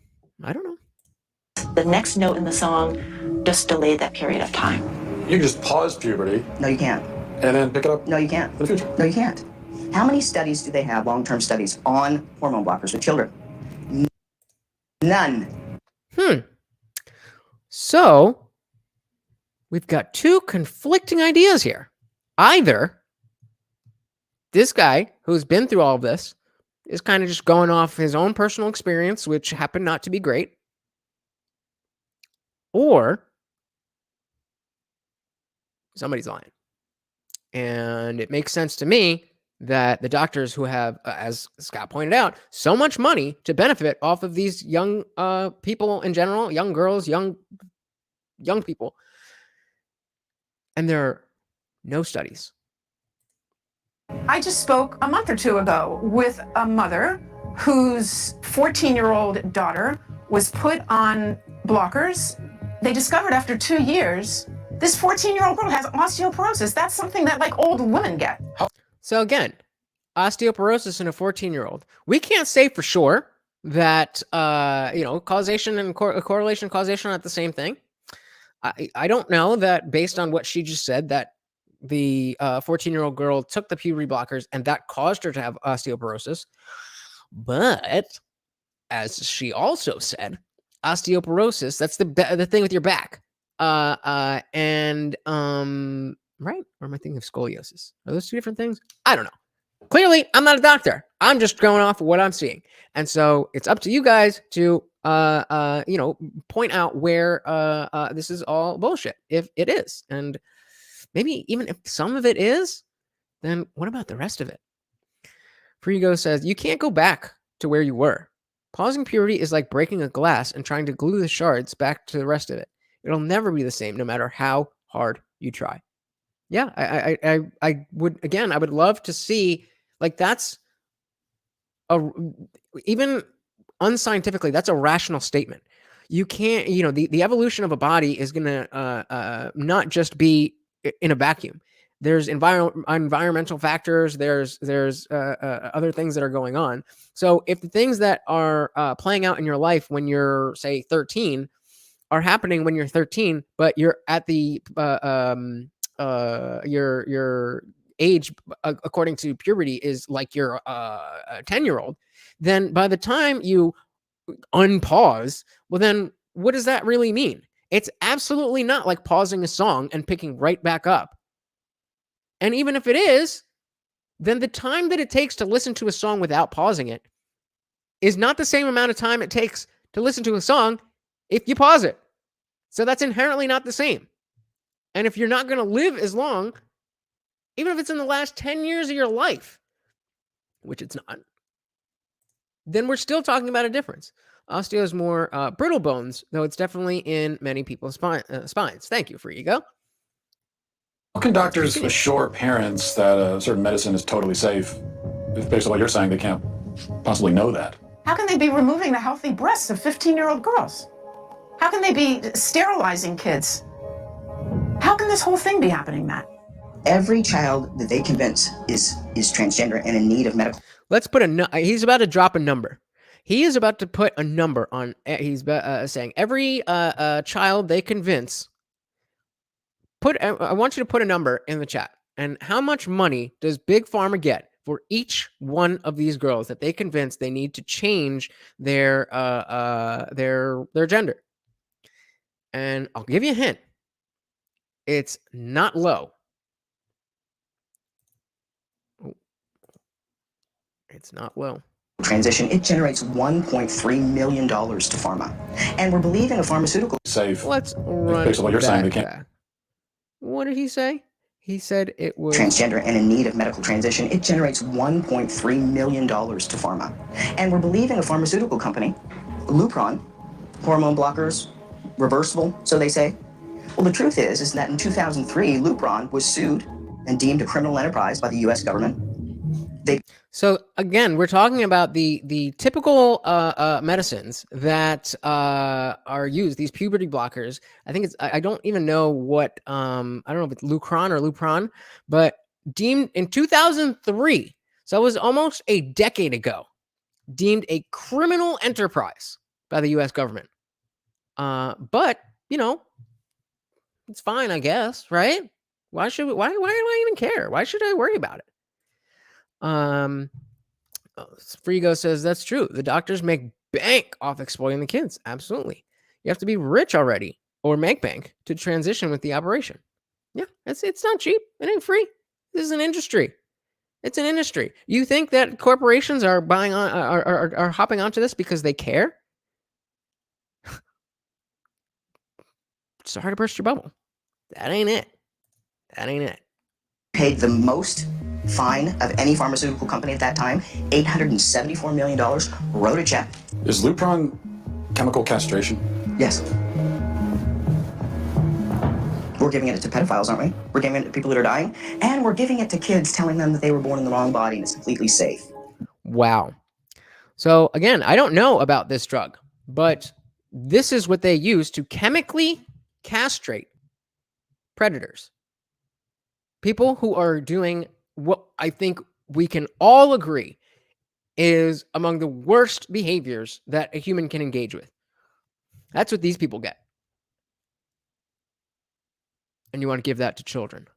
The next note in the song just delayed that period of time. You can just pause puberty. No, you can't. And then pick it up? No, you can't. In the future? No, you can't. How many studies do they have, long-term studies, on hormone blockers with children? None. So, we've got two conflicting ideas here. Either this guy who's been through all of this is kind of just going off his own personal experience, which happened not to be great, or somebody's lying. And it makes sense to me that the doctors who have, as Scott pointed out, so much money to benefit off of these young people in general, young girls, young people, and there are no studies. I just spoke a month or two ago with a mother whose 14-year-old daughter was put on blockers. They discovered after 2 years, this 14-year-old girl has osteoporosis. That's something that like old women get. So again, osteoporosis in a 14-year-old. We can't say for sure that, causation and correlation causation are not the same thing. I don't know that based on what she just said that the 14-year-old girl took the puberty blockers and that caused her to have osteoporosis. But as she also said, osteoporosis, that's the thing with your back. Right? Or am I thinking of scoliosis? Are those two different things? I don't know. Clearly, I'm not a doctor. I'm just going off of what I'm seeing. And so it's up to you guys to point out where this is all bullshit, if it is. And maybe even if some of it is, then what about the rest of it? Frigo says, you can't go back to where you were. Pausing puberty is like breaking a glass and trying to glue the shards back to the rest of it. It'll never be the same, no matter how hard you try. Yeah, I would love to see, like, that's even unscientifically, that's a rational statement. You can't, the evolution of a body is going to not just be in a vacuum. There's environmental factors. There's other things that are going on. So if the things that are playing out in your life when you're, say, 13 are happening when you're 13, but you're at the your age according to puberty is like you're a 10-year-old, then by the time you unpause, well, then what does that really mean? It's absolutely not like pausing a song and picking right back up. And even if it is, then the time that it takes to listen to a song without pausing it is not the same amount of time it takes to listen to a song if you pause it. So that's inherently not the same. And if you're not going to live as long, even if it's in the last 10 years of your life, which it's not, then we're still talking about a difference. Osteo is more brittle bones, though it's definitely in many people's spines. Thank you, Frigo. How can doctors assure parents that a certain medicine is totally safe? If based on what you're saying, they can't possibly know that. How can they be removing the healthy breasts of 15-year-old girls? How can they be sterilizing kids? How can this whole thing be happening, Matt? Every child that they convince is transgender and in need of medical. Let's put he's about to drop a number. He is about to put a number on. He's saying every child they convince. I want you to put a number in the chat. And how much money does Big Pharma get for each one of these girls that they convince they need to change their gender? And I'll give you a hint. It's not low. It's not low. Transition, it generates $1.3 million to pharma. And we're believing a pharmaceutical safe. Let's run based on what you're saying, they can't. Back. What did he say? He said it was transgender and in need of medical transition. It generates $1.3 million to pharma. And we're believing a pharmaceutical company, Lupron, hormone blockers reversible, so they say. Well, the truth is that in 2003, Lupron was sued and deemed a criminal enterprise by the U.S. government. So again, we're talking about the typical medicines that are used. These puberty blockers. I think it's. I don't even know what. I don't know if it's Lupron or Lupron, but deemed in 2003. So it was almost a decade ago. Deemed a criminal enterprise by the U.S. government. But it's fine, I guess, right? Why should we, why do I even care? Why should I worry about it? Frigo says that's true. The doctors make bank off exploiting the kids. Absolutely. You have to be rich already or make bank to transition with the operation. Yeah, it's not cheap. It ain't free. This is an industry. It's an industry. You think that corporations are buying on are hopping onto this because they care? Sorry to burst your bubble. That ain't it. That ain't it. Paid the most fine of any pharmaceutical company at that time, $874 million, wrote a check. Is Lupron chemical castration? Yes. We're giving it to pedophiles, aren't we? We're giving it to people that are dying, and we're giving it to kids, telling them that they were born in the wrong body and it's completely safe. Wow. So again, I don't know about this drug, but this is what they use to chemically castrate predators. People who are doing what I think we can all agree is among the worst behaviors that a human can engage with. That's what these people get. And you want to give that to children.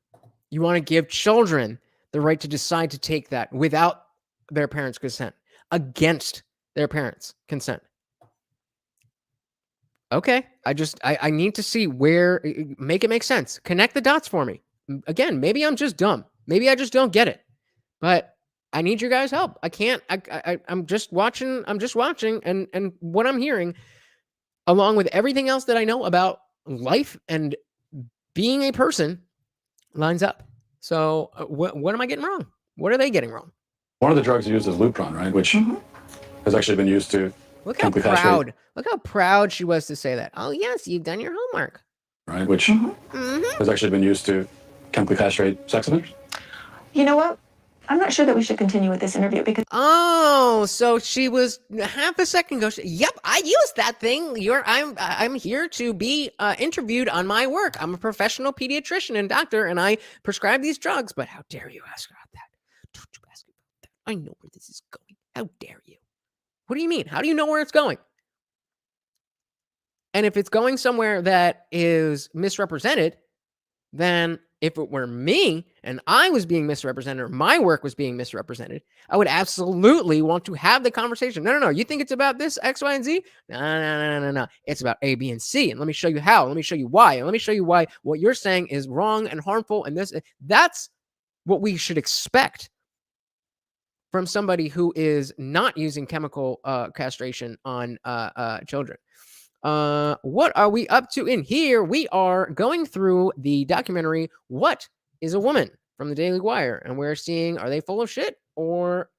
You want to give children the right to decide to take that without their parents' consent, against their parents' consent. Okay, I need to see where, make it make sense. Connect the dots for me. Again, maybe I'm just dumb. Maybe I just don't get it. But I need your guys' help. I can't, I'm just watching, and what I'm hearing, along with everything else that I know about life and being a person, lines up. So what am I getting wrong? What are they getting wrong? One of the drugs used is Lupron, right? Which has actually been used to Look how proud she was to say that. Oh yes, you've done your homework. Right, which has actually been used to chemically castrate sex offenders. You know what? I'm not sure that we should continue with this interview because. Oh, so she was half a second ago. Yep, I used that thing. I'm here to be interviewed on my work. I'm a professional pediatrician and doctor, and I prescribe these drugs. But how dare you ask about that? Don't you ask about that? I know where this is going. How dare you? What do you mean? How do you know where it's going? And if it's going somewhere that is misrepresented, then if it were me and I was being misrepresented or my work was being misrepresented, I would absolutely want to have the conversation. No. You think it's about this X, Y, and Z? No. It's about A, B, and C. And let me show you how. Let me show you why. And let me show you why what you're saying is wrong and harmful. And that's what we should expect from somebody who is not using chemical castration on children. What are we up to in here? We are going through the documentary What is a Woman from the Daily Wire, and we're seeing, are they full of shit, or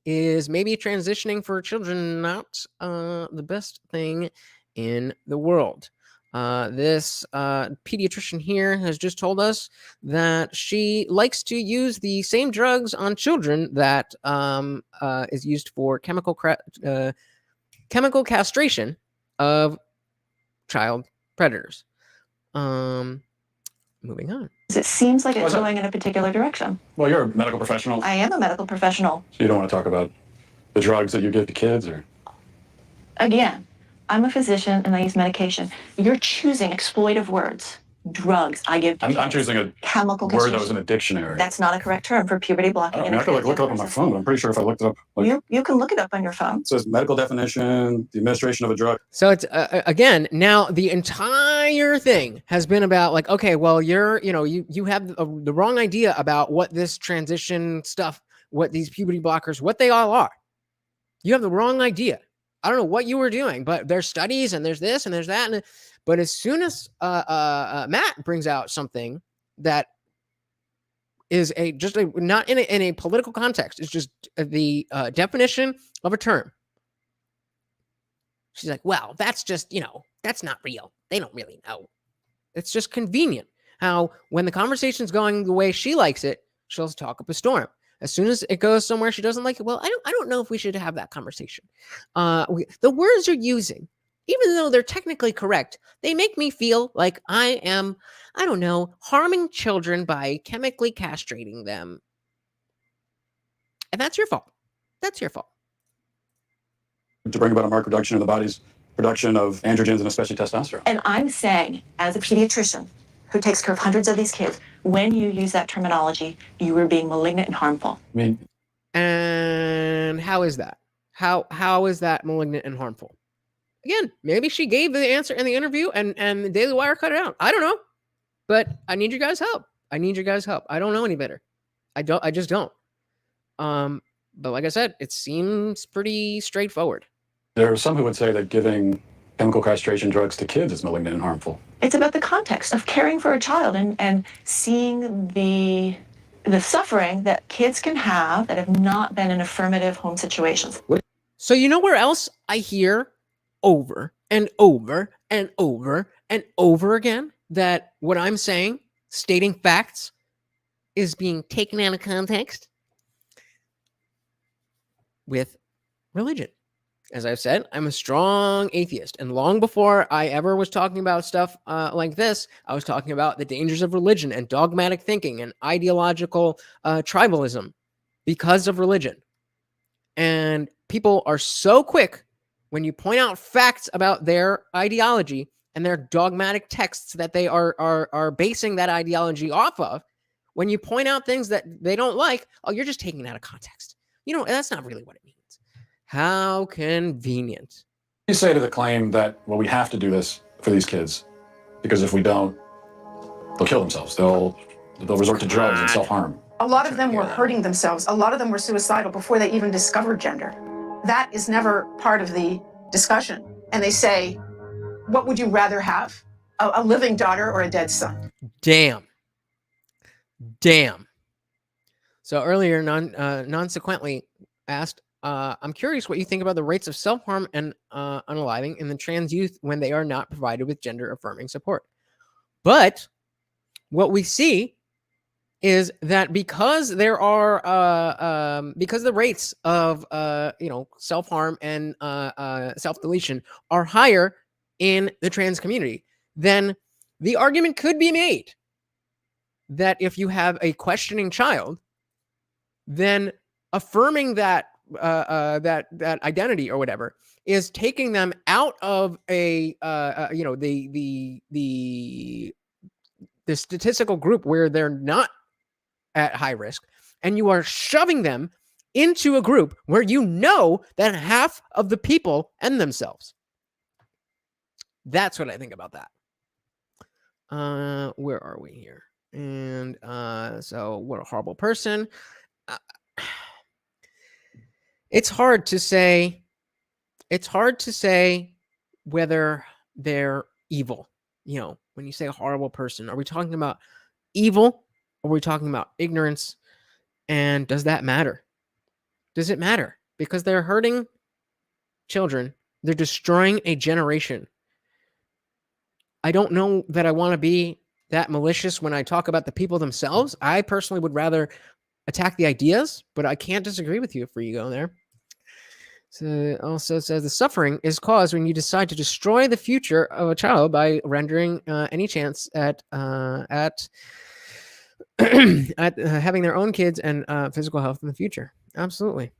is maybe transitioning for children not the best thing in the world? This pediatrician here has just told us that she likes to use the same drugs on children that is used for chemical castration of child predators. Moving on. It seems like it's going in a particular direction. Well, you're a medical professional. I am a medical professional. So you don't want to talk about the drugs that you give to kids, or? Again, I'm a physician and I use medication. You're choosing exploitive words. Drugs. I give. I'm choosing a chemical word that was in a dictionary. That's not a correct term for puberty blocking. I could look it up on my phone. I'm pretty sure if I looked it up. You can look it up on your phone. It says medical definition, the administration of a drug. So it's again, now the entire thing has been about like, okay, well, you have the wrong idea about what this transition stuff, what these puberty blockers, what they all are. You have the wrong idea. I don't know what you were doing, but there's studies and there's this and there's that. But as soon as Matt brings out something that is not in a political context, it's just the definition of a term. She's like, well, that's just, that's not real. They don't really know. It's just convenient how when the conversation's going the way she likes it, she'll talk up a storm. As soon as it goes somewhere she doesn't like it, well, I don't know if we should have that conversation. The words you're using, even though they're technically correct, they make me feel like I am, I don't know, harming children by chemically castrating them. And that's your fault. That's your fault. To bring about a marked reduction in the body's production of androgens and especially testosterone. And I'm saying, as a pediatrician who takes care of hundreds of these kids, when you use that terminology, you are being malignant and harmful. I mean, and how is that? How is that malignant and harmful? Again, maybe she gave the answer in the interview and the Daily Wire cut it out. I don't know. But I need your guys' help. I don't know any better. I just don't. But like I said, it seems pretty straightforward. There are some who would say that giving chemical castration drugs to kids is malignant and harmful. It's about the context of caring for a child and seeing the suffering that kids can have that have not been in affirmative home situations. So you know where else I hear over and over and over and over again that what I'm saying, stating facts, is being taken out of context? With religion. As I've said, I'm a strong atheist. And long before I ever was talking about stuff like this, I was talking about the dangers of religion and dogmatic thinking and ideological tribalism because of religion. And people are so quick when you point out facts about their ideology and their dogmatic texts that they are basing that ideology off of. When you point out things that they don't like, oh, you're just taking it out of context. That's not really what it means. How convenient. You say to the claim that, well, we have to do this for these kids because if we don't, they'll kill themselves. They'll resort to drugs and self-harm. A lot of them were hurting themselves. A lot of them were suicidal before they even discovered gender. That is never part of the discussion. And they say, what would you rather have? A living daughter or a dead son? Damn. So earlier, non-sequently asked, I'm curious what you think about the rates of self-harm and unaliving in the trans youth when they are not provided with gender-affirming support. But what we see is that because there are because the rates of self-harm and self-deletion are higher in the trans community, then the argument could be made that if you have a questioning child, then affirming that that identity or whatever is taking them out of the statistical group where they're not at high risk, and you are shoving them into a group where you know that half of the people end themselves. That's what I think about that. Where are we here? And so what a horrible person. It's hard to say whether they're evil. When you say a horrible person, are we talking about evil? Or are we talking about ignorance? And does that matter? Does it matter? Because they're hurting children. They're destroying a generation. I don't know that I want to be that malicious when I talk about the people themselves. I personally would rather attack the ideas, but I can't disagree with you if you go there. So it also says the suffering is caused when you decide to destroy the future of a child by rendering any chance at having their own kids and physical health in the future. Absolutely.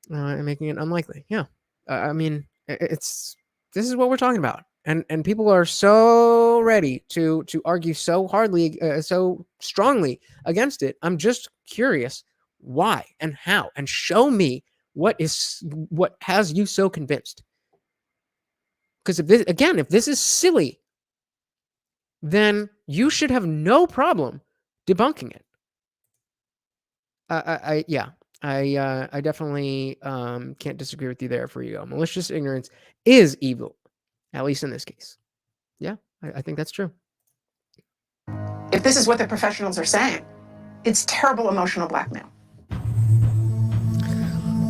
And making it unlikely. Yeah. I mean, this is what we're talking about. And people are so ready to argue so hardly, so strongly against it. I'm just curious why and how, and show me what has you so convinced. Because if this is silly, then you should have no problem debunking it. I definitely can't disagree with you there. For you go, malicious ignorance is evil, at least in this case. Yeah, I think that's true. If this is what the professionals are saying, it's terrible emotional blackmail.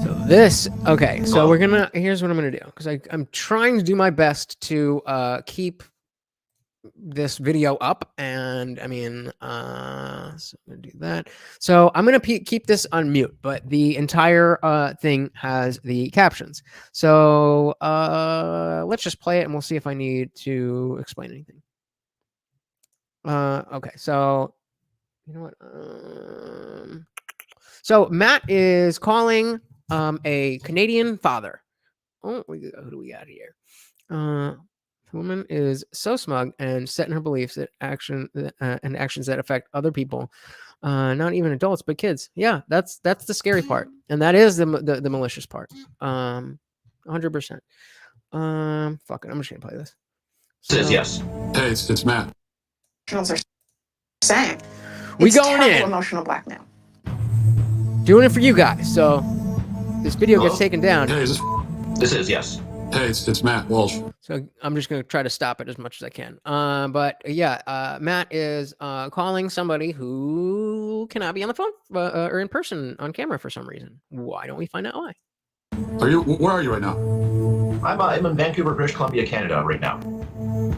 So Okay, so here's what I'm gonna do, because I'm trying to do my best to keep this video up, and I mean, so I'm gonna do that. So I'm gonna keep this on mute, but the entire thing has the captions. So let's just play it, and we'll see if I need to explain anything. Okay, so you know what? So Matt is calling a Canadian father. Oh, who do we got here? The woman is so smug and set in her beliefs that actions that affect other people, not even adults but kids. Yeah, that's the scary part, and that is the malicious part. 100%. Fuck it, I'm just gonna play this. Says yes. Hey, it's Matt. Professionals are saying We it's going terrible in. emotional blackmail. Doing it for you guys. So this video gets taken down. Hey, this is yes. Hey, it's Matt Walsh. So I'm just going to try to stop it as much as I can. But yeah, Matt is calling somebody who cannot be on the phone or in person on camera for some reason. Why don't we find out why? Where are you right now? I'm in Vancouver, British Columbia, Canada right now.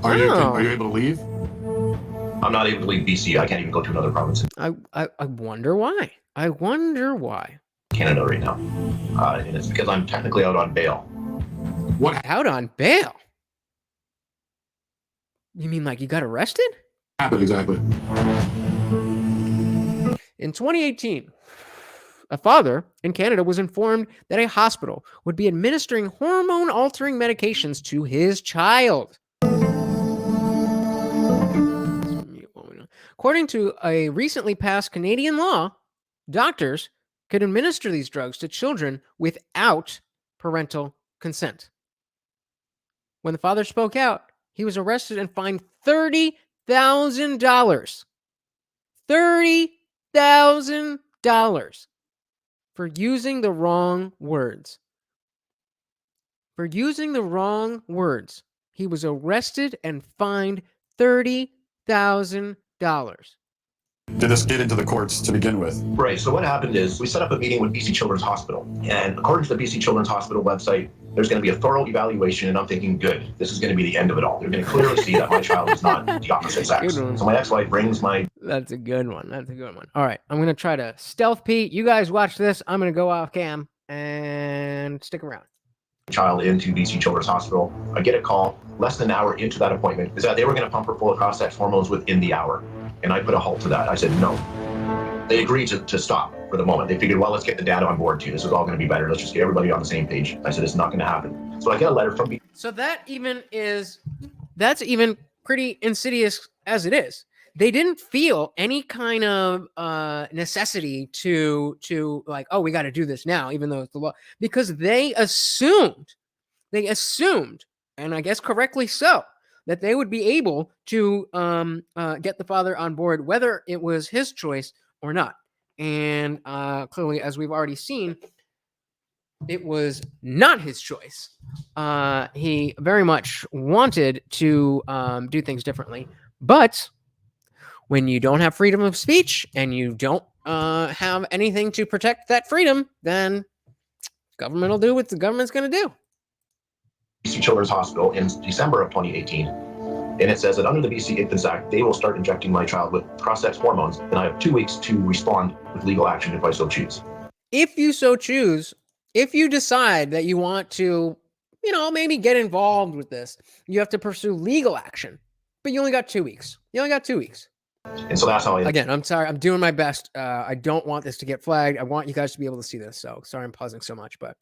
Are you able to leave? I'm not able to leave BC. I can't even go to another province. I wonder why. I wonder why. Canada right now. And it's because I'm technically out on bail. What? Out on bail? You mean like you got arrested? Happened exactly. In 2018, a father in Canada was informed that a hospital would be administering hormone-altering medications to his child. According to a recently passed Canadian law, doctors could administer these drugs to children without parental consent. When the father spoke out, he was arrested and fined $30,000. $30,000 for using the wrong words. For using the wrong words, he was arrested and fined $30,000. Did this get into the courts to begin with? Right. So what happened is we set up a meeting with BC Children's Hospital. And according to the BC Children's Hospital website, there's going to be a thorough evaluation. And I'm thinking, good, this is going to be the end of it all. They're going to clearly see that my child is not the opposite sex. So my ex-wife brings my... That's a good one. That's a good one. All right. I'm going to try to stealth Pete. You guys watch this. I'm going to go off cam and stick around. Child into BC Children's Hospital. I get a call less than an hour into that appointment is that they were going to pump her full of cross-sex hormones within the hour. And I put a halt to that. I said, no. They agreed to stop for the moment. They figured, well, let's get the data on board too. This is all going to be better. Let's just get everybody on the same page. I said, it's not going to happen. So I get a letter from... So that's even pretty insidious as it is. They didn't feel any kind of necessity to like, oh, we got to do this now, even though it's the law, because they assumed, and I guess correctly so, that they would be able to get the father on board, whether it was his choice or not. And clearly, as we've already seen, it was not his choice. He very much wanted to do things differently, but when you don't have freedom of speech and you don't have anything to protect that freedom, then government will do what the government's going to do. BC Children's Hospital in December of 2018. And it says that under the BC Infants Act, they will start injecting my child with cross-sex hormones, and I have 2 weeks to respond with legal action if I so choose. If you so choose, if you decide that you want to, maybe get involved with this, you have to pursue legal action. But you only got 2 weeks. And so that's how Again, I'm sorry. I'm doing my best. I don't want this to get flagged. I want you guys to be able to see this. So sorry I'm pausing so much, but...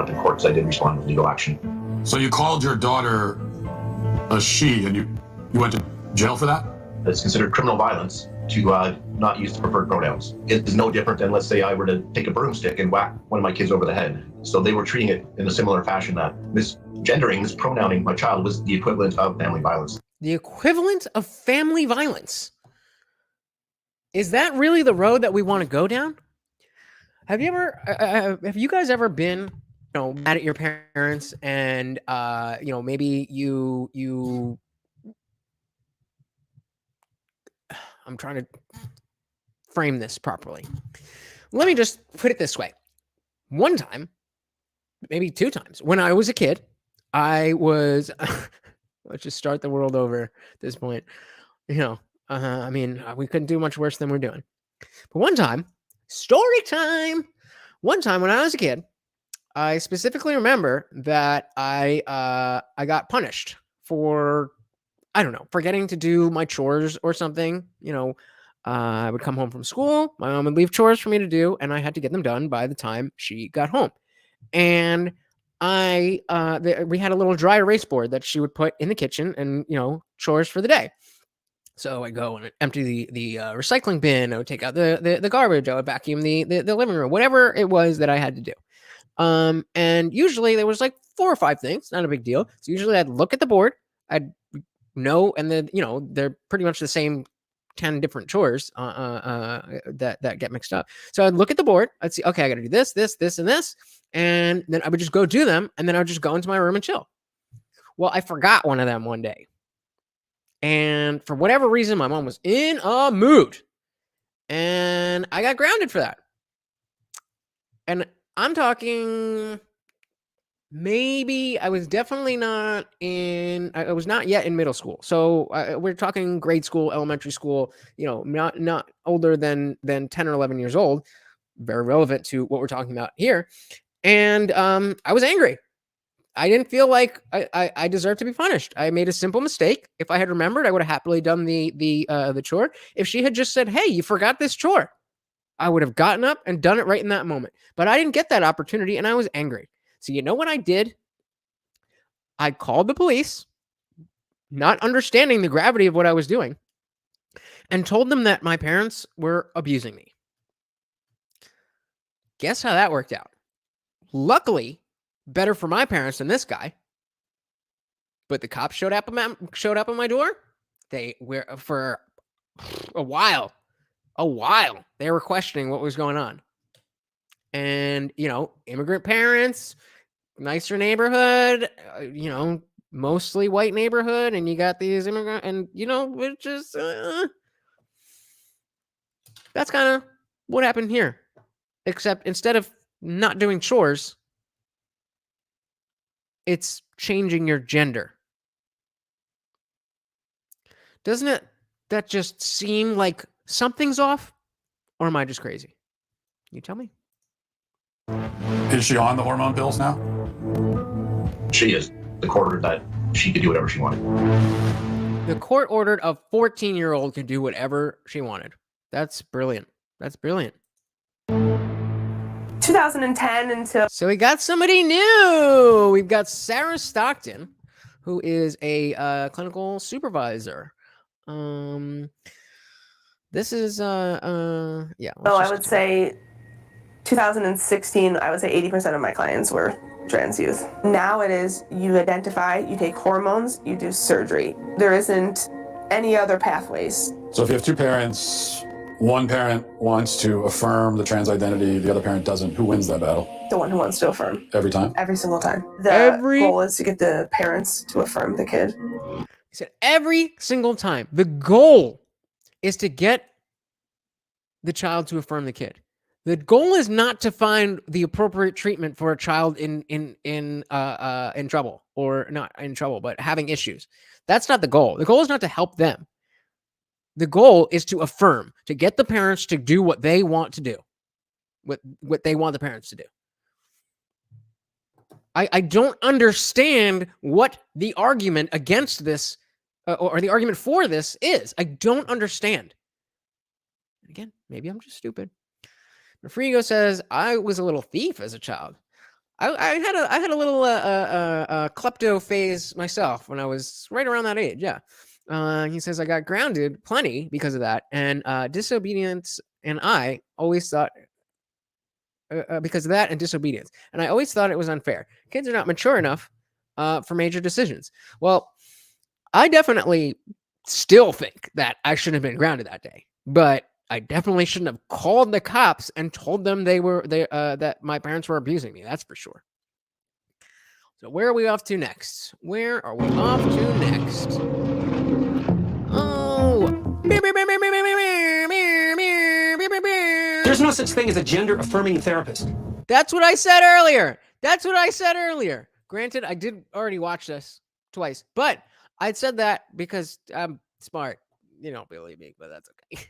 in court, so I did respond with legal action. So you called your daughter a she, and you went to jail for that? It's considered criminal violence to not use the preferred pronouns. It is no different than, let's say, I were to take a broomstick and whack one of my kids over the head. So they were treating it in a similar fashion, that misgendering, mispronouncing my child was the equivalent of family violence. The equivalent of family violence. Is that really the road that we want to go down? Have you guys ever been, mad at your parents and, maybe you, I'm trying to frame this properly. Let me just put it this way. One time maybe 2 times. When I was a kid, I was, let's just start the world over at this point. You know, I mean, we couldn't do much worse than we're doing. But one time, story time. One time when I was a kid, I specifically remember that I got punished for, I don't know, forgetting to do my chores or something. You know, I would come home from school, my mom would leave chores for me to do, and I had to get them done by the time she got home. And we had a little dry erase board that she would put in the kitchen, and you know, chores for the day. So I go and empty the recycling bin. I would take out the garbage. I would vacuum the living room, whatever it was that I had to do. And usually there was like 4 or 5 things, not a big deal. So usually I'd look at the board, I'd know, and then, you know, they're pretty much the same 10 different chores that get mixed up. So I'd look at the board, I'd see, okay, I got to do this, this, this, and this. And then I would just go do them. And then I would just go into my room and chill. Well, I forgot one of them one day. And for whatever reason, my mom was in a mood. And I got grounded for that. And I'm talking, maybe I was definitely not in, I was not yet in middle school. So we're talking grade school, elementary school, you know, not older than 10 or 11 years old. Very relevant to what we're talking about here. And I was angry. I didn't feel like I deserved to be punished. I made a simple mistake. If I had remembered, I would have happily done the chore. If she had just said, "Hey, you forgot this chore," I would have gotten up and done it right in that moment. But I didn't get that opportunity, and I was angry. So you know what I did? I called the police, not understanding the gravity of what I was doing, and told them that my parents were abusing me. Guess how that worked out? Luckily, better for my parents than this guy. But the cops showed up at my door. They were, for a while, they were questioning what was going on. And, you know, immigrant parents, nicer neighborhood, you know, mostly white neighborhood, and you got these immigrant, and, you know, it just, that's kind of what happened here. Except instead of not doing chores, it's changing your gender. Doesn't that just seem like something's off? Or am I just crazy? You tell me. Is she on the hormone pills now? She is. The court ordered that she could do whatever she wanted. The court ordered a 14-year-old could do whatever she wanted. That's brilliant. That's brilliant. 2010 until... So we got somebody new. We've got Sarah Stockton, who is a clinical supervisor. This is yeah. So I would say 2016, I would say 80% of my clients were trans youth. Now it is, you identify, you take hormones, you do surgery. There isn't any other pathways. So if you have 2 parents, one parent wants to affirm the trans identity, the other parent doesn't, who wins that battle? The one who wants to affirm. Every time? Every single time. The goal is to get the parents to affirm the kid. He said every single time. The goal is to get the child to affirm the kid. The goal is not to find the appropriate treatment for a child in trouble, or not in trouble, but having issues. That's not the goal. The goal is not to help them. The goal is to affirm, to get the parents to do what they want to do, what they want the parents to do. I don't understand what the argument against this or the argument for this is. I don't understand. Again, maybe I'm just stupid. Frigo says, I was a little thief as a child. I had a little klepto phase myself when I was right around that age. Yeah. He says I got grounded plenty because of that, and disobedience. And I always thought because of that and disobedience, and I always thought it was unfair. Kids are not mature enough for major decisions. Well, I definitely still think that I shouldn't have been grounded that day, but I definitely shouldn't have called the cops and told them that my parents were abusing me. That's for sure. So where are we off to next? Where are we off to next? Oh. There's no such thing as a gender-affirming therapist. That's what I said earlier. That's what I said earlier. Granted, I did already watch this twice, but I said that because I'm smart. You don't believe me, but that's okay.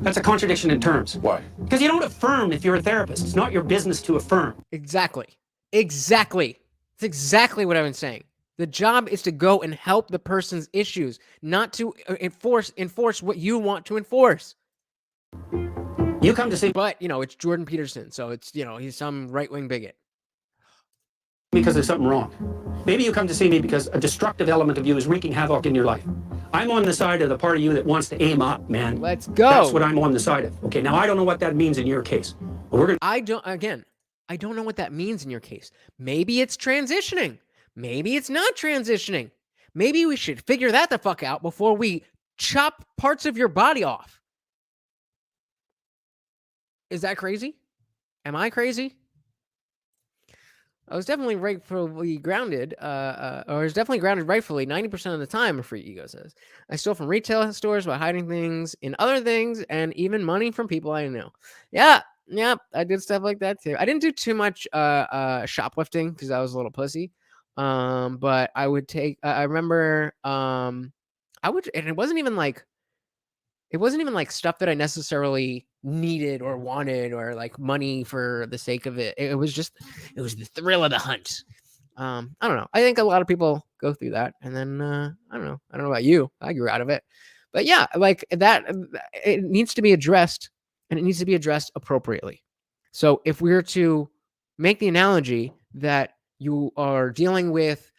That's a contradiction in terms. Why? Because you don't affirm if you're a therapist. It's not your business to affirm. Exactly. Exactly. That's exactly what I've been saying. The job is to go and help the person's issues, not to enforce what you want to enforce. You come to see, but it's Jordan Peterson, so it's he's some right-wing bigot. Because there's something wrong. Maybe you come to see me because a destructive element of you is wreaking havoc in your life. I'm on the side of the part of you that wants to aim up, man. Let's go. That's what I'm on the side of. Okay, now I don't know what that means in your case. But I don't know what that means in your case. Maybe it's transitioning. Maybe it's not transitioning. Maybe we should figure that the fuck out before we chop parts of your body off. Is that crazy? Am I crazy? I was definitely rightfully grounded, or I was definitely grounded rightfully 90% of the time, a free ego says. I stole from retail stores by hiding things in other things and even money from people I know. Yeah, I did stuff like that too. I didn't do too much shoplifting because I was a little pussy. But I would take, I remember, and it wasn't even like stuff that I necessarily needed or wanted or like money for the sake of it. It was the thrill of the hunt. I don't know. I think a lot of people go through that. And then, I don't know about you. I grew out of it. But yeah, like that, it needs to be addressed, and it needs to be addressed appropriately. So if we were to make the analogy that you are dealing with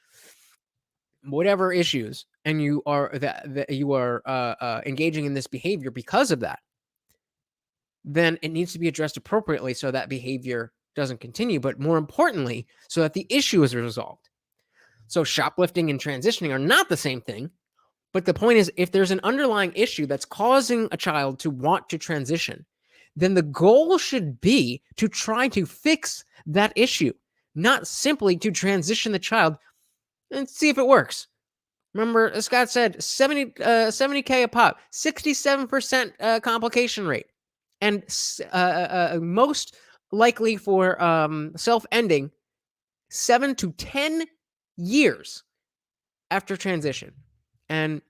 whatever issues and you are engaging in this behavior because of that, then it needs to be addressed appropriately so that behavior doesn't continue, but more importantly, so that the issue is resolved. So shoplifting and transitioning are not the same thing, but the point is, if there's an underlying issue that's causing a child to want to transition, then the goal should be to try to fix that issue, not simply to transition the child and see if it works. Remember, Scott said 70K a pop, 67% complication rate, and most likely for self-ending 7 to 10 years after transition. And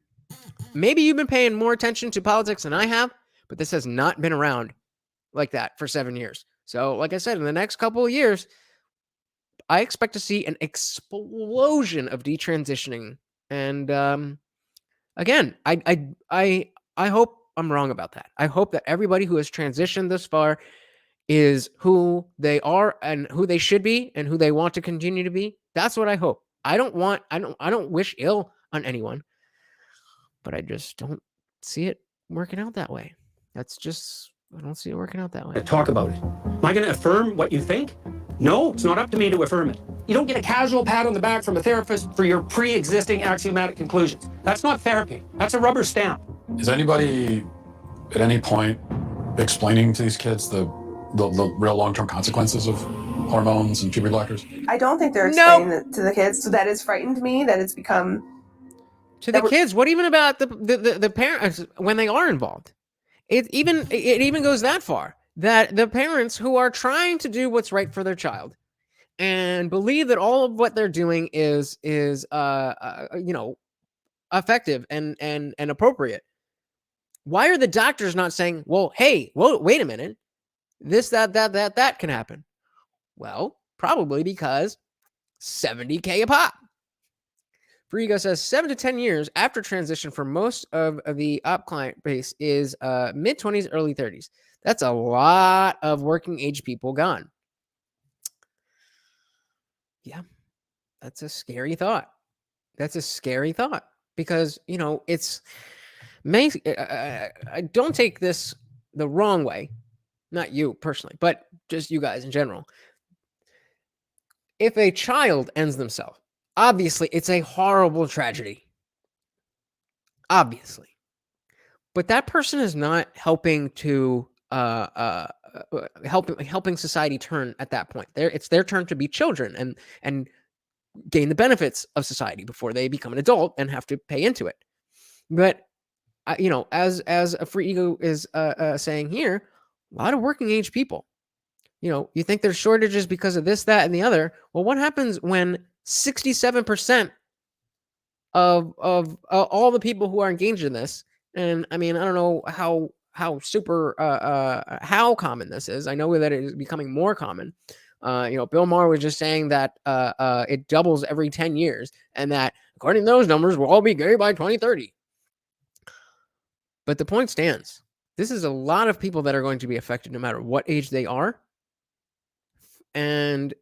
maybe you've been paying more attention to politics than I have, but this has not been around like that for 7 years. So, like I said, in the next couple of years, I expect to see an explosion of detransitioning. And again, I hope I'm wrong about that. I hope that everybody who has transitioned this far is who they are and who they should be and who they want to continue to be. That's what I hope. I don't wish ill on anyone, but I just don't see it working out that way. I don't see it working out that way. Talk about it. Am I going to affirm what you think? No, it's not up to me to affirm it. You don't get a casual pat on the back from a therapist for your pre-existing axiomatic conclusions. That's not therapy. That's a rubber stamp. Is anybody at any point explaining to these kids the real long-term consequences of hormones and puberty blockers? I don't think they're explaining it to the kids, so that has frightened me that it's become... To the kids, what even about the parents when they are involved? It even goes that far that the parents who are trying to do what's right for their child and believe that all of what they're doing is effective and appropriate. Why are the doctors not saying, well, hey, wait a minute, this, that can happen? Well, probably because 70K a pop. Frigo says 7 to 10 years after transition for most of the op client base is mid-20s, early 30s. That's a lot of working age people gone. Yeah, that's a scary thought. Because, it's... I don't take this the wrong way. Not you personally, but just you guys in general. If a child ends themselves, obviously, it's a horrible tragedy. Obviously. But that person is not helping to helping society turn at that point. It's their turn to be children and gain the benefits of society before they become an adult and have to pay into it. But as a free ego is saying here, a lot of working age people You think there's shortages because of this, that, and the other. Well, what happens when 67% of all the people who are engaged in this, and I mean, I don't know how super how common this is. I know that it is becoming more common. Bill Maher was just saying that it doubles every 10 years, and that according to those numbers, we'll all be gay by 2030. But the point stands. This is a lot of people that are going to be affected no matter what age they are. And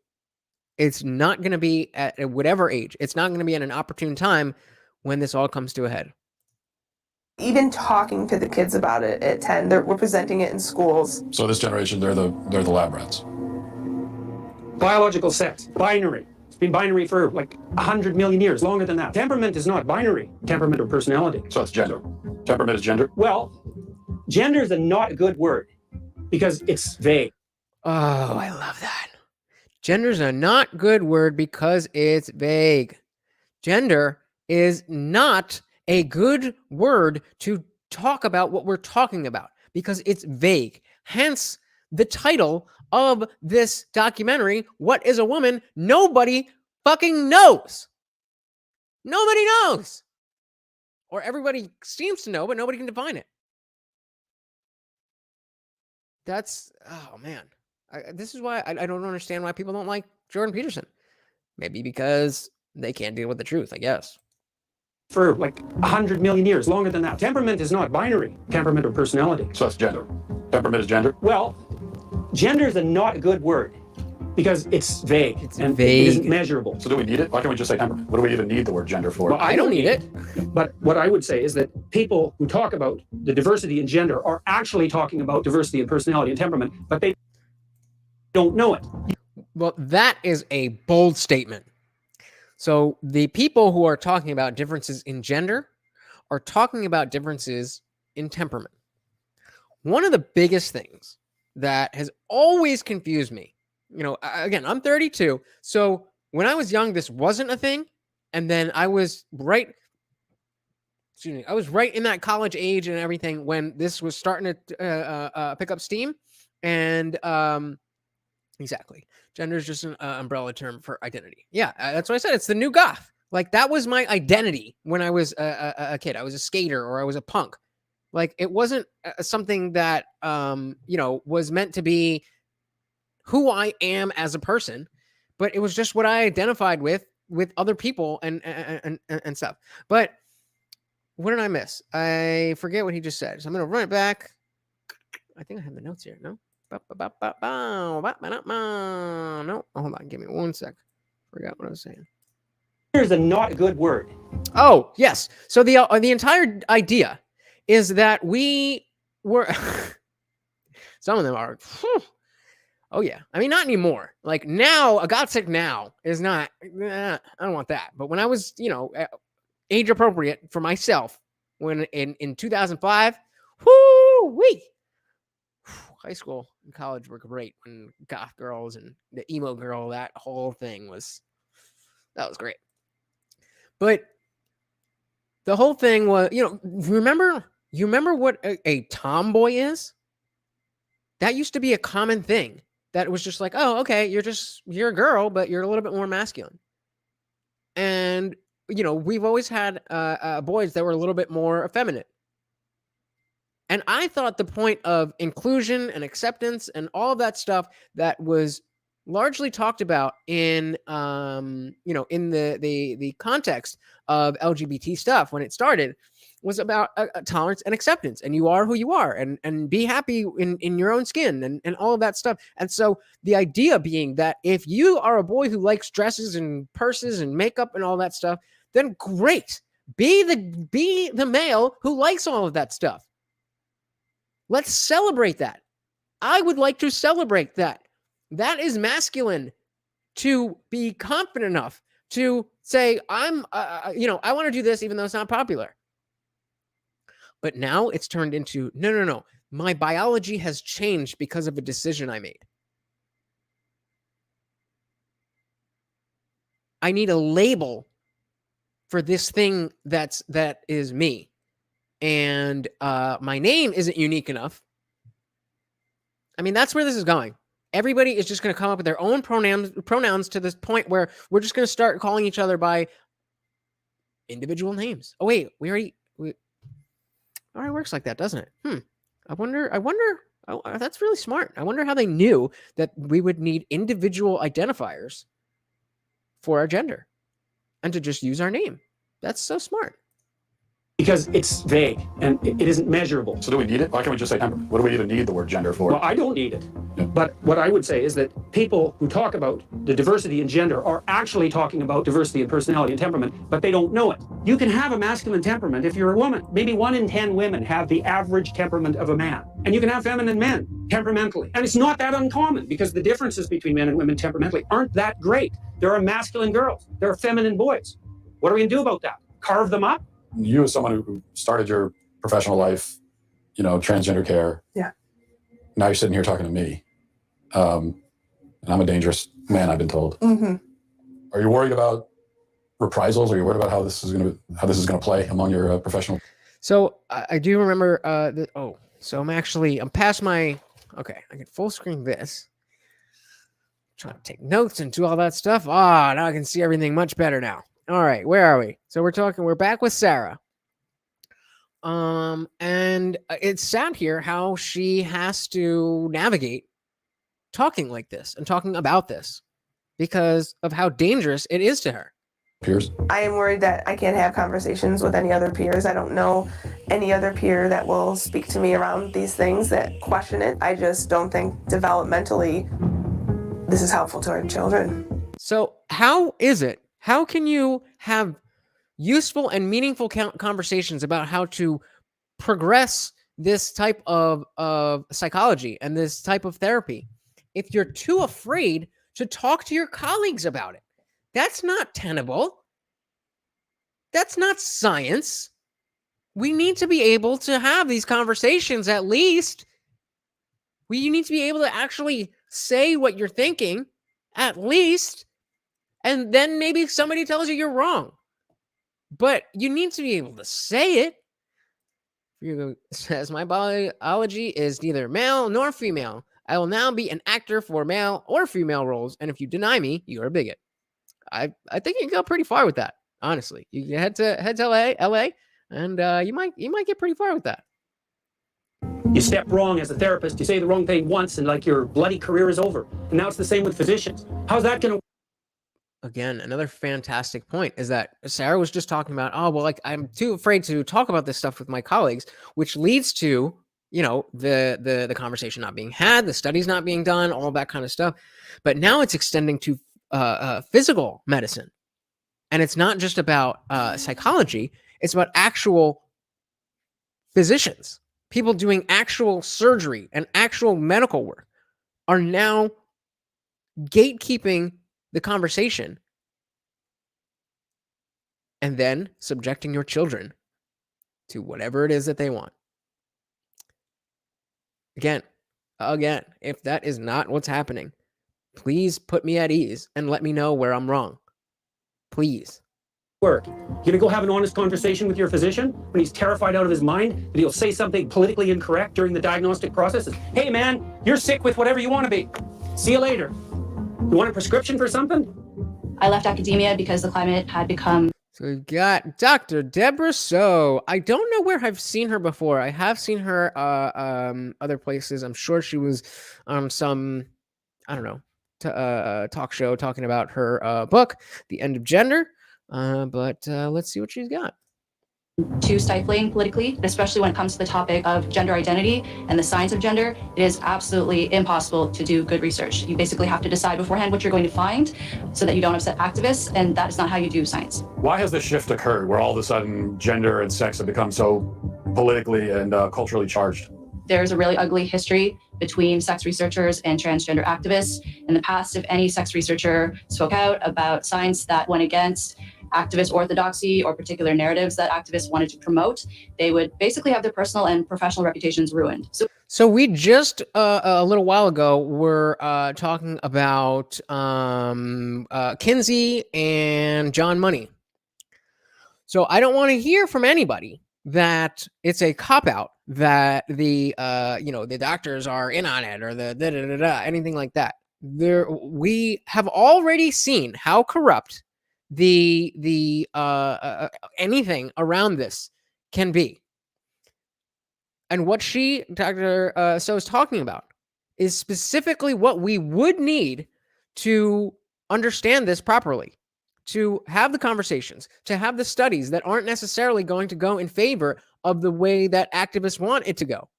it's not going to be at whatever age. It's not going to be at an opportune time when this all comes to a head. Even talking to the kids about it at 10, we're presenting it in schools. So this generation, they're the lab rats. Biological sex, binary. It's been binary for like 100 million years, longer than that. Temperament is not binary. Temperament or personality. So it's gender. Temperament is gender? Well, gender is a not good word because it's vague. Oh, I love that. Gender's a not good word because it's vague. Gender is not a good word to talk about what we're talking about because it's vague. Hence the title of this documentary, What is a Woman? Nobody fucking knows. Nobody knows. Or everybody seems to know, but nobody can define it. That's, oh man. This is why I don't understand why people don't like Jordan Peterson. Maybe because they can't deal with the truth, I guess. For like 100 million years, longer than that. Temperament is not binary. Temperament or personality. So it's gender. Temperament is gender? Well, gender is a not good word because it's vague. It's and vague. It isn't measurable. So do we need it? Why can't we just say temperament? What do we even need the word gender for? Well, I don't need it. But what I would say is that people who talk about the diversity in gender are actually talking about diversity in personality and temperament, but they don't know it. Well, that is a bold statement. So the people who are talking about differences in gender are talking about differences in temperament. One of the biggest things that has always confused me, again, I'm 32. So when I was young, this wasn't a thing. And then I was right in that college age and everything when this was starting to pick up steam. And exactly. Gender is just an umbrella term for identity. Yeah, that's what I said. It's the new goth. Like, that was my identity when I was a kid. I was a skater or I was a punk. Like, it wasn't something that, was meant to be who I am as a person, but it was just what I identified with other people and stuff. But what did I miss? I forget what he just said. So I'm going to run it back. I think I have the notes here. No? No, hold on. Give me 1 sec. Forgot what I was saying. Here's a not good word. Oh, yes. So the entire idea is that we were some of them are oh yeah. I mean, not anymore. Like now, a God sick now is not I don't want that. But when I was, age appropriate for myself, when in 2005, whoo-wee. High school and college were great when goth girls and the emo girl, that whole thing was great. But the whole thing was, you remember what a tomboy is? That used to be a common thing. That was just like, oh, okay, you're a girl, but you're a little bit more masculine. And, we've always had boys that were a little bit more effeminate. And I thought the point of inclusion and acceptance and all of that stuff that was largely talked about in, in the context of LGBT stuff when it started was about tolerance and acceptance. And you are who you are and be happy in your own skin and all of that stuff. And so the idea being that if you are a boy who likes dresses and purses and makeup and all that stuff, then great. Be the male who likes all of that stuff. Let's celebrate that. I would like to celebrate that. That is masculine to be confident enough to say, I want to do this even though it's not popular. But now it's turned into, no. My biology has changed because of a decision I made. I need a label for this thing that is me. And my name isn't unique enough. I mean, that's where this is going. Everybody is just going to come up with their own pronouns to this point where we're just going to start calling each other by individual names. Oh wait, all right, works like that, doesn't it? I wonder. Oh, that's really smart. I wonder how they knew that we would need individual identifiers for our gender and to just use our name. That's so smart. Because it's vague and it isn't measurable. So do we need it? Why can't we just say gender? What do we even need the word gender for? Well, I don't need it. But what I would say is that people who talk about the diversity in gender are actually talking about diversity in personality and temperament, but they don't know it. You can have a masculine temperament if you're a woman. Maybe 1 in 10 women have the average temperament of a man. And you can have feminine men temperamentally. And it's not that uncommon because the differences between men and women temperamentally aren't that great. There are masculine girls. There are feminine boys. What are we going to do about that? Carve them up? You as someone who started your professional life, transgender care. Yeah. Now you're sitting here talking to me. And I'm a dangerous man, I've been told. Mm-hmm. Are you worried about reprisals? Are you worried about how this is going to play among your professional? So I do remember so I'm past my, okay, I can full screen this. I'm trying to take notes and do all that stuff. Now I can see everything much better now. All right, where are we? So we're back with Sarah. And it's sad here how she has to navigate talking like this and talking about this because of how dangerous it is to her. Peers? I am worried that I can't have conversations with any other peers. I don't know any other peer that will speak to me around these things that question it. I just don't think developmentally this is helpful to our children. So how can you have useful and meaningful conversations about how to progress this type of psychology and this type of therapy if you're too afraid to talk to your colleagues about it? That's not tenable. That's not science. We need to be able to have these conversations at least. You need to be able to actually say what you're thinking at least. And then maybe somebody tells you you're wrong. But you need to be able to say it. It says, my biology is neither male nor female. I will now be an actor for male or female roles. And if you deny me, you're a bigot. I think you can go pretty far with that, honestly. You can head to LA, and you might get pretty far with that. You step wrong as a therapist, you say the wrong thing once, and your bloody career is over. And now it's the same with physicians. How's that going to... Again, another fantastic point is that Sarah was just talking about, I'm too afraid to talk about this stuff with my colleagues, which leads to, the conversation not being had, the studies not being done, all that kind of stuff. But now it's extending to physical medicine. And it's not just about psychology. It's about actual physicians. People doing actual surgery and actual medical work are now gatekeeping the conversation and then subjecting your children to whatever it is that they want. Again, if that is not what's happening, please put me at ease and let me know where I'm wrong. Please. Work. You're going to go have an honest conversation with your physician when he's terrified out of his mind that he'll say something politically incorrect during the diagnostic process. Hey man, you're sick with whatever you want to be. See you later. You want a prescription for something? I left academia because the climate had become... So we've got Dr. Deborah So. I don't know where I've seen her before. I have seen her other places. I'm sure she was some, I don't know, talk show talking about her book, The End of Gender. But let's see what she's got. Too stifling politically, especially when it comes to the topic of gender identity and the science of gender. It is absolutely impossible to do good research. You basically have to decide beforehand what you're going to find so that you don't upset activists, and that is not how you do science. Why has this shift occurred where all of a sudden gender and sex have become so politically and culturally charged? There's a really ugly history between sex researchers and transgender activists. In the past, if any sex researcher spoke out about science that went against activist orthodoxy or particular narratives that activists wanted to promote, they would basically have their personal and professional reputations ruined. So we just a little while ago were talking about Kinsey and John Money. So I don't want to hear from anybody that it's a cop-out that the the doctors are in on it or the anything like that. We have already seen how corrupt the anything around this can be. And what Dr. So is talking about is specifically what we would need to understand this properly, to have the conversations, to have the studies that aren't necessarily going to go in favor of the way that activists want it to go.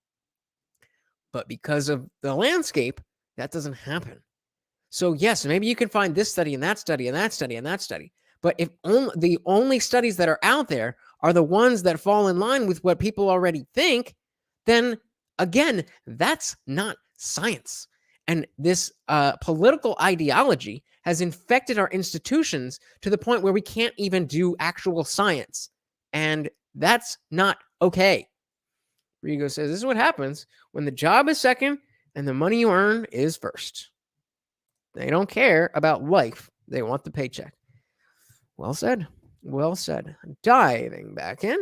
But because of the landscape, that doesn't happen. So yes, maybe you can find this study and that study and that study and that study. But if the only studies that are out there are the ones that fall in line with what people already think, then again, that's not science. And this political ideology has infected our institutions to the point where we can't even do actual science. And that's not okay. Rigo says, this is what happens when the job is second and the money you earn is first. They don't care about life. They want the paycheck. Well said. Well said. Diving back in.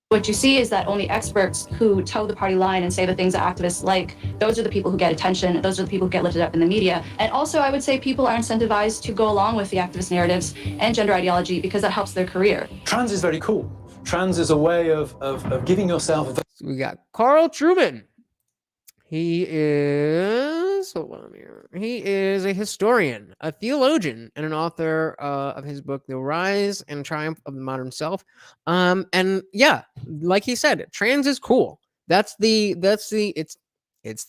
What you see is that only experts who toe the party line and say the things that activists like, those are the people who get attention. Those are the people who get lifted up in the media. And also, I would say people are incentivized to go along with the activist narratives and gender ideology because that helps their career. Trans is very cool. Trans is a way of giving yourself... So we got Carl Truman. He is, hold on here. He is a historian, a theologian, and an author of his book, The Rise and Triumph of the Modern Self. And yeah, like he said, trans is cool. It's the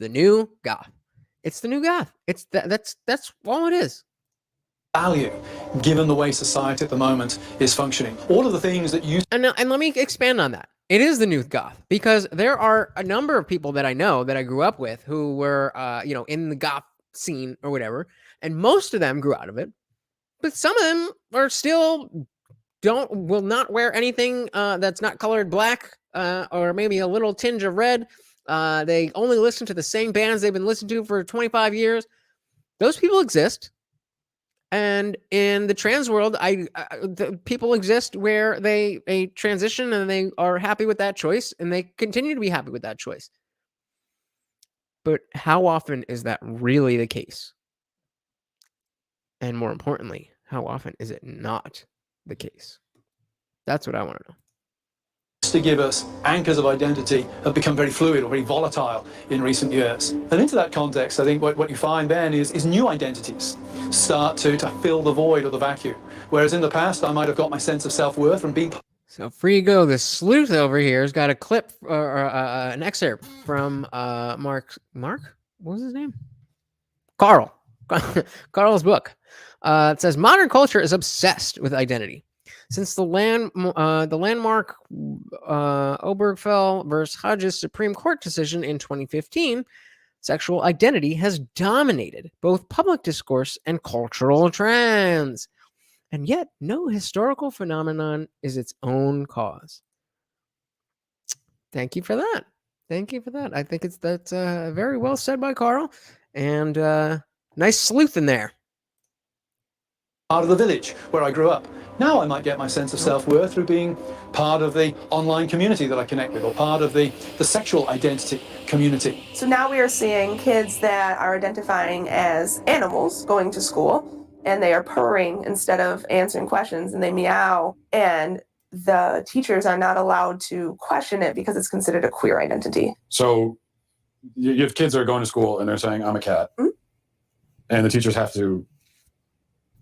new goth. It's the new goth. That's all it is. Value, given the way society at the moment is functioning. All of the things that you... And let me expand on that. It is the new goth because there are a number of people that I know that I grew up with who were, in the goth scene or whatever, and most of them grew out of it, but some of them are still will not wear anything that's not colored black or maybe a little tinge of red. They only listen to the same bands they've been listening to for 25 years. Those people exist. And in the trans world, the people exist where they transition and they are happy with that choice and they continue to be happy with that choice. But how often is that really the case? And more importantly, how often is it not the case? That's what I want to know. To give us anchors of identity have become very fluid or very volatile in recent years. And into that context, I think what you find then is new identities start to fill the void or the vacuum. Whereas in the past, I might have got my sense of self-worth from being... So Frigo, the sleuth over here, has got a clip or an excerpt from Mark? What was his name? Carl. Carl's book. It says, modern culture is obsessed with identity. Since the landmark Obergefell versus Hodges Supreme Court decision in 2015, sexual identity has dominated both public discourse and cultural trends. And yet, no historical phenomenon is its own cause. Thank you for that. Thank you for that. I think that's very well said by Carl. And nice sleuth in there. Part of the village where I grew up. Now I might get my sense of self-worth through being part of the online community that I connect with, or part of the sexual identity community. So now we are seeing kids that are identifying as animals going to school, and they are purring instead of answering questions, and they meow, and the teachers are not allowed to question it because it's considered a queer identity. So you have kids that are going to school and they're saying, I'm a cat. Mm-hmm. And the teachers have to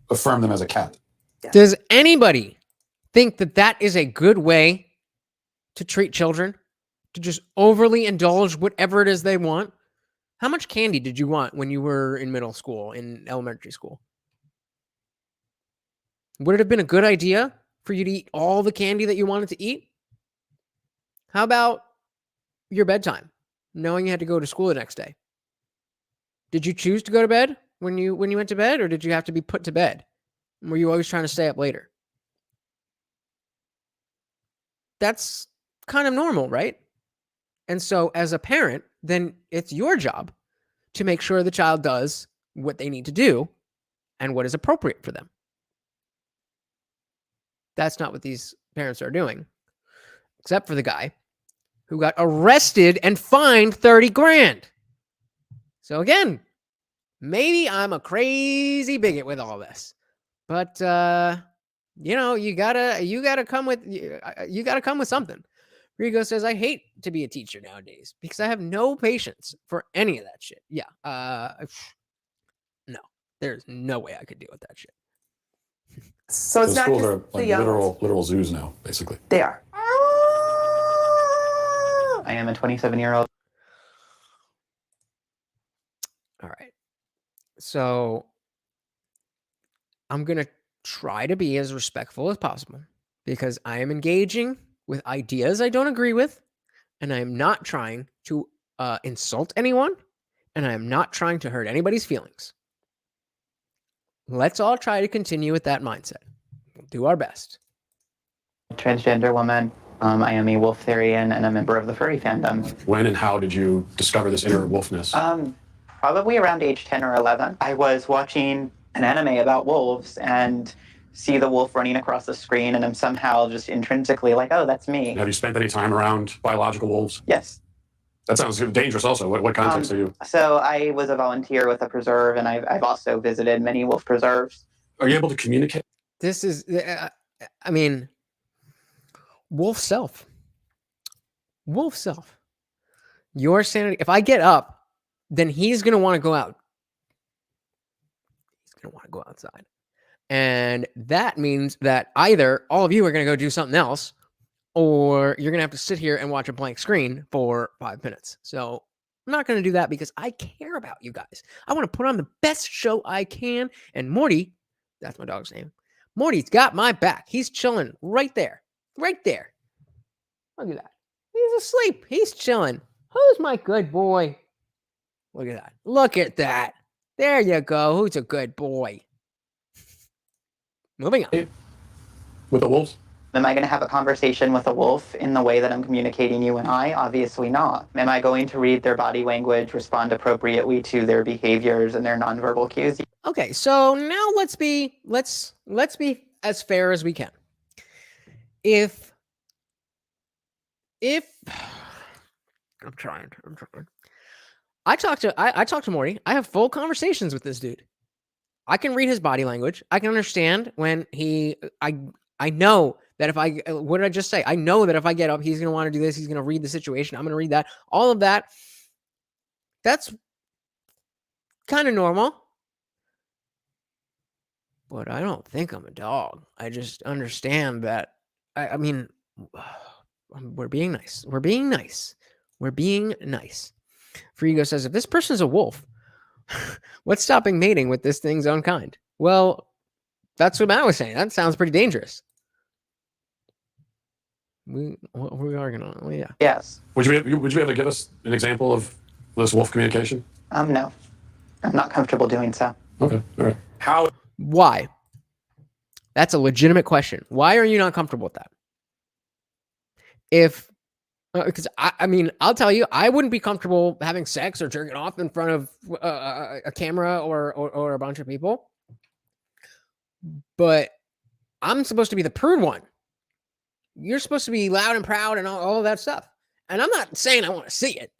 affirm them as a cat. Yeah. Does anybody think that that is a good way to treat children? To just overly indulge whatever it is they want? How much candy did you want when you were in middle school, in elementary school? Would it have been a good idea for you to eat all the candy that you wanted to eat? How about your bedtime, knowing you had to go to school the next day? Did you choose to go to bed when you went to bed, or did you have to be put to bed? Were you always trying to stay up later? That's kind of normal, right? And so as a parent, then it's your job to make sure the child does what they need to do and what is appropriate for them. That's not what these parents are doing, except for the guy who got arrested and fined 30 grand. So again, maybe I'm a crazy bigot with all this, but you know, you gotta come with something. Rigo says, I hate to be a teacher nowadays because I have no patience for any of that shit. Yeah. No, there's no way I could deal with that shit. So it's not schools just are the like young ones. literal zoos now, basically. They are. I am a 27-year-old. All right. So I'm going to try to be as respectful as possible because I am engaging with ideas I don't agree with, and I am not trying to insult anyone, and I am not trying to hurt anybody's feelings. Let's all try to continue with that mindset. We'll do our best. Transgender woman. I am a wolftherian and a member of the furry fandom. When and how did you discover this inner wolfness? Probably around age 10 or 11. I was watching an anime about wolves and see the wolf running across the screen, and I'm somehow just intrinsically like, oh, that's me. Have you spent any time around biological wolves? Yes. That sounds dangerous also. What context are you? So I was a volunteer with a preserve, and I've also visited many wolf preserves. Are you able to communicate? This is, I mean, wolf self. Wolf self. Your sanity. If I get up, then he's going to want to go out. He's going to want to go outside. And that means that either all of you are going to go do something else, or you're going to have to sit here and watch a blank screen for 5 minutes. So I'm not going to do that because I care about you guys. I want to put on the best show I can. And Morty, that's my dog's name. Morty's got my back. He's chilling right there. Right there. Look at that. He's asleep. He's chilling. Who's my good boy? Look at that. Look at that. There you go. Who's a good boy? Moving on. With the wolves? Am I going to have a conversation with a wolf in the way that I'm communicating you and I? Obviously not. Am I going to read their body language, respond appropriately to their behaviors and their nonverbal cues? Okay, so now let's be as fair as we can. If I'm trying. I talk to Morty. I have full conversations with this dude. I can read his body language. I can understand when I know that if what did I just say? I know that if I get up, he's going to want to do this. He's going to read the situation. I'm going to read that. All of that. That's kind of normal. But I don't think I'm a dog. I just understand that. I mean, we're being nice. We're being nice. We're being nice. Frigo says, if this person's a wolf, what's stopping mating with this thing's own kind? Well, that's what Matt was saying. That sounds pretty dangerous. We are gonna, yeah. Yes. Would you be able to give us an example of this wolf communication? No. I'm not comfortable doing so. Okay. All right. How? Why? That's a legitimate question. Why are you not comfortable with that? Because I mean, I'll tell you, I wouldn't be comfortable having sex or jerking off in front of a camera or a bunch of people. But I'm supposed to be the prude one. You're supposed to be loud and proud and all of that stuff. And I'm not saying I want to see it.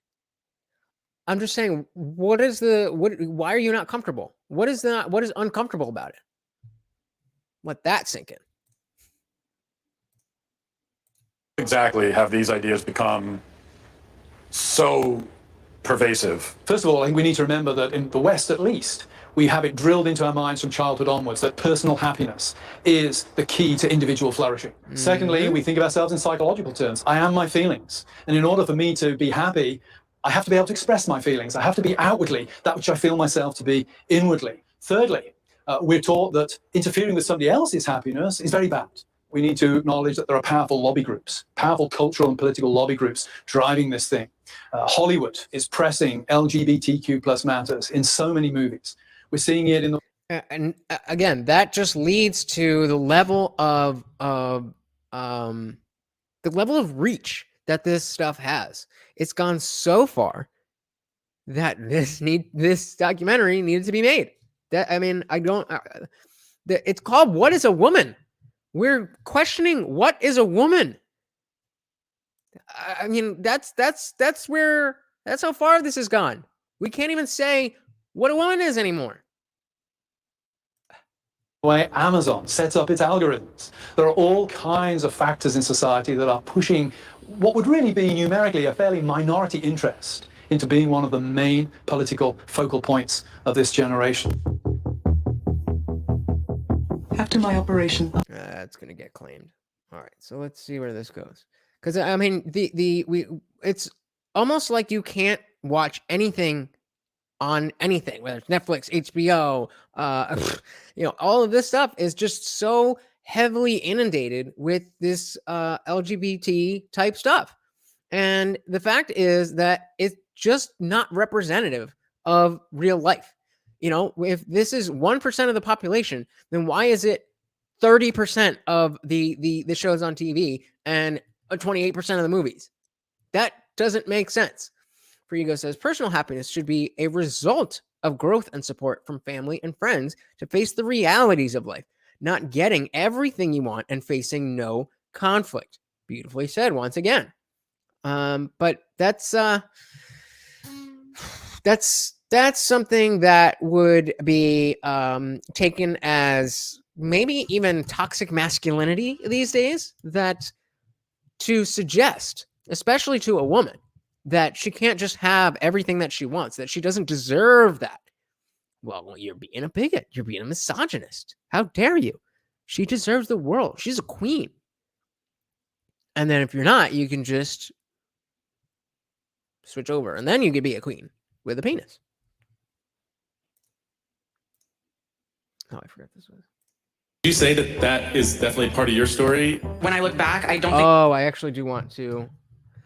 I'm just saying, why are you not comfortable? What is uncomfortable about it? Let that sink in. Exactly have these ideas become so pervasive? First of all, I think we need to remember that in the West, at least, we have it drilled into our minds from childhood onwards that personal happiness is the key to individual flourishing. Mm-hmm. Secondly, we think of ourselves in psychological terms. I am my feelings. And in order for me to be happy, I have to be able to express my feelings. I have to be outwardly that which I feel myself to be inwardly. Thirdly, we're taught that interfering with somebody else's happiness is very bad. We need to acknowledge that there are powerful lobby groups, powerful cultural and political lobby groups driving this thing. Hollywood is pressing LGBTQ plus matters in so many movies. We're seeing it in the... And again, that just leads to the level of reach that this stuff has. It's gone so far that this documentary needed to be made. It's called "What is a Woman?" We're questioning what is a woman. I mean, that's how far this has gone. We can't even say what a woman is anymore. Way Amazon sets up its algorithms. There are all kinds of factors in society that are pushing what would really be numerically a fairly minority interest into being one of the main political focal points of this generation. After my operation, That's gonna get claimed. All right, so let's see where this goes. Because I mean, it's almost like you can't watch anything on anything, whether it's Netflix, HBO, all of this stuff is just so heavily inundated with this LGBT type stuff. And the fact is that it's just not representative of real life. If this is 1% of the population, then why is it 30% of the shows on TV and 28% of the movies? That doesn't make sense. Frigo says personal happiness should be a result of growth and support from family and friends to face the realities of life, not getting everything you want and facing no conflict. Beautifully said once again. But that's something that would be taken as maybe even toxic masculinity these days, that to suggest, especially to a woman, that she can't just have everything that she wants, that she doesn't deserve that. Well, you're being a bigot. You're being a misogynist. How dare you? She deserves the world. She's a queen. And then if you're not, you can just switch over. And then you could be a queen with a penis. Oh, I forgot this one. Would you say that is definitely part of your story? When I look back, I don't think... Oh, I actually do want to.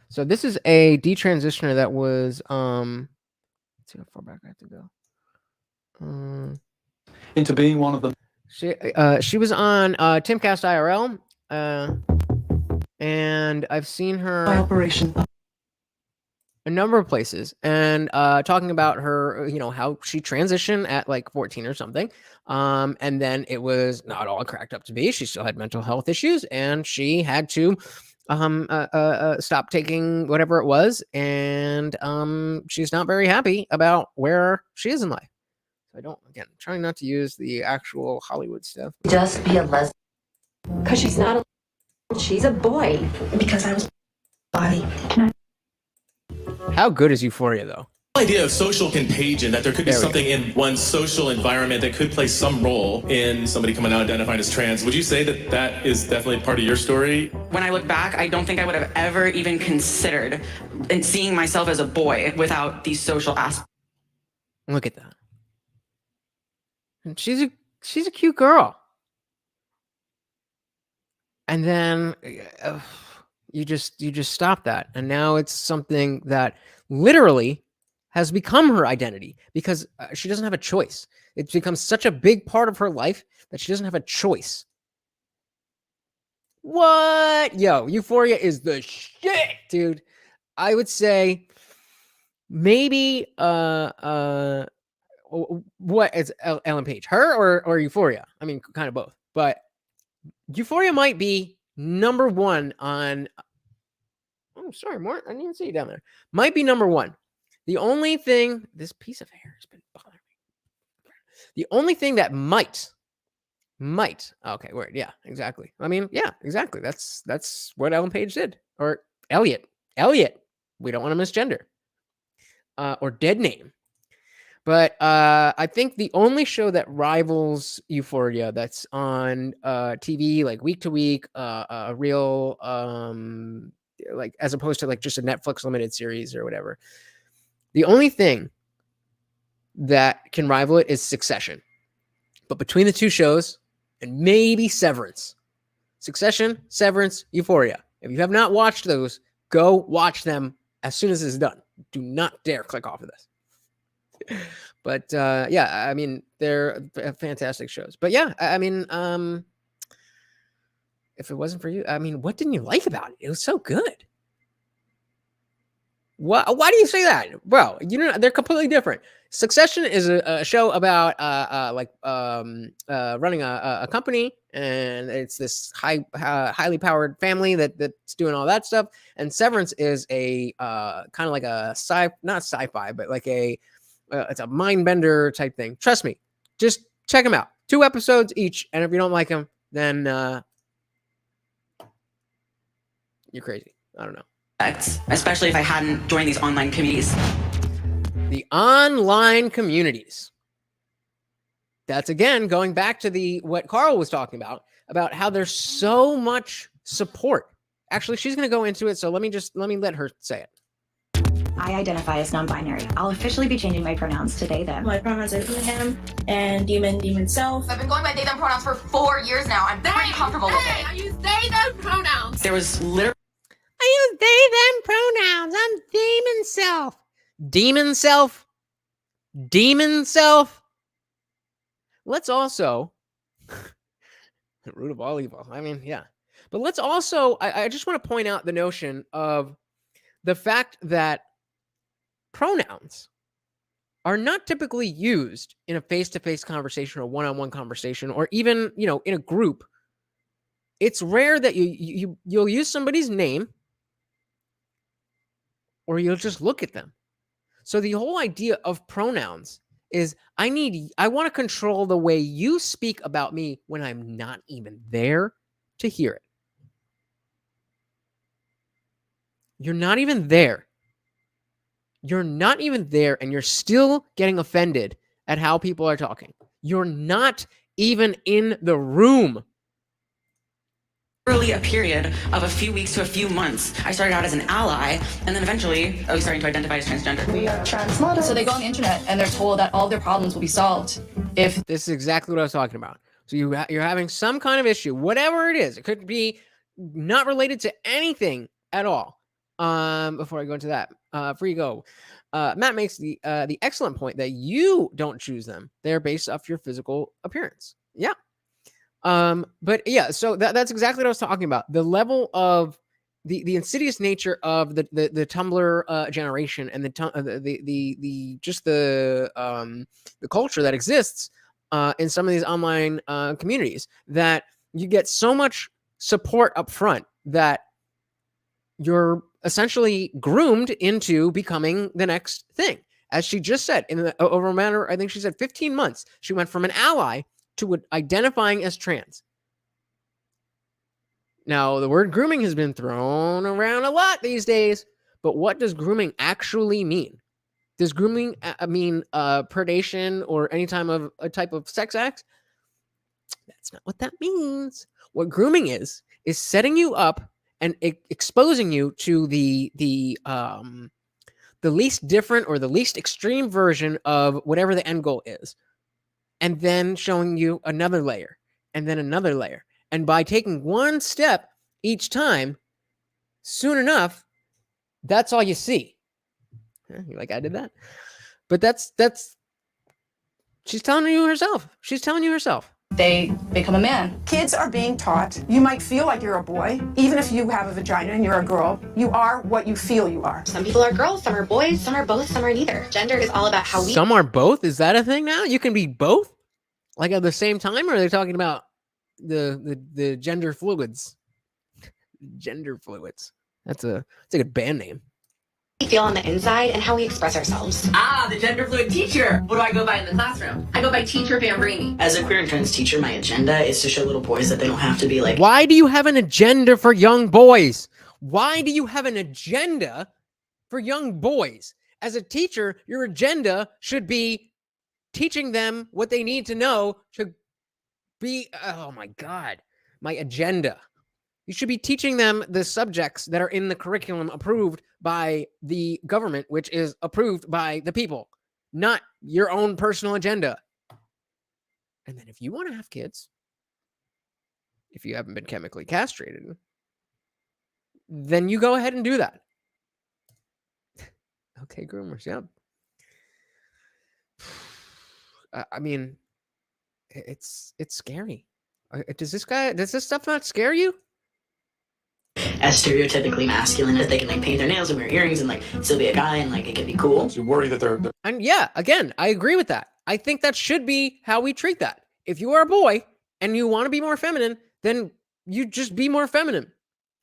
So this is a detransitioner that was, let's see how far back I have to go. Into being one of them. She was on Timcast IRL, and I've seen her operation a number of places, and talking about her, how she transitioned at like 14 or something, and then it was not all cracked up to be. She still had mental health issues, and she had to stop taking whatever it was, and she's not very happy about where she is in life. Trying not to use the actual Hollywood stuff. Just be a lesbian. Because she's a boy. Because I was body. How good is Euphoria, though? The idea of social contagion, that there could be something in one's social environment that could play some role in somebody coming out identifying as trans. Would you say that is definitely part of your story? When I look back, I don't think I would have ever even considered seeing myself as a boy without these social aspects. Look at that. And she's a cute girl. And then you just stop that, and now it's something that literally has become her identity because she doesn't have a choice. It's become such a big part of her life that she doesn't have a choice. What? Yo, Euphoria is the shit, dude. I would say maybe what is Ellen Page? Her or Euphoria? I mean, kind of both. But Euphoria might be number one on. Oh, sorry, Mort. I didn't see you down there. Might be number one. The only thing, this piece of hair has been bothering me. The only thing that might. Okay, word. Yeah, exactly. I mean, yeah, exactly. That's what Ellen Page did, or Elliot. We don't want to misgender. Or dead name. But I think the only show that rivals Euphoria that's on TV like week to week, a real like as opposed to like just a Netflix limited series or whatever. The only thing that can rival it is Succession. But between the two shows, and maybe Severance. Succession, Severance, Euphoria. If you have not watched those, go watch them as soon as it's done. Do not dare click off of this. But yeah, I mean, they're fantastic shows. But yeah, I mean, if it wasn't for you, I mean, what didn't you like about it? It was so good. Why do you say that? Well, you know, they're completely different. Succession is a show about running a company, and it's this highly powered family that's doing all that stuff. And Severance is a kind of like a not sci-fi, but like it's a mind bender type thing. Trust me, just check them out. 2 episodes each, and if you don't like them, then you're crazy. I don't know. Especially if I hadn't joined these online communities. The online communities. That's again going back to what Carl was talking about how there's so much support. Actually, she's going to go into it, so let me let her say it. I identify as non-binary. I'll officially be changing my pronouns to they, them. My pronouns are he, him, and demon, self. I've been going by they, them pronouns for 4 years now. I'm pretty comfortable with it. I use they, them pronouns. There was literally I use they, them pronouns. I'm demon self. Demon self? Demon self? Let's also, the root of all evil. I mean, yeah. But let's also, I just want to point out the notion of the fact that pronouns are not typically used in a face-to-face conversation or one-on-one conversation, or even, you know, in a group. It's rare that you'll use somebody's name, or you'll just look at them. So the whole idea of pronouns is I want to control the way you speak about me when I'm not even there to hear it. You're not even there. You're not even there, and you're still getting offended at how people are talking. You're not even in the room. a period of a few weeks to a few months. I started out as an ally, and then eventually I was starting to identify as transgender. We are trans models. So they go on the internet and they're told that all their problems will be solved if... This is exactly what I was talking about. So you're having some kind of issue, whatever it is. It could be not related to anything at all. Before I go into that, free go. Matt makes the excellent point that you don't choose them. They're based off your physical appearance. Yeah. But yeah, so that's exactly what I was talking about. The level of the insidious nature of the Tumblr generation, and the culture that exists in some of these online communities, that you get so much support up front that you're essentially groomed into becoming the next thing. As she just said, over a matter, I think she said 15 months, she went from an ally to identifying as trans. Now, the word grooming has been thrown around a lot these days, but what does grooming actually mean? Does grooming mean predation or any type of sex act? That's not what that means. What grooming is setting you up and exposing you to the least different or the least extreme version of whatever the end goal is. And then showing you another layer, and then another layer. And by taking one step each time, soon enough, that's all you see. You're like, I did that. But that's she's telling you herself. She's telling you herself. They become a man. Kids are being taught, you might feel like you're a boy, even if you have a vagina and you're a girl. You are what you feel you are. Some people are girls, some are boys, some are both, some are neither. Gender is all about how we... Some are both? Is that a thing now? You can be both? Like at the same time? Or are they talking about the gender fluids? Gender fluids. That's a good band name. We feel on the inside and how we express ourselves. Ah, the gender fluid teacher. What do I go by in the classroom? I go by Teacher Bambrini. As a queer and trans teacher, my agenda is to show little boys that they don't have to be like... Why do you have an agenda for young boys? Why do you have an agenda for young boys? As a teacher, your agenda should be teaching them what they need to know to be... Oh my God. My agenda. You should be teaching them the subjects that are in the curriculum approved by the government, which is approved by the people, not your own personal agenda. And then if you want to have kids, if you haven't been chemically castrated, then you go ahead and do that. Okay, groomers, yeah. I mean, it's scary. Does this stuff not scare you? as stereotypically masculine as they can like paint their nails and wear earrings and like still be a guy and like it can be cool. So you worry that they're And yeah, again, I agree with that. I think that should be how we treat that. If you are a boy and you want to be more feminine, then you just be more feminine.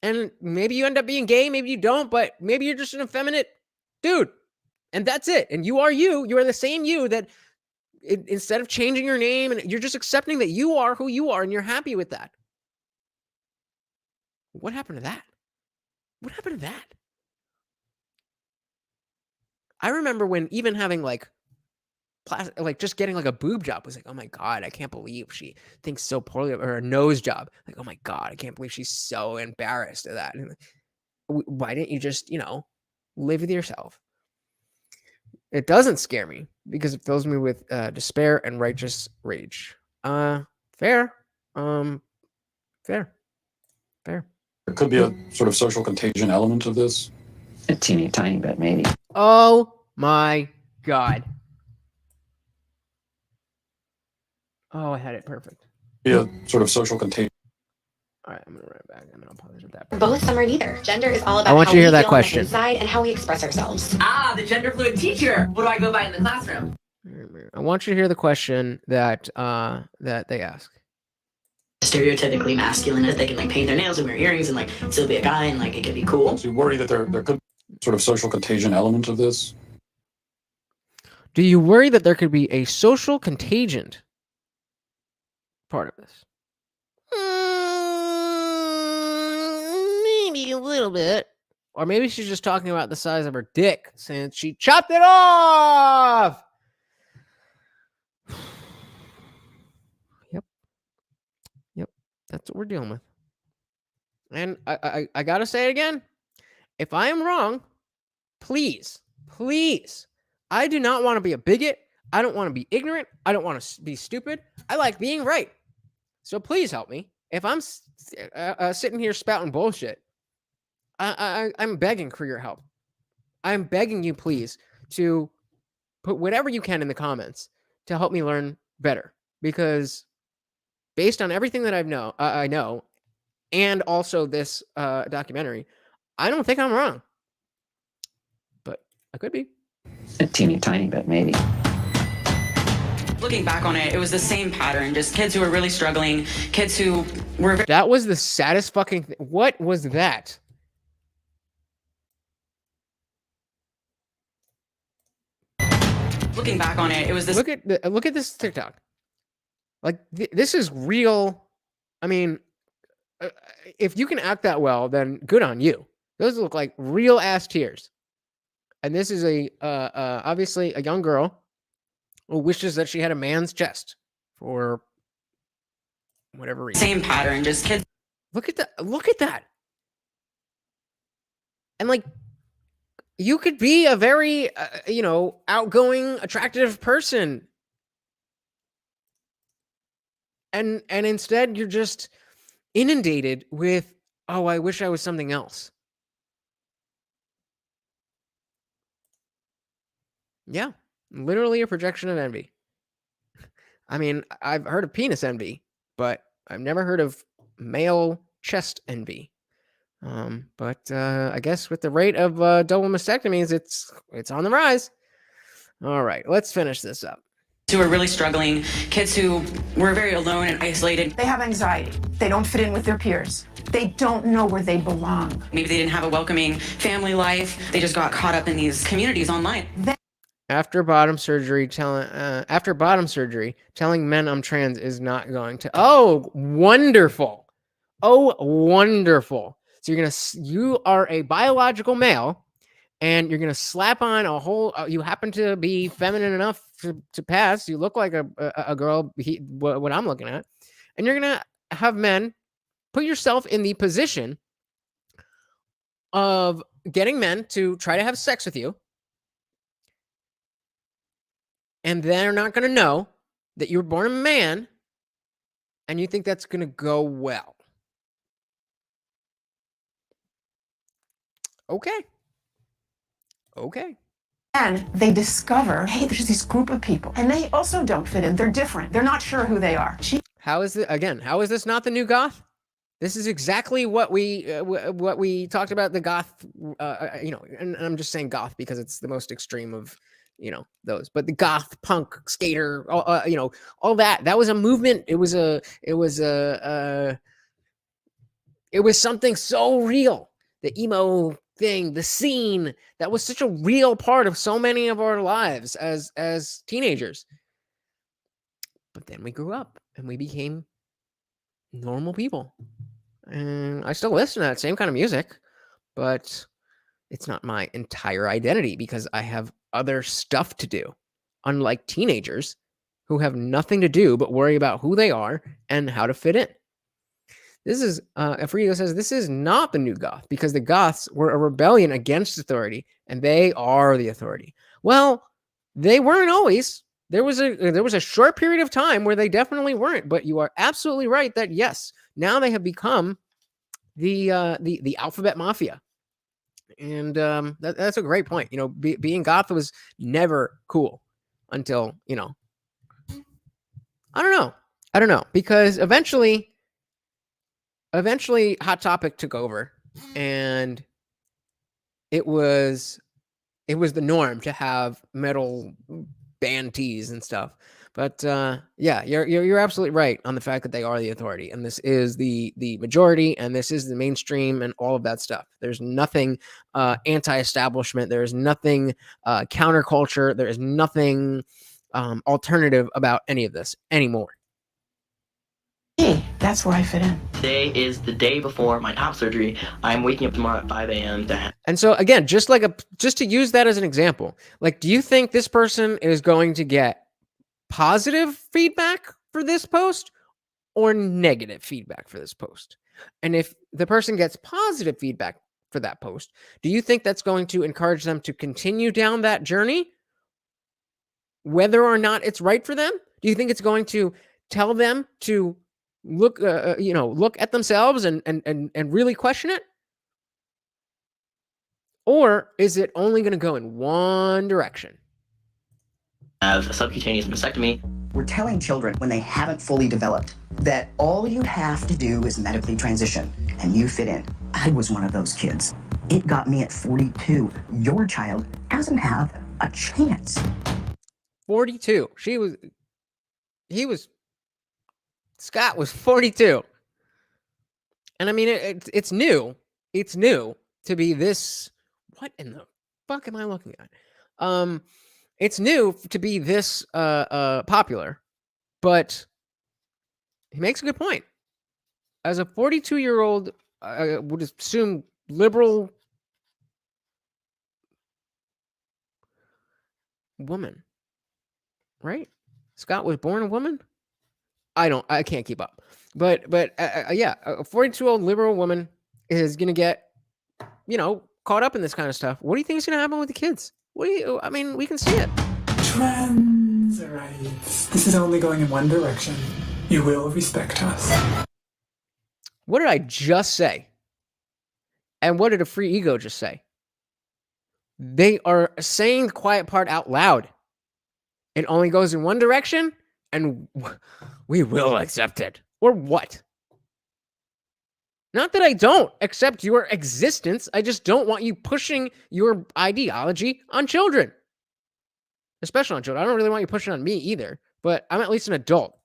And maybe you end up being gay, maybe you don't, but maybe you're just an effeminate dude. And that's it. And you are you. You are the same you that instead of changing your name, and you're just accepting that you are who you are and you're happy with that. What happened to that? What happened to that? I remember when even having like just getting like a boob job was like, oh my God, I can't believe she thinks so poorly of her. A nose job. Like, oh my God, I can't believe she's so embarrassed of that. And why didn't you just, live with yourself? It doesn't scare me because it fills me with despair and righteous rage. Fair. Fair. There could be a sort of social contagion element of this. A teeny tiny bit, maybe. Oh my God. Oh, I had it perfect. Be a sort of social contagion. All right, I'm gonna run it back and then I'll pause with that. Both some are neither. Gender is all about I want how you to hear we that feel on the question. inside and how we express ourselves. Ah, the gender fluid teacher. What do I go by in the classroom? I want you to hear the question that that they ask. Stereotypically masculine as they can like paint their nails and wear earrings and like still be a guy and like it can be cool. So you worry that there could be sort of social contagion element of this. Do you worry that there could be a social contagion part of this? Maybe a little bit. Or maybe she's just talking about the size of her dick since she chopped it off. Yep. That's what we're dealing with. And I got to say it again. If I am wrong, please, I do not want to be a bigot. I don't want to be ignorant. I don't want to be stupid. I like being right. So please help me. If I'm sitting here spouting bullshit, I'm begging for your help. I'm begging you, please, to put whatever you can in the comments to help me learn better. Because based on everything that I know, and also this documentary, I don't think I'm wrong. But I could be. A teeny tiny bit, maybe. Looking back on it, it was the same pattern. Just kids who were really struggling, kids who were... That was the saddest fucking thing. What was that? Looking back on it, it was this... Look at this TikTok. Like, this is real. I mean, if you can act that well, then good on you. Those look like real ass tears. And this is obviously a young girl who wishes that she had a man's chest for whatever reason. Same pattern, just kids. Look at that. And like, you could be a very, outgoing, attractive person. And instead you're just inundated with, oh, I wish I was something else. Yeah, literally a projection of envy. I mean, I've heard of penis envy, but I've never heard of male chest envy. But I guess with the rate of double mastectomies, it's on the rise. All right, let's finish this up. Who are really struggling, kids who were very alone and isolated. They have anxiety. They don't fit in with their peers. They don't know where they belong. Maybe they didn't have a welcoming family life. They just got caught up in these communities online. After bottom surgery, telling men I'm trans is not going to. Oh, wonderful! Oh, wonderful! So you are a biological male, and you're gonna slap on a whole. You happen to be feminine enough to pass. You look like a girl. What I'm looking at, and you're gonna have men put yourself in the position of getting men to try to have sex with you. And they're not going to know that you were born a man, and you think that's going to go well. Okay. And they discover, hey, there's this group of people, and they also don't fit in. They're different. They're not sure who they are. How is this not the new goth? This is exactly what we talked about the goth, and I'm just saying goth because it's the most extreme of, those. But the goth, punk, skater, all that was a movement. It was something so real. The emo thing, the scene, that was such a real part of so many of our lives as teenagers. But then we grew up and we became normal people. And I still listen to that same kind of music, but it's not my entire identity because I have other stuff to do, unlike teenagers who have nothing to do but worry about who they are and how to fit in. This is, Afrigo says, this is not the new goth because the goths were a rebellion against authority and they are the authority. Well, they weren't always. There was a short period of time where they definitely weren't, but you are absolutely right that yes, now they have become the alphabet mafia. And that's a great point. Being goth was never cool until, I don't know, because eventually Hot Topic took over and it was the norm to have metal band tees and stuff. But yeah, you're absolutely right on the fact that they are the authority, and this is the majority, and this is the mainstream, and all of that stuff. There's nothing anti-establishment. There is nothing counterculture. There is nothing alternative about any of this anymore. Hey, that's where I fit in. Today is the day before my top surgery. I'm waking up tomorrow at 5 a.m. And so again, just to use that as an example, like, do you think this person is going to get positive feedback for this post or negative feedback for this post? And if the person gets positive feedback for that post, do you think that's going to encourage them to continue down that journey, whether or not it's right for them? Do you think it's going to tell them to look at themselves and really question it? Or is it only going to go in one direction? Have a subcutaneous mastectomy. We're telling children when they haven't fully developed that all you have to do is medically transition and you fit in. I was one of those kids. It got me at 42. Your child doesn't have a chance. 42. Scott was 42. And I mean, it's new. It's new to be this. What in the fuck am I looking at? It's new to be this popular, but he makes a good point. As a 42-year-old, I would assume liberal woman, right? Scott was born a woman? I can't keep up. But yeah, a 42-year-old liberal woman is going to get, caught up in this kind of stuff. What do you think is going to happen with the kids? We can see it. Trans rights. This is only going in one direction. You will respect us. What did I just say? And what did a free ego just say? They are saying the quiet part out loud. It only goes in one direction, and we will accept it. Or what? Not that I don't accept your existence. I just don't want you pushing your ideology on children. Especially on children. I don't really want you pushing on me either. But I'm at least an adult.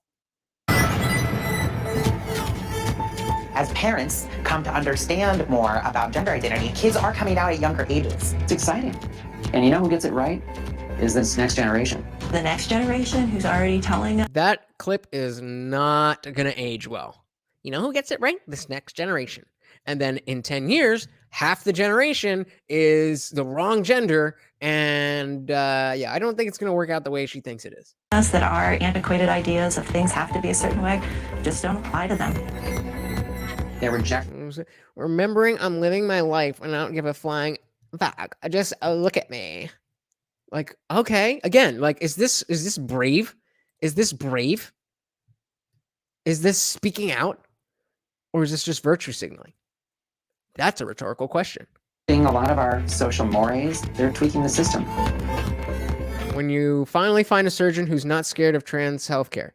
As parents come to understand more about gender identity, kids are coming out at younger ages. It's exciting. And you know who gets it right? Is this next generation. The next generation who's already telling us. That clip is not going to age well. You know who gets it right? This next generation. And then in 10 years, half the generation is the wrong gender. And yeah, I don't think it's going to work out the way she thinks it is. Us that our antiquated ideas of things have to be a certain way just don't apply to them. They reject. Remembering I'm living my life and I don't give a flying fuck. Just look at me. Like, okay, again, like, is this brave? Is this brave? Is this speaking out? Or is this just virtue signaling? That's a rhetorical question. Seeing a lot of our social mores, they're tweaking the system. When you finally find a surgeon who's not scared of trans healthcare,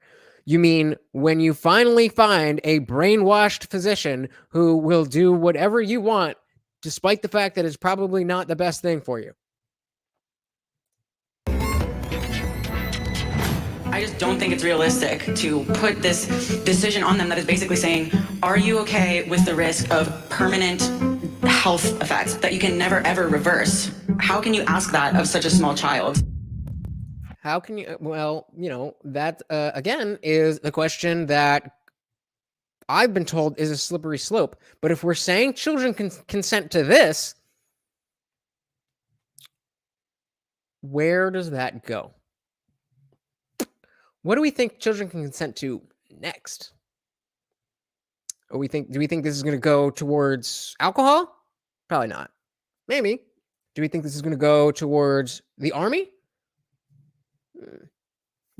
You mean when you finally find a brainwashed physician who will do whatever you want, despite the fact that it's probably not the best thing for you. I just don't think it's realistic to put this decision on them that is basically saying, are you okay with the risk of permanent health effects that you can never ever reverse? How can you ask that of such a small child? How can you, well, you know, that again is the question that I've been told is a slippery slope. But if we're saying children can consent to this, where does that go? What do we think children can consent to next? Or do we think this is going to go towards alcohol? Probably not. Maybe. Do we think this is going to go towards the army?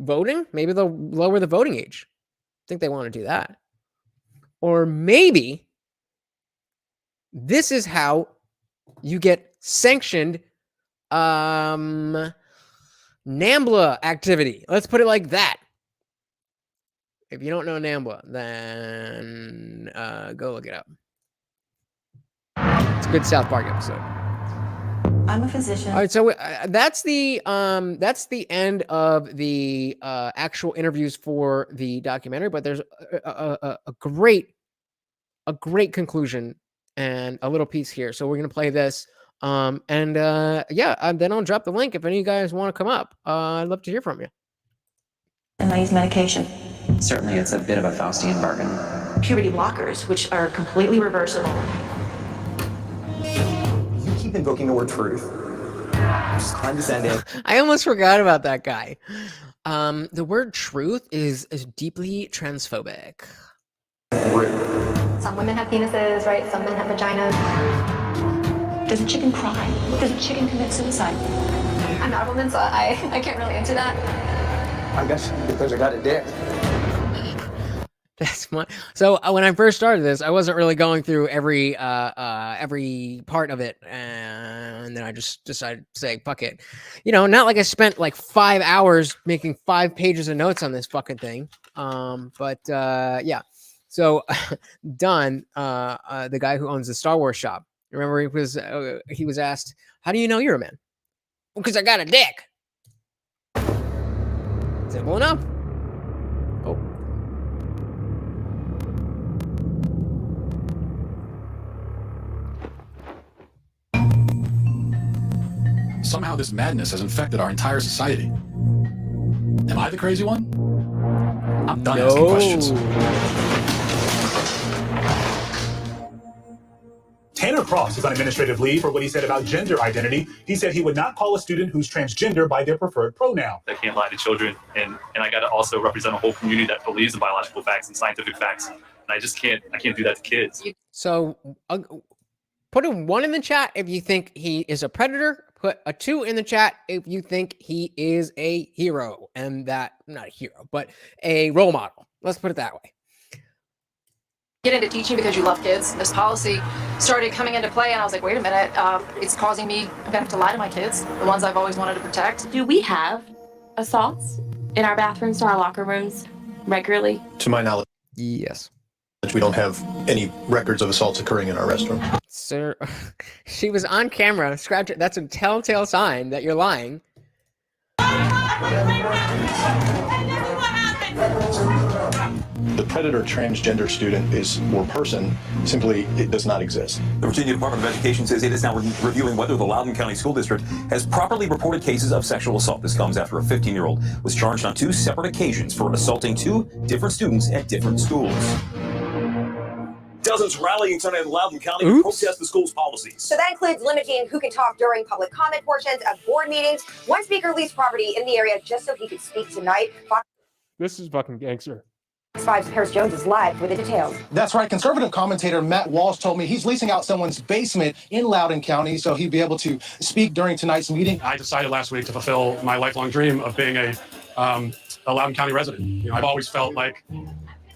Voting? Maybe they'll lower the voting age. I think they want to do that. Or maybe this is how you get sanctioned NAMBLA activity. Let's put it like that. If you don't know NAMBLA, then go look it up. It's a good South Park episode. I'm a physician. All right, so that's the end of the actual interviews for the documentary. But there's a great conclusion and a little piece here. So we're gonna play this, and then I'll drop the link if any of you guys want to come up. I'd love to hear from you. And I use medication. Certainly, it's a bit of a Faustian bargain. Puberty blockers, which are completely reversible. You keep invoking the word truth. Just condescending. I almost forgot about that guy. The word truth is deeply transphobic. Some women have penises, right? Some men have vaginas. Does a chicken cry? Does a chicken commit suicide? I'm not a woman, so I can't really answer that. I guess because I got a dick. That's my. So when I first started this, I wasn't really going through every part of it, and then I just decided to say fuck it. You know, not like I spent like 5 hours making 5 pages of notes on this fucking thing. Yeah. So Dunn, the guy who owns the Star Wars shop, remember he was asked, "How do you know you're a man?" Well, because I got a dick. Simple enough. Oh. Somehow this madness has infected our entire society. Am I the crazy one? I'm done asking questions. Tanner Cross is on administrative leave for what he said about gender identity. He said he would not call a student who's transgender by their preferred pronoun. I can't lie to children, and I got to also represent a whole community that believes in biological facts and scientific facts. And I just can't do that to kids. So put a 1 in the chat if you think he is a predator. Put a 2 in the chat if you think he is a hero, and that, not a hero, but a role model. Let's put it that way. Get into teaching because you love kids. This policy started coming into play, and I was like, wait a minute, it's causing me, I'm gonna have to lie to my kids, the ones I've always wanted to protect. Do we have assaults in our bathrooms, in our locker rooms regularly? To my knowledge, yes. We don't have any records of assaults occurring in our restroom. Sir, she was on camera. Scratch it. That's a telltale sign that you're lying. The predator transgender student or person, simply, it does not exist. The Virginia Department of Education says it is now reviewing whether the Loudoun County School District has properly reported cases of sexual assault. This comes after a 15-year-old was charged on 2 separate occasions for assaulting 2 different students at different schools. Dozens rallying tonight in Loudoun County to protest the school's policies. So that includes limiting who can talk during public comment portions of board meetings. One speaker leased property in the area just so he could speak tonight. This is fucking gangster. Fox 5's Harris Jones is live with the details. That's right. Conservative commentator Matt Walsh told me he's leasing out someone's basement in Loudoun County so he'd be able to speak during tonight's meeting. I decided last week to fulfill my lifelong dream of being a Loudoun County resident. You know, I've always felt like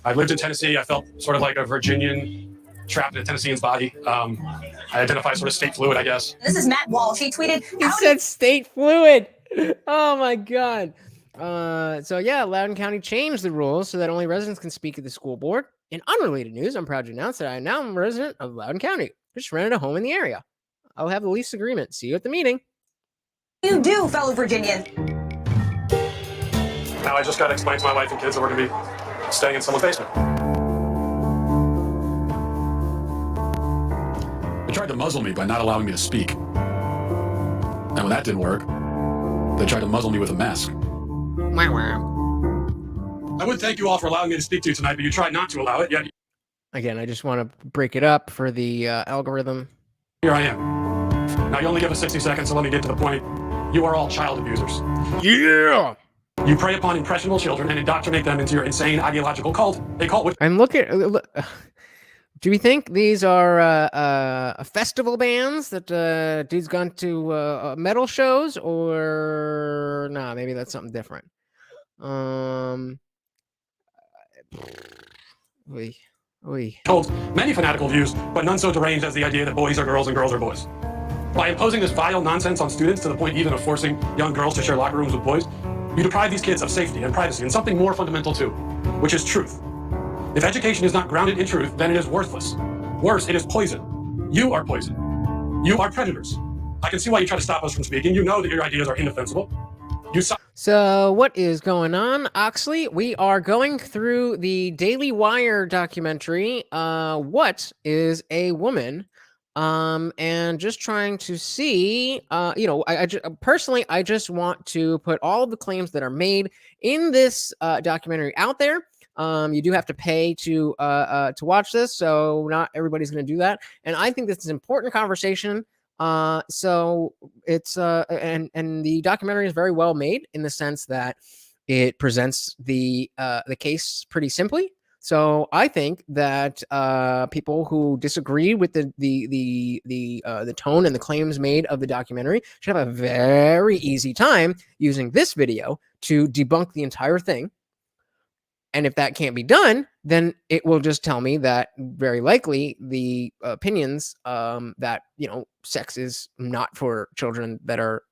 I lived in Tennessee. I felt sort of like a Virginian trapped in a Tennessean's body. I identify sort of state fluid, I guess. This is Matt Walsh. He tweeted. He said state fluid. Oh my God. So yeah, Loudoun County changed the rules so that only residents can speak at the school board. In unrelated news, I'm proud to announce that I now am a resident of Loudoun County. Just rented a home in the area. I'll have the lease agreement. See you at the meeting. You do, fellow Virginians. Now I just got to explain to my wife and kids that we're going to be staying in someone's basement. They tried to muzzle me by not allowing me to speak. And when that didn't work, they tried to muzzle me with a mask. I would thank you all for allowing me to speak to you tonight, but you tried not to allow it, yet Again, I just want to break it up for the algorithm. here I am. Now you only give us 60 seconds, so let me get to the point. You are all child abusers. Yeah! You prey upon impressionable children and indoctrinate them into your insane ideological cult. A cult which I'm looking. Do we think these are festival bands that dude's gone to metal shows, or nah? Maybe that's something different. holds many fanatical views, but none so deranged as the idea that boys are girls and girls are boys. By imposing this vile nonsense on students to the point even of forcing young girls to share locker rooms with boys, you deprive these kids of safety and privacy and something more fundamental too, which is truth. If education is not grounded in truth, then it is worthless. Worse, it is poison. You are poison. You are predators. I can see why you try to stop us from speaking. You know that your ideas are indefensible. So what is going on, Oxley? We are going through the Daily Wire documentary, What is a Woman? And just trying to see, personally, I just want to put all of the claims that are made in this documentary out there. You do have to pay to watch this, so not everybody's going to do that. And I think this is an important conversation. So it's and the documentary is very well made in the sense that it presents the case pretty simply. So I think that people who disagree with the tone and the claims made of the documentary should have a very easy time using this video to debunk the entire thing. And if that can't be done, then it will just tell me that very likely the opinions that, sex is not for children that are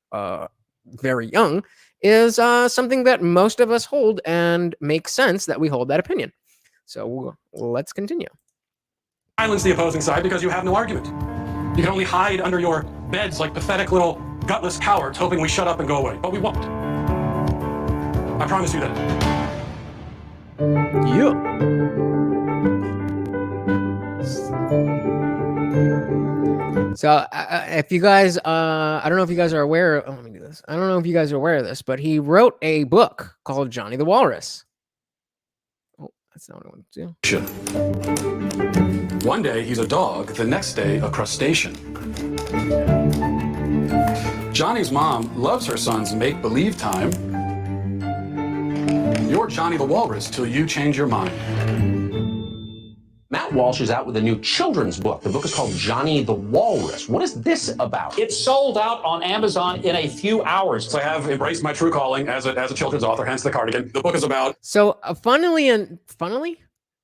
very young is something that most of us hold, and makes sense that we hold that opinion. So let's continue. Silence the opposing side because you have no argument. You can only hide under your beds like pathetic little gutless cowards hoping we shut up and go away, but we won't. I promise you that. Yeah. So if you guys, I don't know if you guys are aware. Let me do this. I don't know if you guys are aware of this, but he wrote a book called Johnny the Walrus. Oh, that's not what I want to do. One day he's a dog, the next day a crustacean. Johnny's mom loves her son's make-believe time. You're Johnny the Walrus till you change your mind. Matt Walsh is out with a new children's book. The book is called Johnny the Walrus. What is this about? It's sold out on Amazon in a few hours. So I have embraced my true calling as a children's author, hence the cardigan. The book is about... So funnily,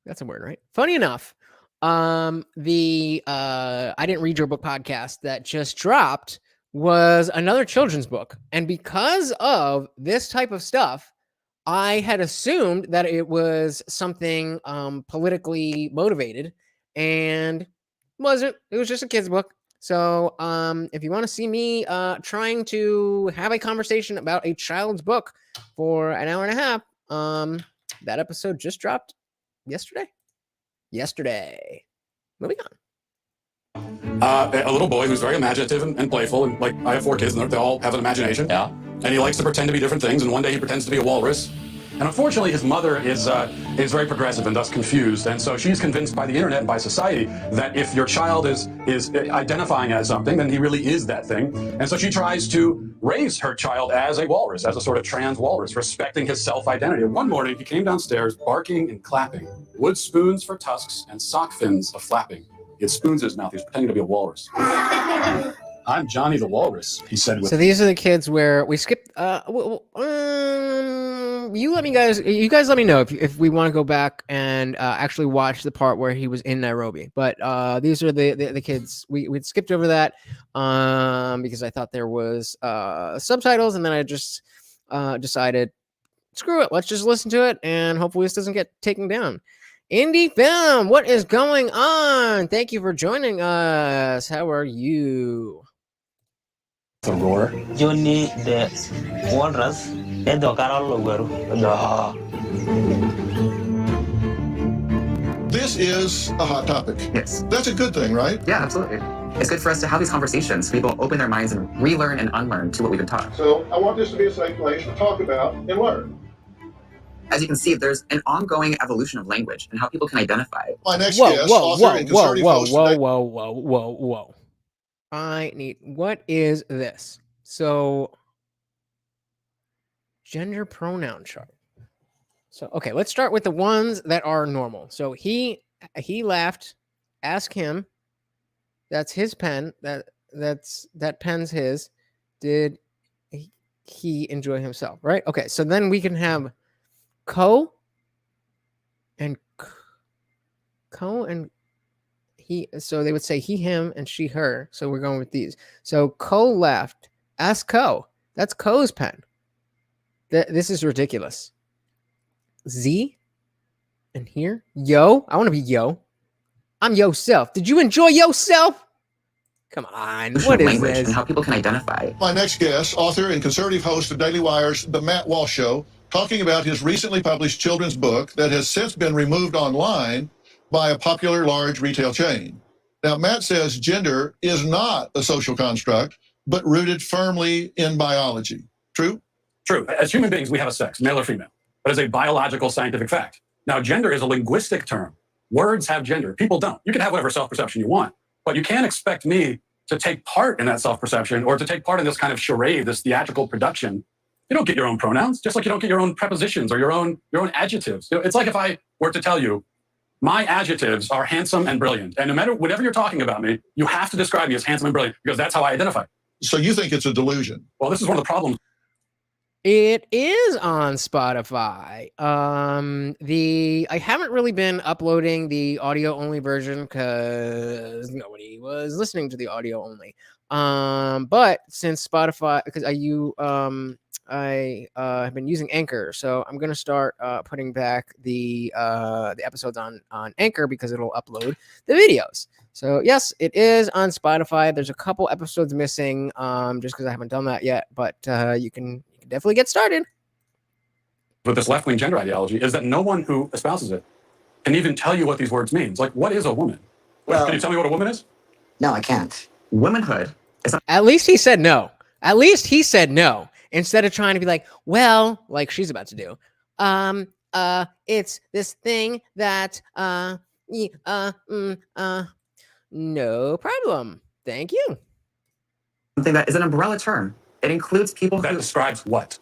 that's a word, right? Funny enough, I Didn't Read Your Book podcast that just dropped was another children's book. And because of this type of stuff, I had assumed that it was something politically motivated, and it wasn't. It was just a kid's book. So if you want to see me trying to have a conversation about a child's book for an hour and a half, that episode just dropped yesterday. Moving on. A little boy who's very imaginative and playful, and like I have 4 kids, and they all have an imagination. Yeah. And he likes to pretend to be different things, and one day he pretends to be a walrus. And unfortunately, his mother is very progressive and thus confused, and so she's convinced by the internet and by society that if your child is identifying as something, then he really is that thing. And so she tries to raise her child as a walrus, as a sort of trans walrus, respecting his self-identity. And one morning, he came downstairs barking and clapping, wood spoons for tusks and sock fins a flapping. He had spoons in his mouth. He was pretending to be a walrus. I'm Johnny the Walrus, he said. So these are the kids where we skipped. You guys let me know if we want to go back and actually watch the part where he was in Nairobi. But these are the kids. We'd skipped over that because I thought there was subtitles, and then I just decided screw it. Let's just listen to it, and hopefully this doesn't get taken down. Indie Film, what is going on? Thank you for joining us. How are you? The roar. Johnny the Walrus. This is a hot topic. Yes. That's a good thing, right? Yeah, absolutely. It's good for us to have these conversations. People open their minds and relearn and unlearn to what we've been taught. So I want this to be a safe place to talk about and learn. As you can see, there's an ongoing evolution of language and how people can identify. My next guest, author and conservative host. Whoa. I need, what is this? So, gender pronoun chart. So, okay, let's start with the ones that are normal. So he laughed. Ask him. That's his pen. That pen's his. Did he enjoy himself? Right. Okay. So then we can have co and he. So they would say he, him, and she, her. So we're going with these. So co laughed. Ask co. That's co's pen. This is ridiculous. Z and here. Yo. I want to be yo. I'm yourself. Did you enjoy yourself? Come on. What is language this? And how people can identify. My next guest, author and conservative host of Daily Wire's The Matt Walsh Show, talking about his recently published children's book that has since been removed online by a popular large retail chain. Now, Matt says gender is not a social construct, but rooted firmly in biology. True? True. As human beings, we have a sex, male or female. That is a biological scientific fact. Now, gender is a linguistic term. Words have gender. People don't. You can have whatever self-perception you want, but you can't expect me to take part in that self-perception or to take part in this kind of charade, this theatrical production. You don't get your own pronouns, just like you don't get your own prepositions or your own adjectives. You know, it's like if I were to tell you, my adjectives are handsome and brilliant, and no matter whatever you're talking about me, you have to describe me as handsome and brilliant because that's how I identify. So you think it's a delusion? Well, this is one of the problems. It is on Spotify. I haven't really been uploading the audio only version because nobody was listening to the audio only. But since Spotify, because I have been using Anchor, so I'm gonna start putting back the episodes on Anchor because it'll upload the videos. So yes, it is on Spotify. There's a couple episodes missing, just because I haven't done that yet. But you can definitely get started. With this left-wing gender ideology is that no one who espouses it can even tell you what these words mean. It's like, what is a woman? Well, can you tell me what a woman is? No, I can't. Womanhood is not. At least he said no. At least he said no. Instead of trying to be like, well, like she's about to do. It's this thing that no problem. Thank you. Something that is an umbrella term. It includes people that describes what?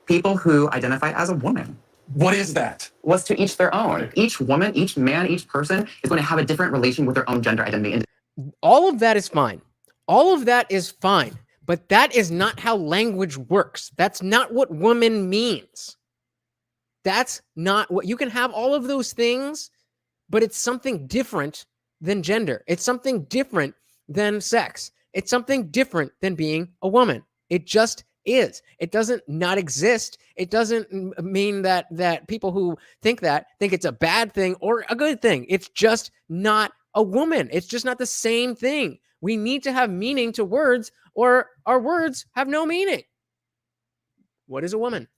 People who identify as a woman. What is that? What's to each their own. Each woman, each man, each person is going to have a different relation with their own gender identity. And all of that is fine. All of that is fine. But that is not how language works. That's not what woman means. That's not what you can have all of those things, but it's something different than gender. It's something different than sex. It's something different than being a woman. It just is. It doesn't not exist. It doesn't mean that people who think it's a bad thing or a good thing. It's just not a woman. It's just not the same thing. We need to have meaning to words, or our words have no meaning. What is a woman?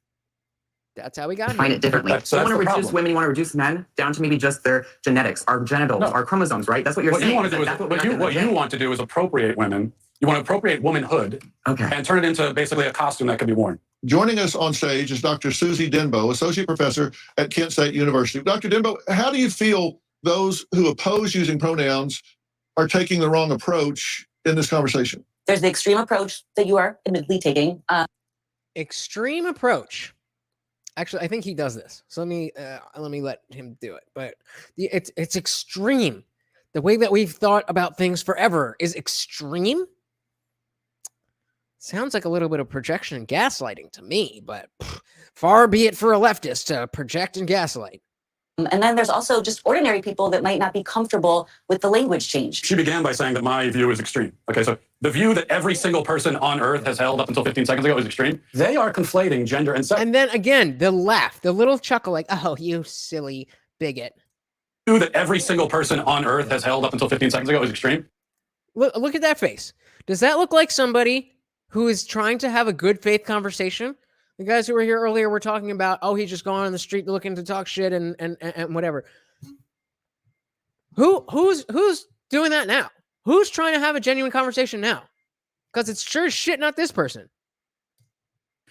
That's how we got define it differently. So you want to reduce women, you want to reduce men down to maybe just their genetics, our genitals, our chromosomes, right? That's what you're saying. You want to do what you want to do is appropriate women. You want to appropriate womanhood and turn it into basically a costume that can be worn. Joining us on stage is Dr. Susie Denbo, Associate Professor at Kent State University. Dr. Denbo, how do you feel those who oppose using pronouns are taking the wrong approach in this conversation? There's the extreme approach that you are admittedly taking. Extreme approach. Actually, I think he does this. So let me let him do it. But it's extreme. The way that we've thought about things forever is extreme. Sounds like a little bit of projection and gaslighting to me, but far be it for a leftist to project and gaslight. And then there's also just ordinary people that might not be comfortable with the language change. She began by saying that my view is extreme. Okay, so the view that every single person on earth has held up until 15 seconds ago is extreme. They are conflating gender and sex. And then again, the laugh, the little chuckle like, oh, you silly bigot. The view that every single person on earth has held up until 15 seconds ago is extreme. Look at that face. Does that look like somebody who is trying to have a good faith conversation? The guys who were here earlier were talking about, oh, he's just going on the street looking to talk shit and whatever. Who's doing that now? Who's trying to have a genuine conversation now? Because it's sure as shit not this person.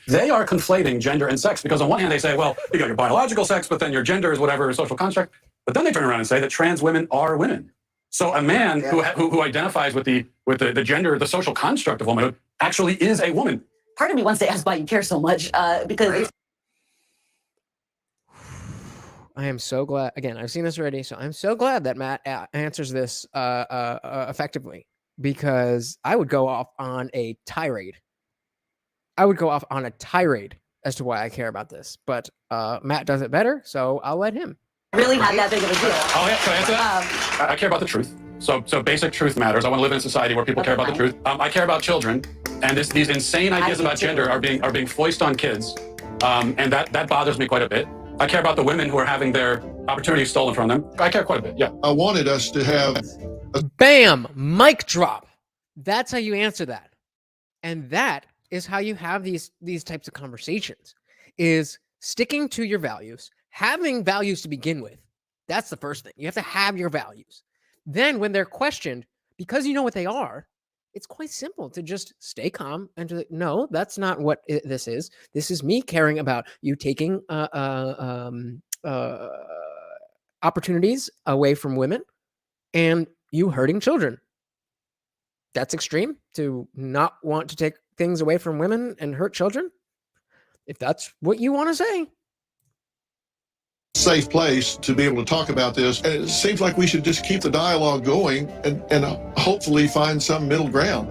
They are conflating gender and sex because on one hand they say, well, you got your biological sex, but then your gender is whatever social construct. But then they turn around and say that trans women are women. So a man who identifies with the gender, the social construct of womanhood, actually is a woman. Part of me wants to ask why you care so much, because I am so glad. Again, I've seen this already, so I'm so glad that Matt answers this effectively, because I would go off on a tirade. As to why I care about this, but Matt does it better, so I'll let him. Really not that big of a deal. Oh yeah, can I answer that? I care about the truth. So basic truth matters. I want to live in a society where people care about the truth. I care about children, and these insane ideas about gender are being foisted on kids, and that bothers me quite a bit. I care about the women who are having their opportunities stolen from them. I care quite a bit. Yeah. I wanted us to have bam, mic drop. That's how you answer that, and that is how you have these types of conversations. Is sticking to your values, having values to begin with. That's the first thing. You have to have your values. Then when they're questioned, because you know what they are, it's quite simple to just stay calm and to no, that's not what this is. This is me caring about you taking opportunities away from women and you hurting children. That's extreme to not want to take things away from women and hurt children. If that's what you want to say. Safe place to be able to talk about this. And it seems like we should just keep the dialogue going and hopefully find some middle ground.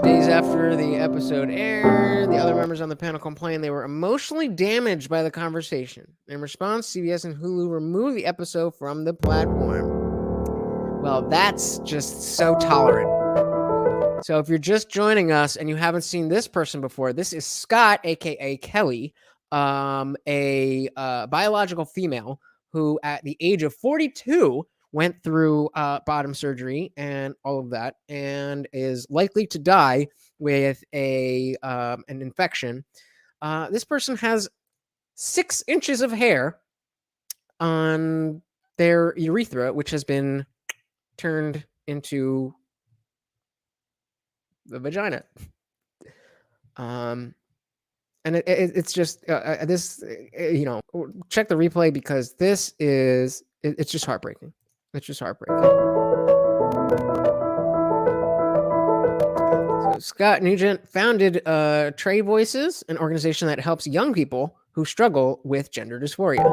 Days after the episode aired, the other members on the panel complained they were emotionally damaged by the conversation. In response, CBS and Hulu removed the episode from the platform. Well, that's just so tolerant. So if you're just joining us and you haven't seen this person before, this is Scott, aka Kelly, a biological female who at the age of 42 went through bottom surgery and all of that and is likely to die with an infection. This person has 6 inches of hair on their urethra, which has been turned into the vagina. And it's just this, check the replay because this is, it's just heartbreaking. It's just heartbreaking. So Scott Nugent founded Trey Voices, an organization that helps young people who struggle with gender dysphoria.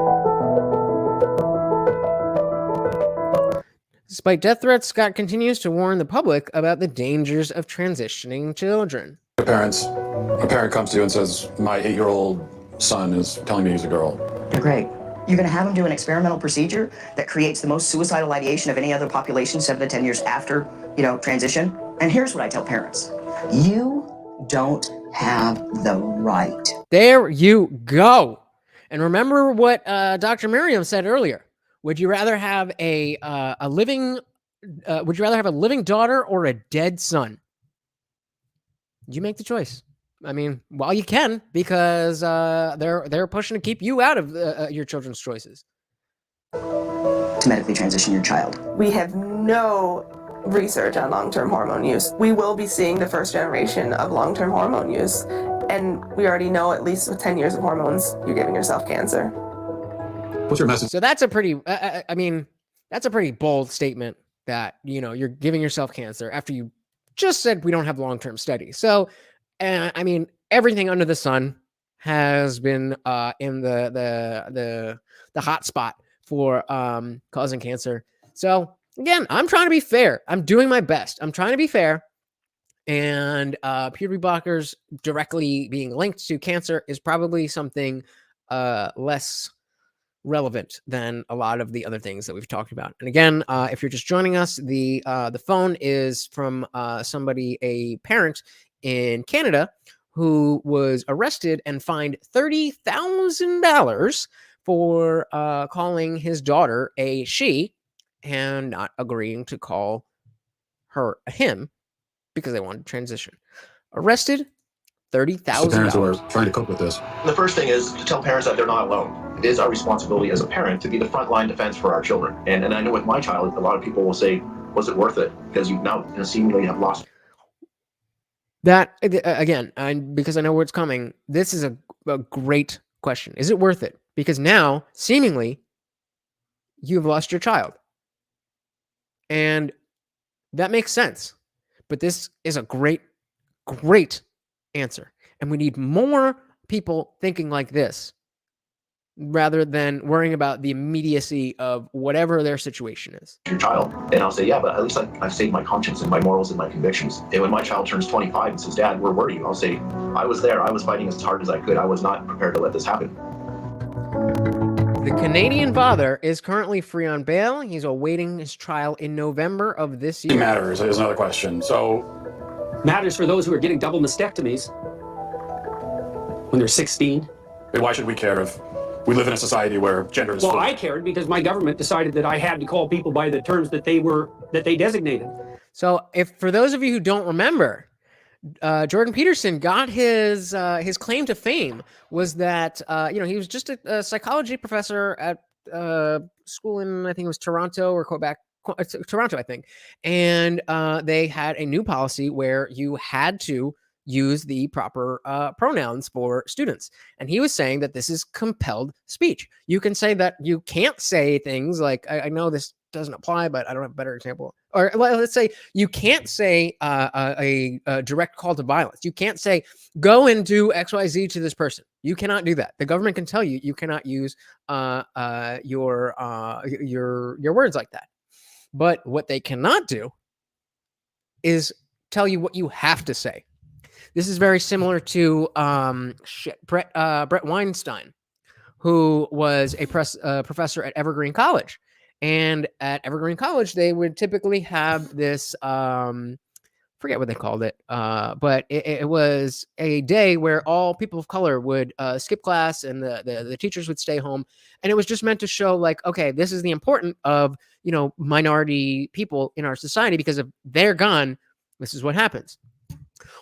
Despite death threats, Scott continues to warn the public about the dangers of transitioning children. A parent comes to you and says, my 8-year-old son is telling me he's a girl. You're great. You're going to have him do an experimental procedure that creates the most suicidal ideation of any other population 7 to 10 years after, transition. And here's what I tell parents. You don't have the right. There you go. And remember what Dr. Miriam said earlier. Would you rather have a living daughter or a dead son? You make the choice. I mean, while you can, because they're pushing to keep you out of your children's choices. To medically transition your child. We have no research on long-term hormone use. We will be seeing the first generation of long-term hormone use, and we already know at least with 10 years of hormones, you're giving yourself cancer. What's your message? So that's a pretty, that's a pretty bold statement that, you're giving yourself cancer after you just said we don't have long-term studies. So, everything under the sun has been in the hot spot for causing cancer. So again, I'm trying to be fair. I'm doing my best. I'm trying to be fair. And puberty blockers directly being linked to cancer is probably something less relevant than a lot of the other things that we've talked about. And again, if you're just joining us, the phone is from somebody, a parent in Canada, who was arrested and fined $30,000 for calling his daughter a she and not agreeing to call her a him because they wanted to transition. Arrested, $30,000. Parents who are trying to cope with this. The first thing is to tell parents that they're not alone. It is our responsibility as a parent to be the frontline defense for our children. And I know with my child, a lot of people will say, was it worth it? Because you now seemingly have lost. That, again, because I know where it's coming, this is a great question. Is it worth it? Because now, seemingly, you've lost your child. And that makes sense. But this is a great, great answer. And we need more people thinking like this rather than worrying about the immediacy of whatever their situation is. Your child. And I'll say, yeah, but at least I've saved my conscience and my morals and my convictions. And when my child turns 25 and says, Dad, where were you? I'll say, I was there. I was fighting as hard as I could. I was not prepared to let this happen. The Canadian father is currently free on bail. He's awaiting his trial in November of this year. It matters is another question. So, matters for those who are getting double mastectomies when they're 16. why should we care if we live in a society where gender is Well, I cared because my government decided that I had to call people by the terms that they designated. So, if for those of you who don't remember, Jordan Peterson got his claim to fame was that he was just a psychology professor at school in, I think it was Toronto or Quebec, Toronto, I think, and they had a new policy where you had to use the proper pronouns for students, and he was saying that this is compelled speech. You can say that you can't say things like, I know this doesn't apply, but I don't have a better example. Or let's say you can't say a direct call to violence. You can't say, go and do XYZ to this person. You cannot do that. The government can tell you, you cannot use your words like that. But what they cannot do is tell you what you have to say. This is very similar to Brett Weinstein, who was a professor at Evergreen College. And at Evergreen College, they would typically have this, forget what they called it, but it was a day where all people of color would skip class and the teachers would stay home. And it was just meant to show like, okay, this is the importance of, minority people in our society, because if they're gone, this is what happens.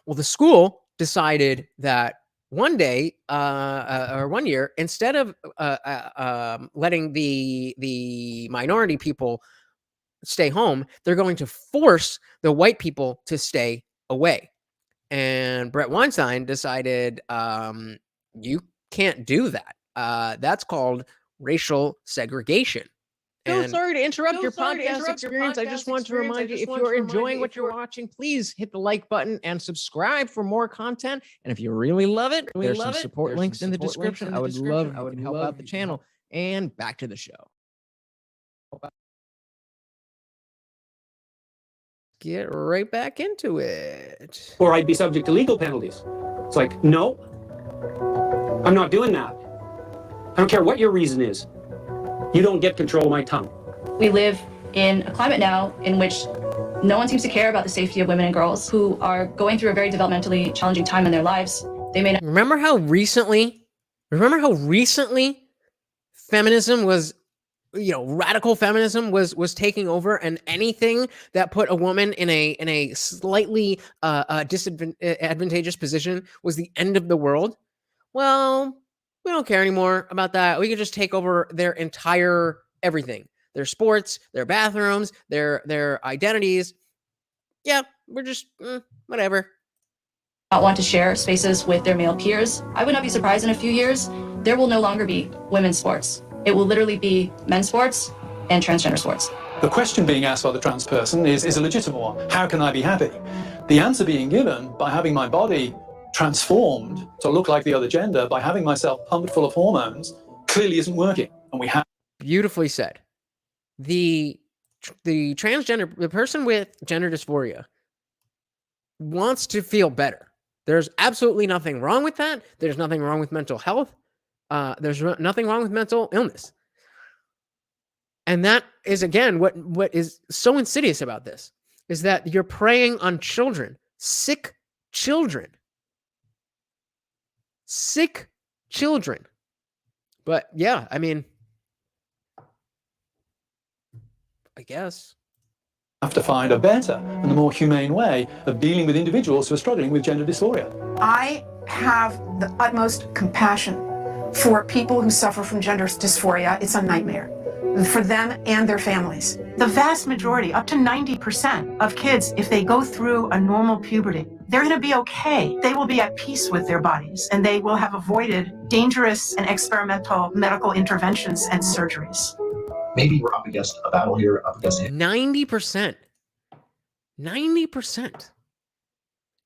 Well, the school decided that one day or 1 year, instead of letting the minority people stay home, they're going to force the white people to stay away. And Brett Weinstein decided you can't do that. That's called racial segregation. So sorry to interrupt your podcast experience. I just want to remind you, if you're enjoying what you're watching, please hit the like button and subscribe for more content. And if you really love it, there's some support links in the description. I would love if you could help out the channel. And back to the show. Get right back into it. Or I'd be subject to legal penalties. It's like, no, I'm not doing that. I don't care what your reason is. You don't get control of my tongue. We live in a climate now in which no one seems to care about the safety of women and girls who are going through a very developmentally challenging time in their lives. They may not remember how recently feminism was, radical feminism was taking over, and anything that put a woman in a slightly disadvantageous position was the end of the world. Well, we don't care anymore about that. We can just take over their entire everything, their sports, their bathrooms, their identities. Yeah, we're just whatever. not want to share spaces with their male peers. I would not be surprised in a few years, there will no longer be women's sports. It will literally be men's sports and transgender sports. The question being asked by the trans person is a legitimate one. How can I be happy? The answer being given by having my body transformed to look like the other gender, by having myself pumped full of hormones, clearly isn't working. And we have beautifully said. The transgender, the person with gender dysphoria wants to feel better. There's absolutely nothing wrong with that. There's nothing wrong with mental health. There's nothing wrong with mental illness. And that is, again, what is so insidious about this is that you're preying on children, sick children. Sick children. But yeah, I mean, I guess. Have to find a better and a more humane way of dealing with individuals who are struggling with gender dysphoria. I have the utmost compassion for people who suffer from gender dysphoria. It's a nightmare for them and their families. The vast majority, up to 90% of kids, if they go through a normal puberty, they're going to be okay. They will be at peace with their bodies, and they will have avoided dangerous and experimental medical interventions and surgeries. Maybe we're up against a battle here, up against 90%. 90%.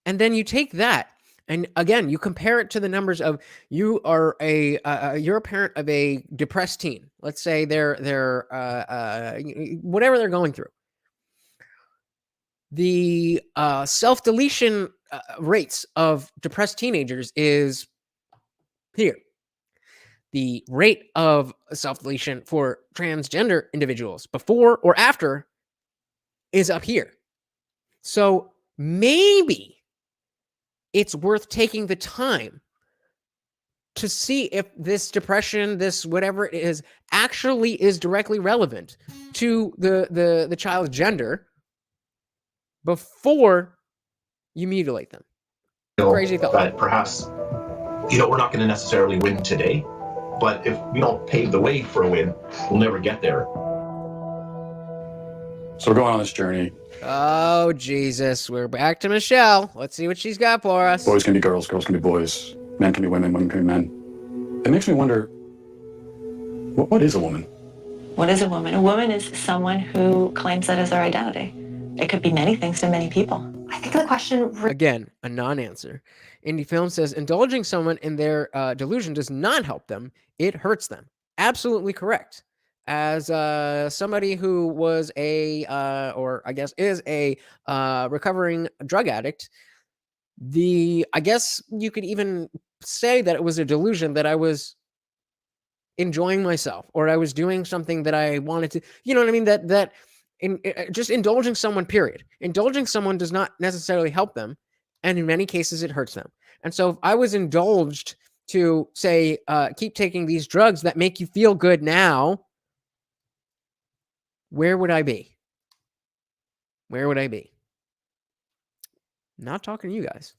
And then you take that, and again, you compare it to the numbers of you're a parent of a depressed teen. Let's say they're whatever they're going through. The self-deletion rates of depressed teenagers is here. The rate of self-deletion for transgender individuals before or after is up here. So maybe it's worth taking the time to see if this depression, this whatever it is, actually is directly relevant to the child's gender before you mutilate them. Crazy thought. That perhaps, we're not going to necessarily win today, but if we don't pave the way for a win, we'll never get there. So we're going on this journey. Oh, Jesus. We're back to Michelle. Let's see what she's got for us. Boys can be girls, girls can be boys, men can be women, women can be men. It makes me wonder, what is a woman? What is a woman? A woman is someone who claims that as their identity. It could be many things to many people. I think the question... Again, a non-answer. Indie Film says, indulging someone in their delusion does not help them. It hurts them. Absolutely correct. As somebody who was or I guess is a recovering drug addict, I guess you could even say that it was a delusion that I was enjoying myself or I was doing something that I wanted to, you know what I mean? Just indulging someone, period. Indulging someone does not necessarily help them. And in many cases, it hurts them. And so if I was indulged to say, keep taking these drugs that make you feel good now, where would I be? Where would I be? Not talking to you guys.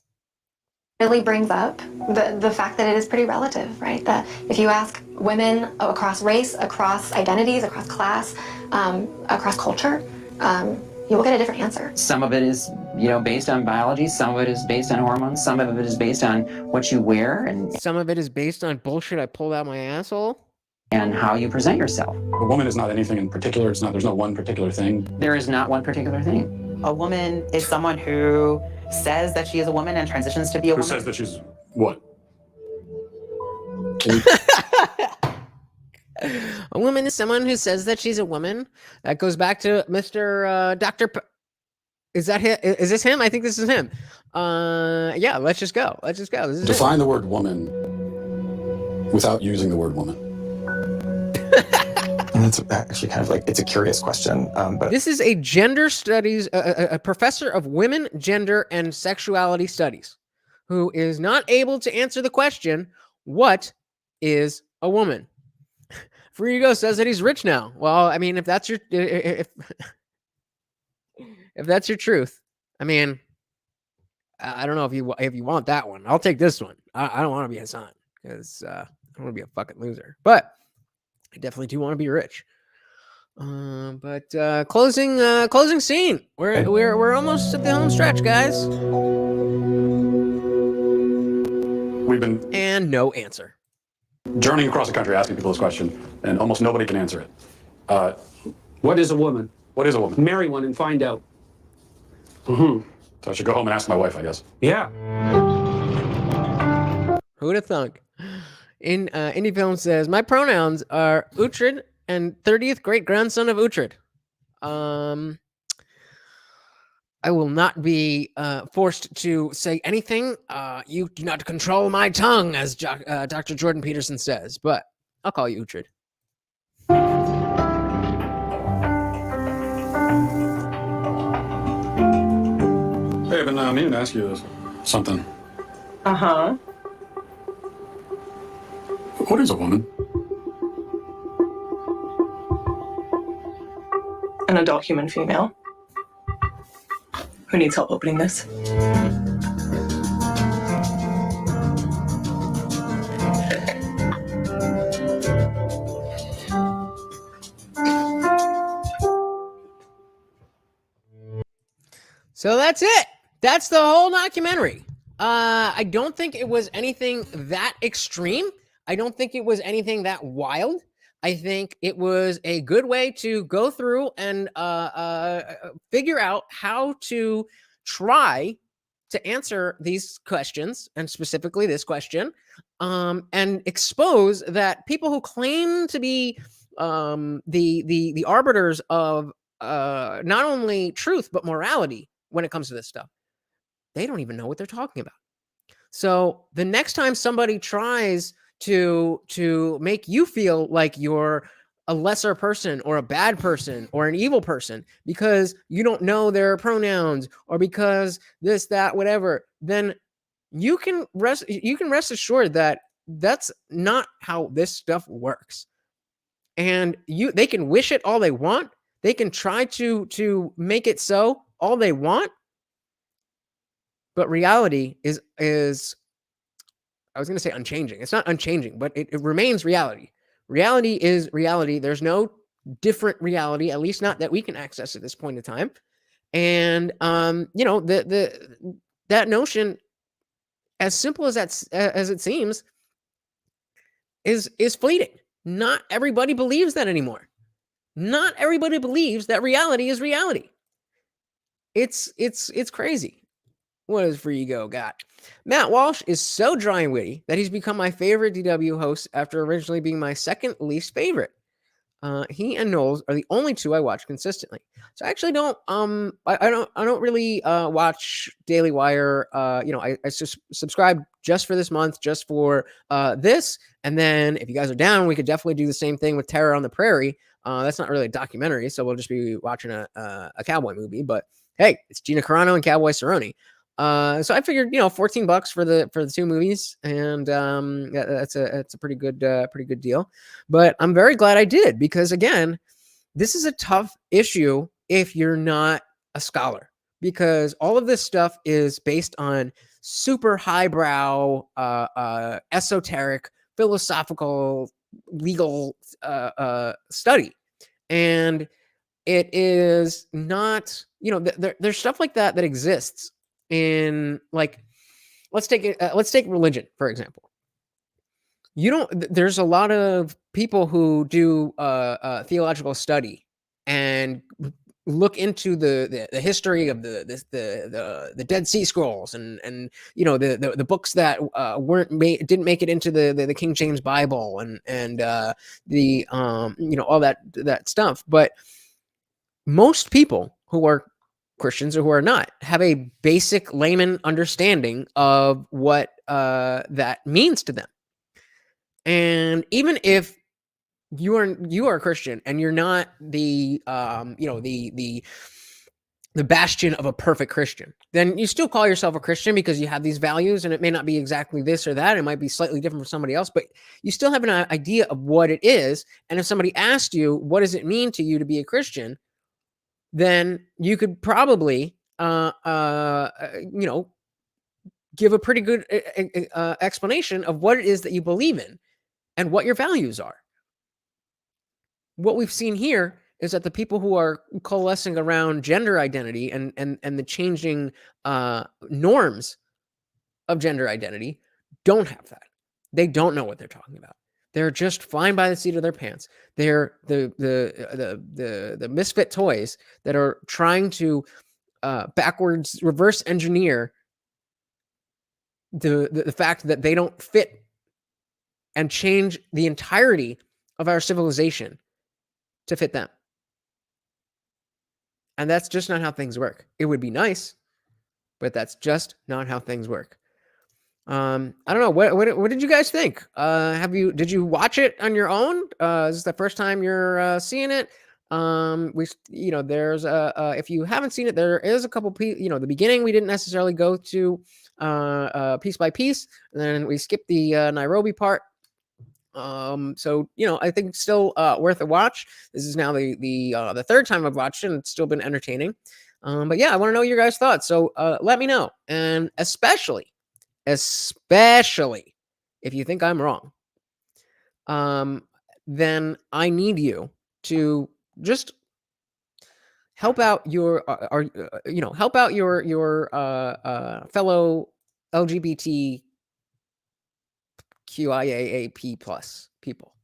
Really brings up the fact that it is pretty relative, right? That if you ask women across race, across identities, across class, across culture, you will get a different answer. Some of it is, based on biology. Some of it is based on hormones. Some of it is based on what you wear, and some of it is based on bullshit I pulled out my asshole. And how you present yourself. A woman is not anything in particular. There's no one particular thing. There is not one particular thing. A woman is someone who says that she is a woman and transitions to be a woman. Who says that she's what? A woman is someone who says that she's a woman. That goes back to Mr. Dr. Is that him? Is this him? I think this is him. Yeah, let's just go. Let's just go. This is Define the word woman without using the word woman. And that's actually kind of it's a curious question. But this is a gender studies, a professor of women, gender, and sexuality studies, who is not able to answer the question, what is a woman? Frigo says that he's rich now. Well, I mean, if that's your if that's your truth, I mean, I don't know if you want that one. I'll take this one. I don't want to be a son because I don't want to be a fucking loser. But I definitely do want to be rich. But closing scene. We're almost at the home stretch, guys. And no answer. Journeying across the country asking people this question, and almost nobody can answer it. What is a woman? What is a woman? Marry one and find out. So I should go home and ask my wife, I guess. Yeah. Who'd have thunk? Indie Film says, my pronouns are Uhtred and 30th great grandson of Uhtred. I will not be forced to say anything. You do not control my tongue, as Dr. Jordan Peterson says, but I'll call you Uhtred. Hey, I've been meaning to ask you something. Uh-huh. What is a woman? An adult human female. Who needs help opening this? So that's it. That's the whole documentary. I don't think it was anything that extreme. I don't think it was anything that wild. I think it was a good way to go through and figure out how to try to answer these questions, and specifically this question, and expose that people who claim to be the arbiters of not only truth but morality when it comes to this stuff, they don't even know what they're talking about. So the next time somebody tries to make you feel like you're a lesser person or a bad person or an evil person because you don't know their pronouns or because this, that, whatever, then you can rest assured that that's not how this stuff works. And they can wish it all they want. They can try to make it so all they want. But reality is I was going to say unchanging. It's not unchanging, but it remains reality. Reality is reality. There's no different reality, at least not that we can access at this point in time. And that notion, as simple as it seems, is fleeting. Not everybody believes that anymore. Not everybody believes that reality is reality. It's crazy. What does Free Ego got? Matt Walsh is so dry and witty that he's become my favorite DW host after originally being my second least favorite. He and Knowles are the only two I watch consistently. So I actually don't I don't really watch Daily Wire. I subscribe just for this month, just for this. And then if you guys are down, we could definitely do the same thing with Terror on the Prairie. That's not really a documentary, so we'll just be watching a cowboy movie. But hey, it's Gina Carano and Cowboy Cerrone. So I figured, $14 for the two movies, and that's a pretty good deal. But I'm very glad I did, because again, this is a tough issue if you're not a scholar, because all of this stuff is based on super highbrow, esoteric, philosophical, legal study, and it is not, there's stuff like that exists in, like, let's take religion, for example. There's a lot of people who do theological study and look into the history of the Dead Sea Scrolls and the books that didn't make it into the King James Bible and all that stuff. But most people who are Christians or who are not have a basic layman understanding of what that means to them. And even if you are a Christian and you're not the bastion of a perfect Christian, then you still call yourself a Christian because you have these values, and it may not be exactly this or that. It might be slightly different from somebody else, but you still have an idea of what it is. And if somebody asked you, what does it mean to you to be a Christian? Then you could probably, give a pretty good explanation of what it is that you believe in and what your values are. What we've seen here is that the people who are coalescing around gender identity and the changing norms of gender identity don't have that. They don't know what they're talking about. They're just flying by the seat of their pants. They're the misfit toys that are trying to backwards reverse engineer the fact that they don't fit and change the entirety of our civilization to fit them. And that's just not how things work. It would be nice, but that's just not how things work. I don't know. What did you guys think? Did you watch it on your own? Is this the first time you're seeing it? There's if you haven't seen it, there is a couple the beginning we didn't necessarily go to piece by piece, and then we skipped the Nairobi part. So I think it's still worth a watch. This is now the third time I've watched it, and it's still been entertaining. But yeah, I want to know your guys' thoughts. So let me know, and especially if you think I'm wrong, then I need you to just help out your fellow LGBT QIAAP plus people,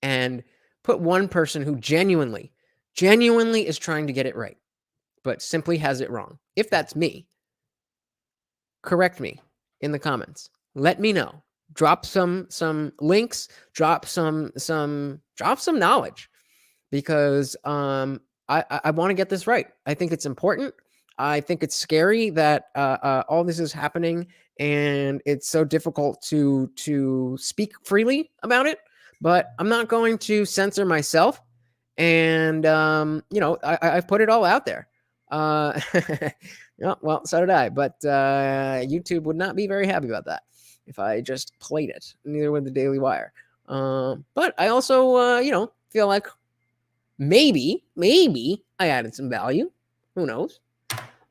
and put one person who genuinely is trying to get it right, but simply has it wrong. If that's me, correct me in the comments. Let me know. Drop some links. Drop some knowledge, because I want to get this right. I think it's important. I think it's scary that all this is happening, and it's so difficult to speak freely about it. But I'm not going to censor myself, and I've put it all out there. Yeah, well, so did I, but YouTube would not be very happy about that if I just played it. Neither would the Daily Wire. But I also, feel like maybe I added some value. Who knows?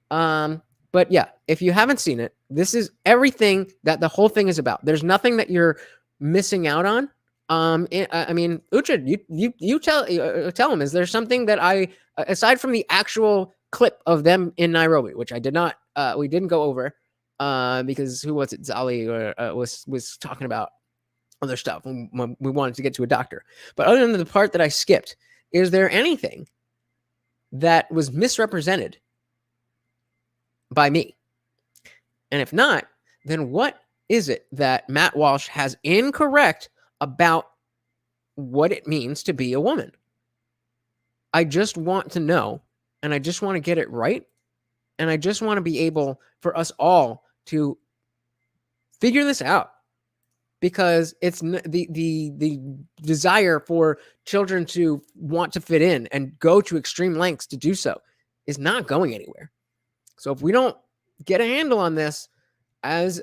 But yeah, if you haven't seen it, this is everything that the whole thing is about. There's nothing that you're missing out on. I mean, Ucha, you tell him, is there something that I, aside from the actual clip of them in Nairobi, which I did not, we didn't go over, because who was it? Zali was talking about other stuff when we wanted to get to a doctor. But other than the part that I skipped, is there anything that was misrepresented by me? And if not, then what is it that Matt Walsh has incorrect about what it means to be a woman? I just want to know, and I just want to get it right, and I just want to be able for us all to figure this out, because it's the desire for children to want to fit in and go to extreme lengths to do so is not going anywhere. So if we don't get a handle on this, as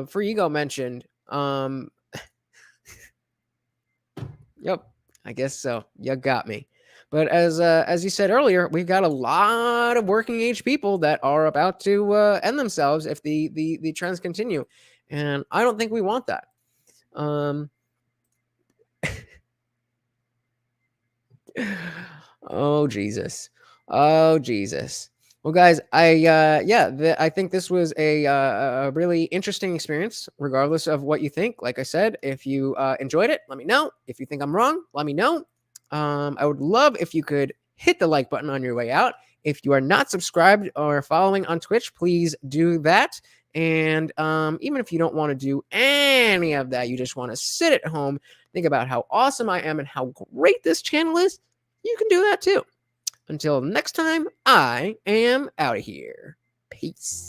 Free Ego mentioned, yep, I guess so. You got me. But as you said earlier, we've got a lot of working age people that are about to end themselves if the trends continue, and I don't think we want that. Oh Jesus. Well, guys, I think this was a really interesting experience, regardless of what you think. Like I said, if you enjoyed it, let me know. If you think I'm wrong, let me know. I would love if you could hit the like button on your way out. If you are not subscribed or following on Twitch, please do that. And even if you don't want to do any of that, you just want to sit at home, think about how awesome I am and how great this channel is, you can do that too. Until next time, I am out of here. Peace.